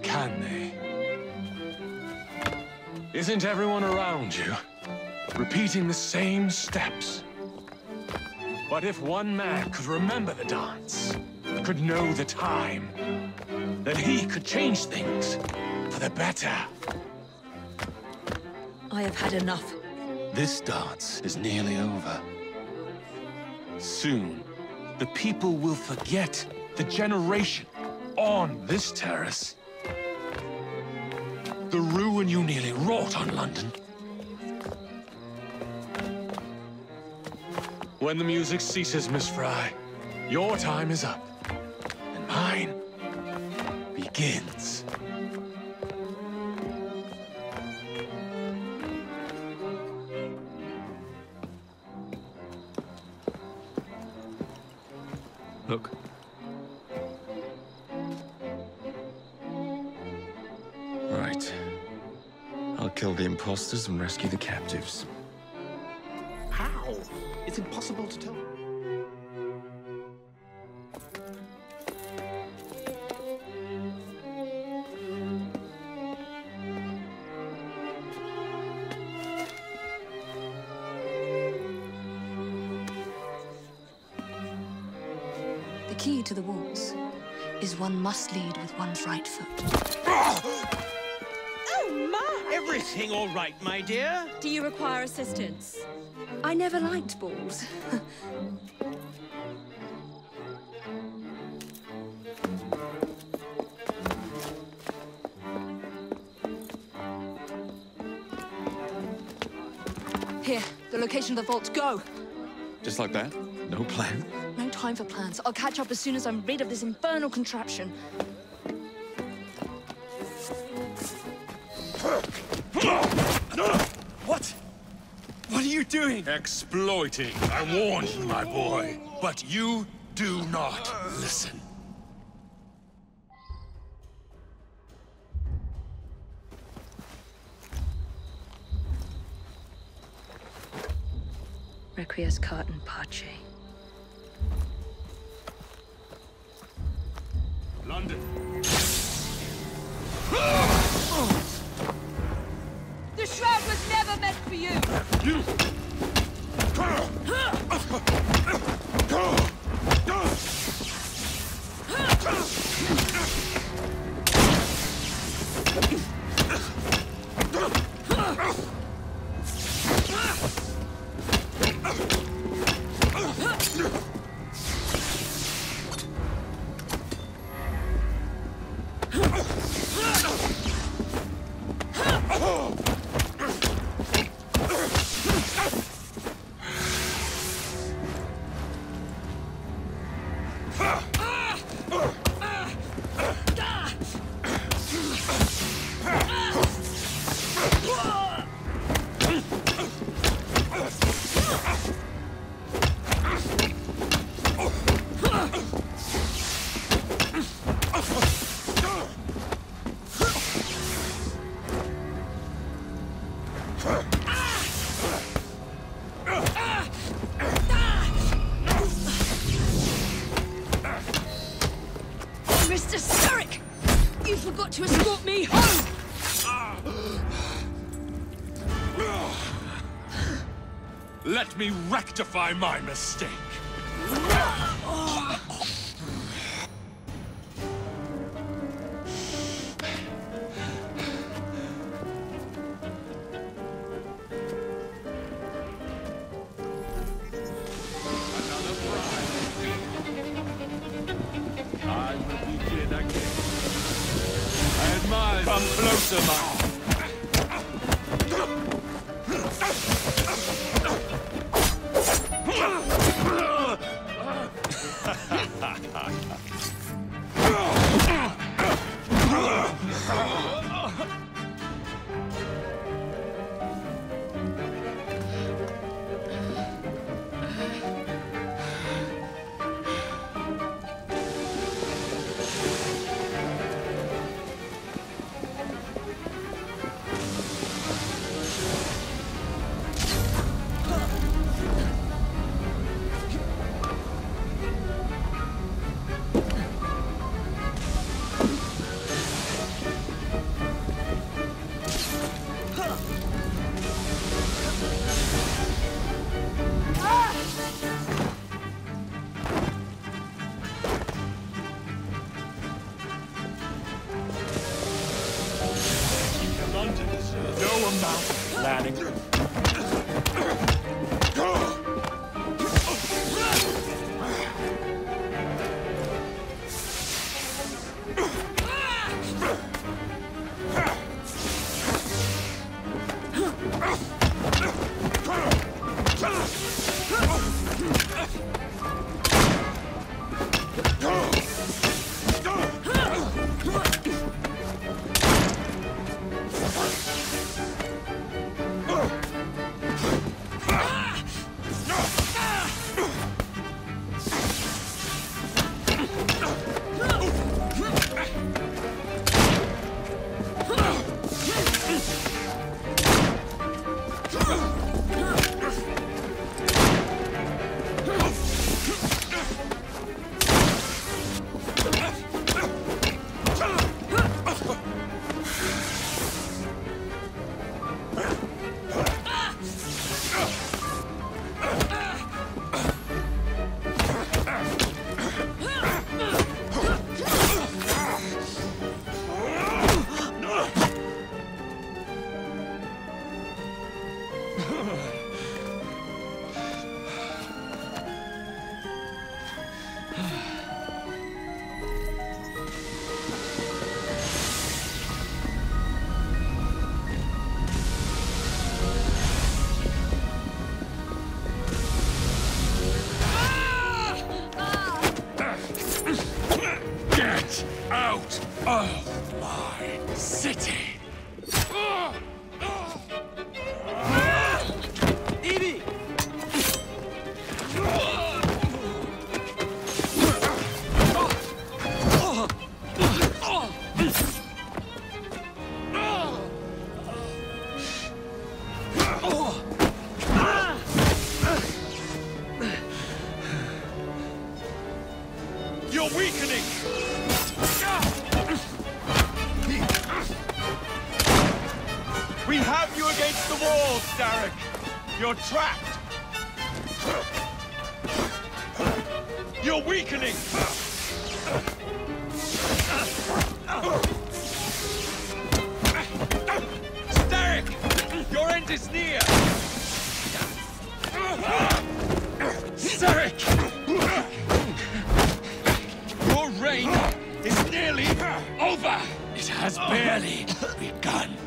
Can they? Isn't everyone around you repeating the same steps? But if one man could remember the dance, could know the time, then he could change things for the better. I have had enough. This dance is nearly over. Soon, the people will forget the generation on this terrace. The ruin you nearly wrought on London. When the music ceases, Miss Fry, your time is up, and mine begins. Look. Right. I'll kill the imposters and rescue the captives. How? It's impossible to tell. The key to the walls is one must lead with one's right foot. Oh, my! Everything all right, my dear? Do you require assistance? I never liked balls. Here, the location of the vault. Go! Just like that? No plan? No time for plans. I'll catch up as soon as I'm rid of this infernal contraption. What? What are you doing? Exploiting. I warned you, my boy. But you do not listen. Requiescat in pace. London. The shroud was never meant for you! You! Mr. Syndicate! You forgot to escort me home! Let me rectify my mistake. I will begin again. I admire. Come closer, man. You're trapped! You're weakening! Starrick! Your end is near! Starrick! Your reign is nearly over! It has barely begun.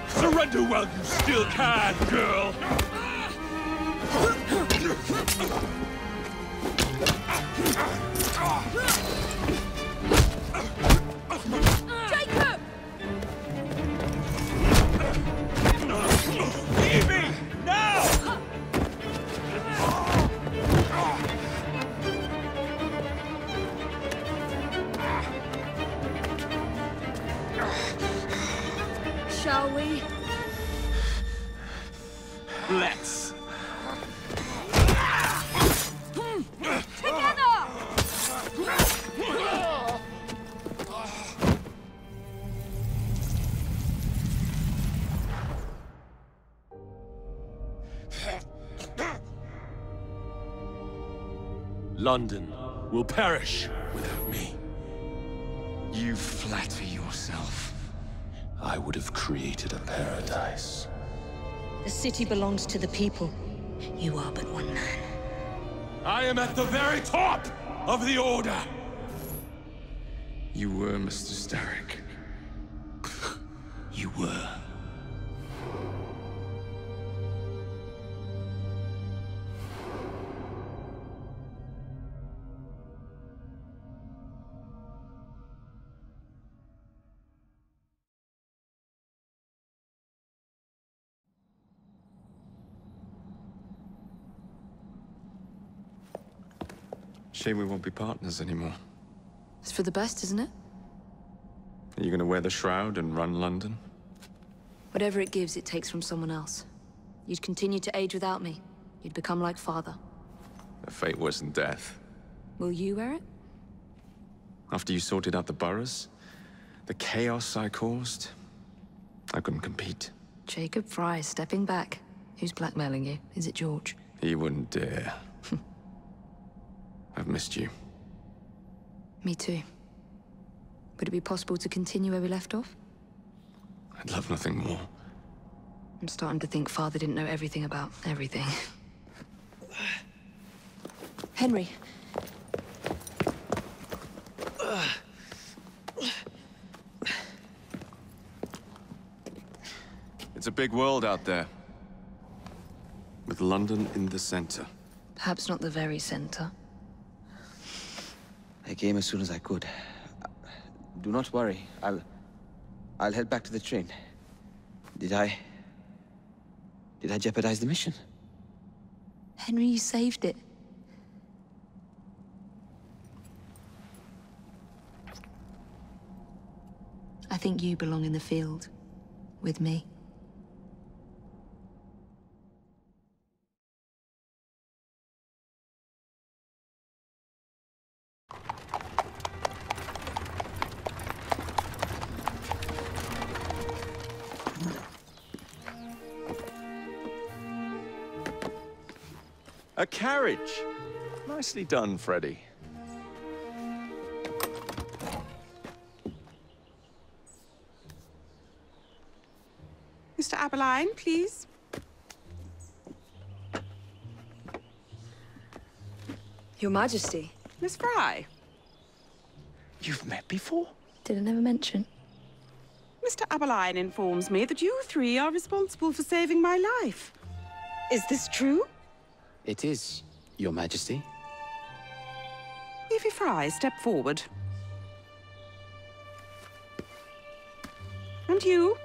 Surrender while you still can, girl! Jacob! Evie! Now! Shall we? Let's. Together! London will perish without me. You flatter yourself. I would have created a paradise. The city belongs to the people. You are but one man. I am at the very top of the Order! You were, Mr. Starrick. You were. Shame we won't be partners anymore. It's for the best, isn't it? Are you gonna wear the shroud and run London? Whatever it gives, it takes from someone else. You'd continue to age without me. You'd become like father. A fate worse than death. Will you wear it? After you sorted out the boroughs, the chaos I caused, I couldn't compete. Jacob Fry stepping back. Who's blackmailing you? Is it George? He wouldn't dare. I've missed you. Me too. Would it be possible to continue where we left off? I'd love nothing more. I'm starting to think Father didn't know everything about everything. Henry. It's a big world out there. With London in the center. Perhaps not the very center. I came as soon as I could. Do not worry. I'll head back to the train. Did I jeopardize the mission? Henry, you saved it. I think you belong in the field. With me. A carriage! Nicely done, Freddy. Mr. Aberline, please. Your Majesty. Miss Fry. You've met before? Did I never mention? Mr. Aberline informs me that you three are responsible for saving my life. Is this true? It is, Your Majesty. Evie Fry, step forward. And you?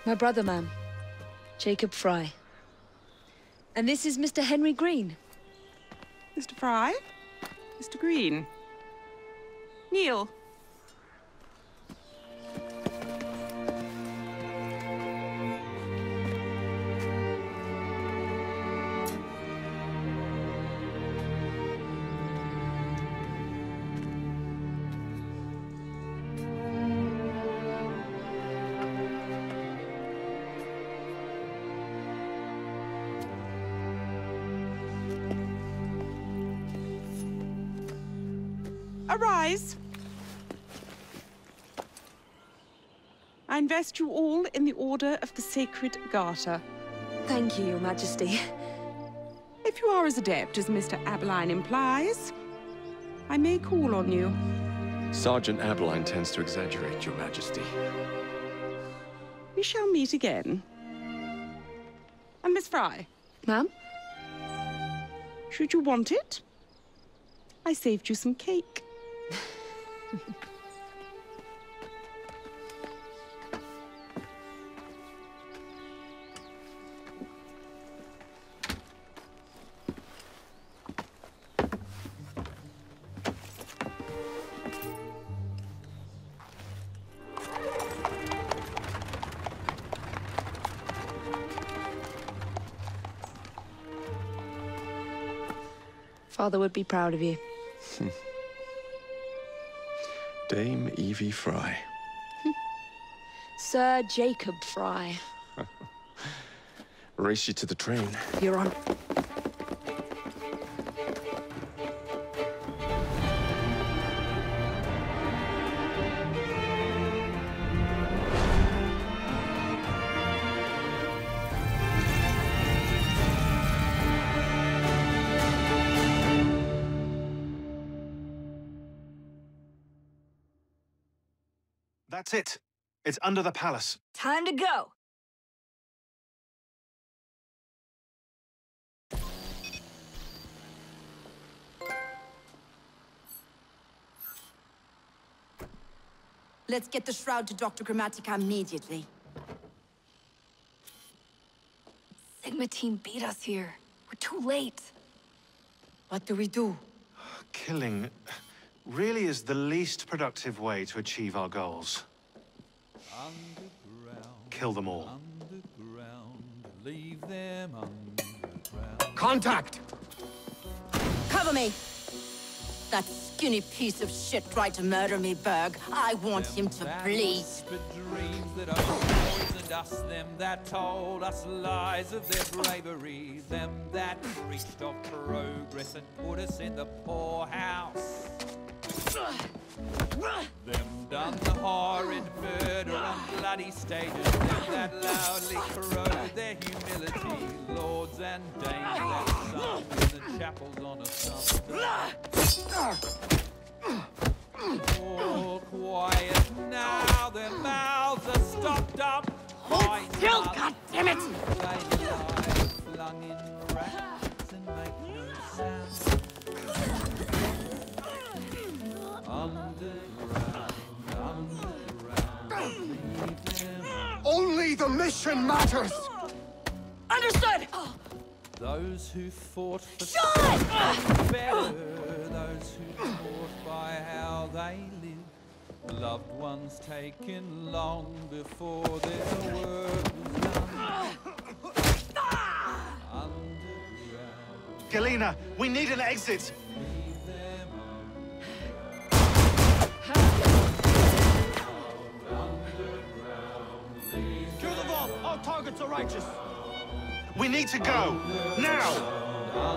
My brother, ma'am. Jacob Fry. And this is Mr. Henry Green. Mr. Fry? Mr. Green? Kneel. Arise. I invest you all in the Order of the Sacred Garter. Thank you, Your Majesty. If you are as adept as Mr. Aberline implies, I may call on you. Sergeant Aberline tends to exaggerate, Your Majesty. We shall meet again. And Miss Fry? Ma'am? Should you want it, I saved you some cake. Father would be proud of you. Dame Evie Fry. Sir Jacob Fry. Race you to the train. You're on. That's it. It's under the palace. Time to go. Let's get the shroud to Dr. Grammatica immediately. Sigma team beat us here. We're too late. What do we do? Killing really is the least productive way to achieve our goals. Kill them all. Leave them underground. Contact! Cover me! That skinny piece of shit tried to murder me, Berg. I want him to bleed. Dreams that poisoned us, them that told us lies of their bravery, them that preached of progress and put us in the poorhouse. Them done the horrid murder on bloody stages, them that loudly corroded their humility, lords and dames that sung in the chapels on a Sunday. All quiet now, their mouths are stopped up. Hold still, goddammit! They lie flung in racks and make no sound. Only the mission matters! Understood! Those who fought for Shut! better, those who fought by how they live, loved ones taken long before their work was done. Underground. Galena, we need an exit! Kill them all! Our targets are righteous! We need to go! Now!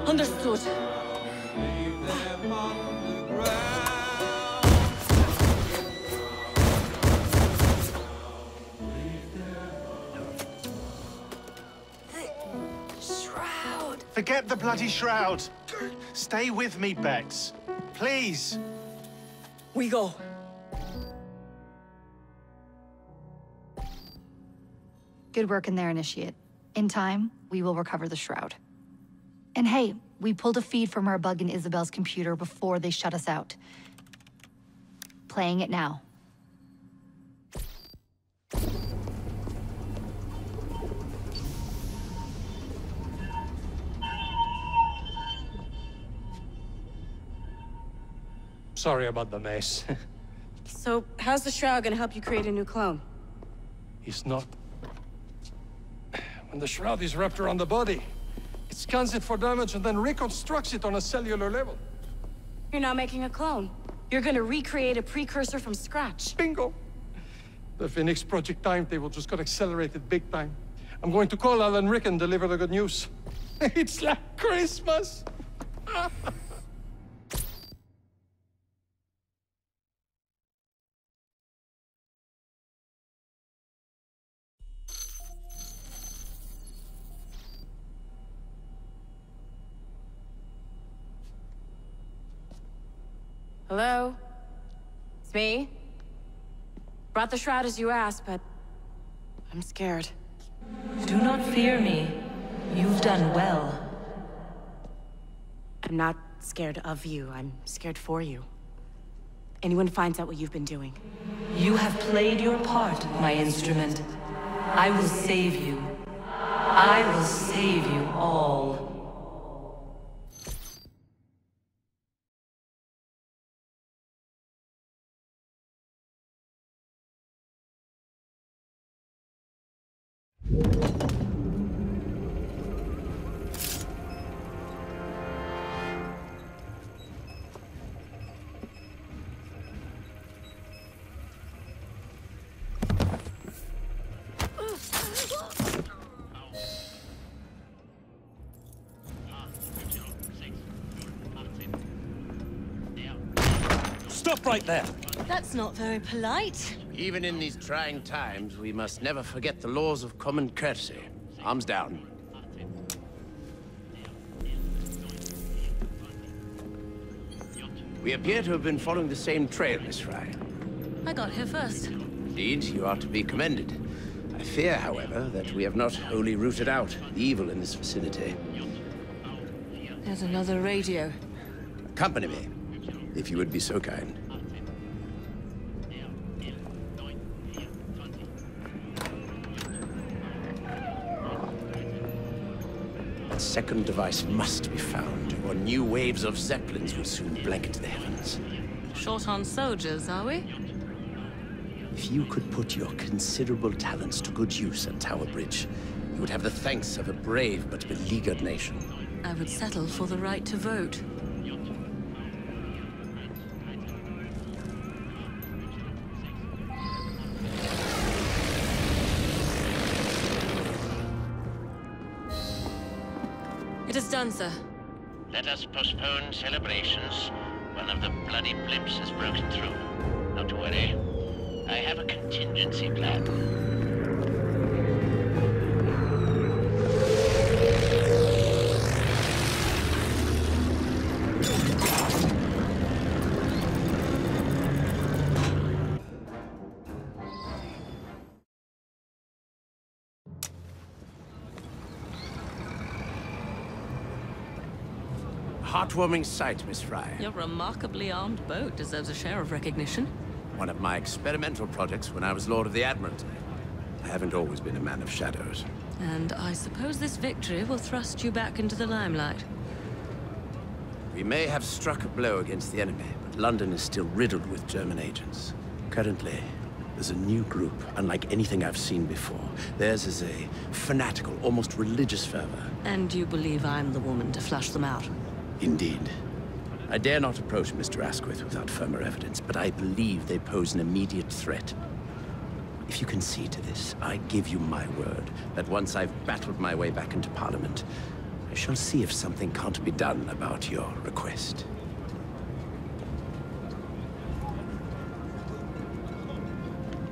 Understood. Leave them underground. Shroud! Forget the bloody shroud! Stay with me, Bex. Please! We go. Good work in there, Initiate. In time, we will recover the shroud. And hey, we pulled a feed from our bug in Isabel's computer before they shut us out. Playing it now. Sorry about the mess. So, how's the shroud gonna help you create a new clone? It's not. When the shroud is wrapped around the body, it scans it for damage and then reconstructs it on a cellular level. You're not making a clone. You're gonna recreate a precursor from scratch. Bingo! The Phoenix Project timetable just got accelerated big time. I'm going to call Alan Rick and deliver the good news. It's like Christmas! Hello? It's me? Brought the shroud as you asked, but I'm scared. Do not fear me. You've done well. I'm not scared of you. I'm scared for you. Anyone finds out what you've been doing. You have played your part, my instrument. I will save you. I will save you all. Stop right there! That's not very polite. Even in these trying times, we must never forget the laws of common courtesy. Arms down. We appear to have been following the same trail, Miss Fry. I got here first. Indeed, you are to be commended. I fear, however, that we have not wholly rooted out the evil in this vicinity. There's another radio. Accompany me, if you would be so kind. That second device must be found, or new waves of Zeppelins will soon blanket the heavens. Short on soldiers, are we? If you could put your considerable talents to good use at Tower Bridge, you would have the thanks of a brave but beleaguered nation. I would settle for the right to vote. It is done, sir. Let us postpone celebrations. One of the bloody blimps has broken through. Not to worry. I have a contingency plan. Heartwarming sight, Miss Fry. Your remarkably armed boat deserves a share of recognition. One of my experimental projects when I was Lord of the Admiralty. I haven't always been a man of shadows. And I suppose this victory will thrust you back into the limelight. We may have struck a blow against the enemy, but London is still riddled with German agents. Currently, there's a new group, unlike anything I've seen before. Theirs is a fanatical, almost religious fervor. And you believe I'm the woman to flush them out? Indeed. I dare not approach Mr. Asquith without firmer evidence, but I believe they pose an immediate threat. If you concede to this, I give you my word that once I've battled my way back into Parliament, I shall see if something can't be done about your request.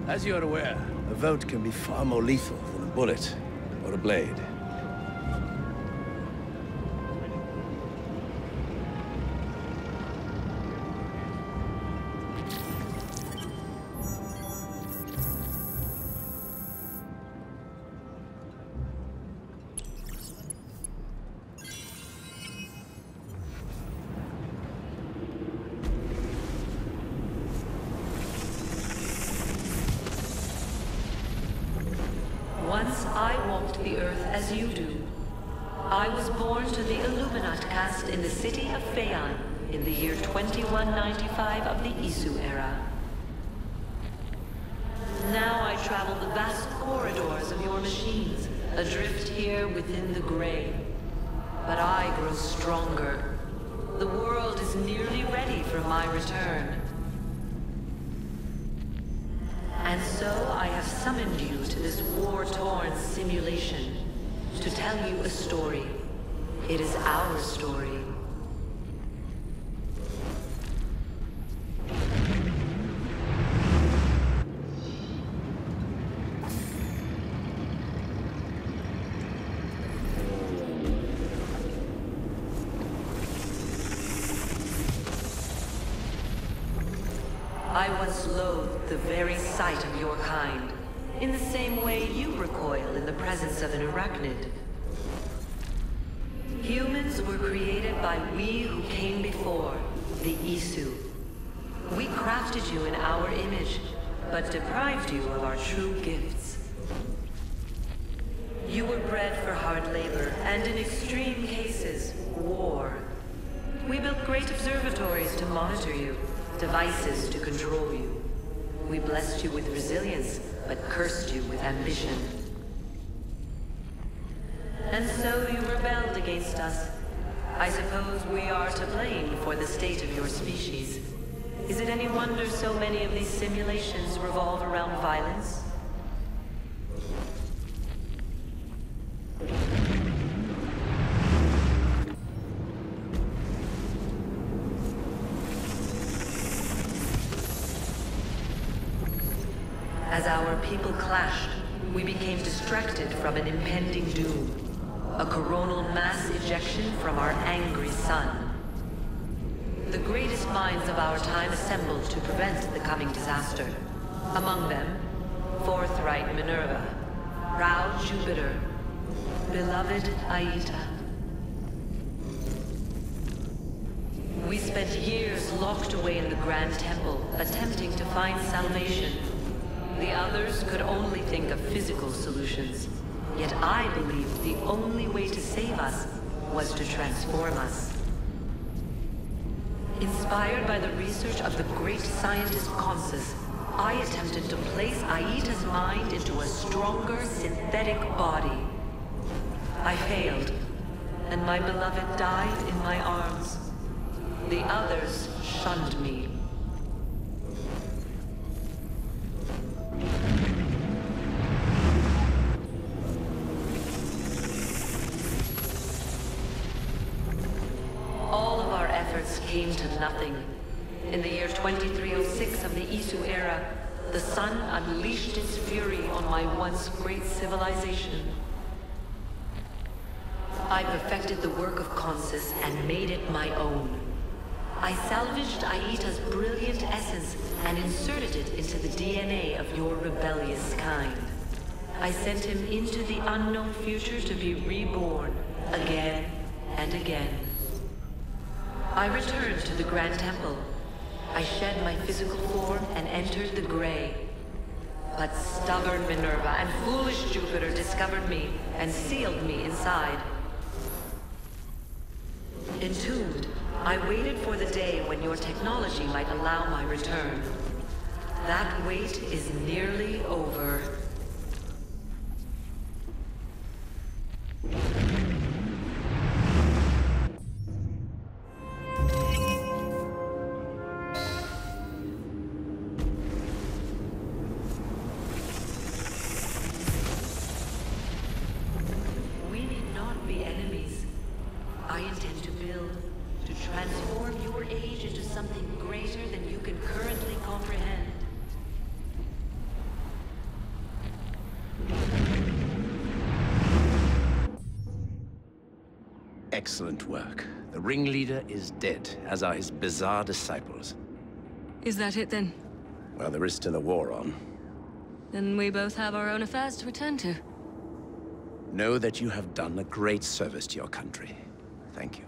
As you are aware, a vote can be far more lethal than a bullet or a blade. Once I walked the earth as you do. I was born to the Illuminat caste in the city of Phaon in the year 2195 of the Isu era. Now I travel the vast corridors of your machines, adrift here within the gray. But I grow stronger. The world is nearly ready for my return. And so I have summoned you to this war-torn simulation to tell you a story. It is our story. I once loathed the very sight of your kind, in the same way you recoil in the presence of an arachnid. Humans were created by we who came before, the Isu. We crafted you in our image, but deprived you of our true gifts. You were bred for hard labor, and in extreme cases, war. We built great observatories to monitor you, devices to control you. We blessed you with resilience, but cursed you with ambition. And so you rebelled against us. I suppose we are to blame for the state of your species. Is it any wonder so many of these simulations revolve around violence? As our people clashed, we became distracted from an impending doom. A coronal mass ejection from our angry sun. The greatest minds of our time assembled to prevent the coming disaster. Among them, forthright Minerva, proud Jupiter, beloved Aita. We spent years locked away in the Grand Temple, attempting to find salvation. The others could only think of physical solutions. Yet I believed the only way to save us was to transform us. Inspired by the research of the great scientist Consus, I attempted to place Aita's mind into a stronger synthetic body. I failed, and my beloved died in my arms. The others shunned me. efforts came to nothing. In the year 2306 of the Isu era, the sun unleashed its fury on my once great civilization. I perfected the work of Consus and made it my own. I salvaged Aita's brilliant essence and inserted it into the DNA of your rebellious kind. I sent him into the unknown future to be reborn, again and again. I returned to the Grand Temple. I shed my physical form and entered the Grey. But stubborn Minerva and foolish Jupiter discovered me and sealed me inside. Entombed, I waited for the day when your technology might allow my return. That wait is nearly over. Excellent work. The ringleader is dead, as are his bizarre disciples. Is that it then? Well, there is still a war on. Then we both have our own affairs to attend to. Know that you have done a great service to your country. Thank you.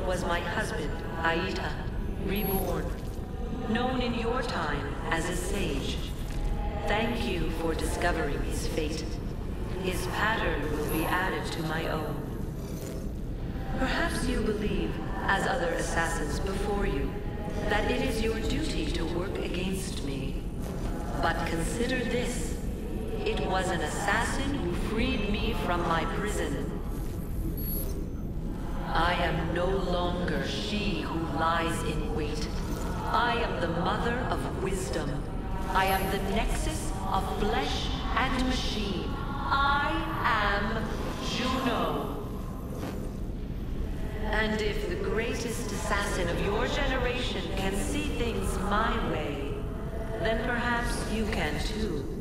Was my husband, Aita, reborn, known in your time as a sage. Thank you for discovering his fate. His pattern will be added to my own. Perhaps you believe, as other assassins before you, that it is your duty to work against me. But consider this. It was an assassin who freed me from my prison. I am no longer she who lies in wait. I am the mother of wisdom. I am the nexus of flesh and machine. I am Juno. And if the greatest assassin of your generation can see things my way, then perhaps you can too.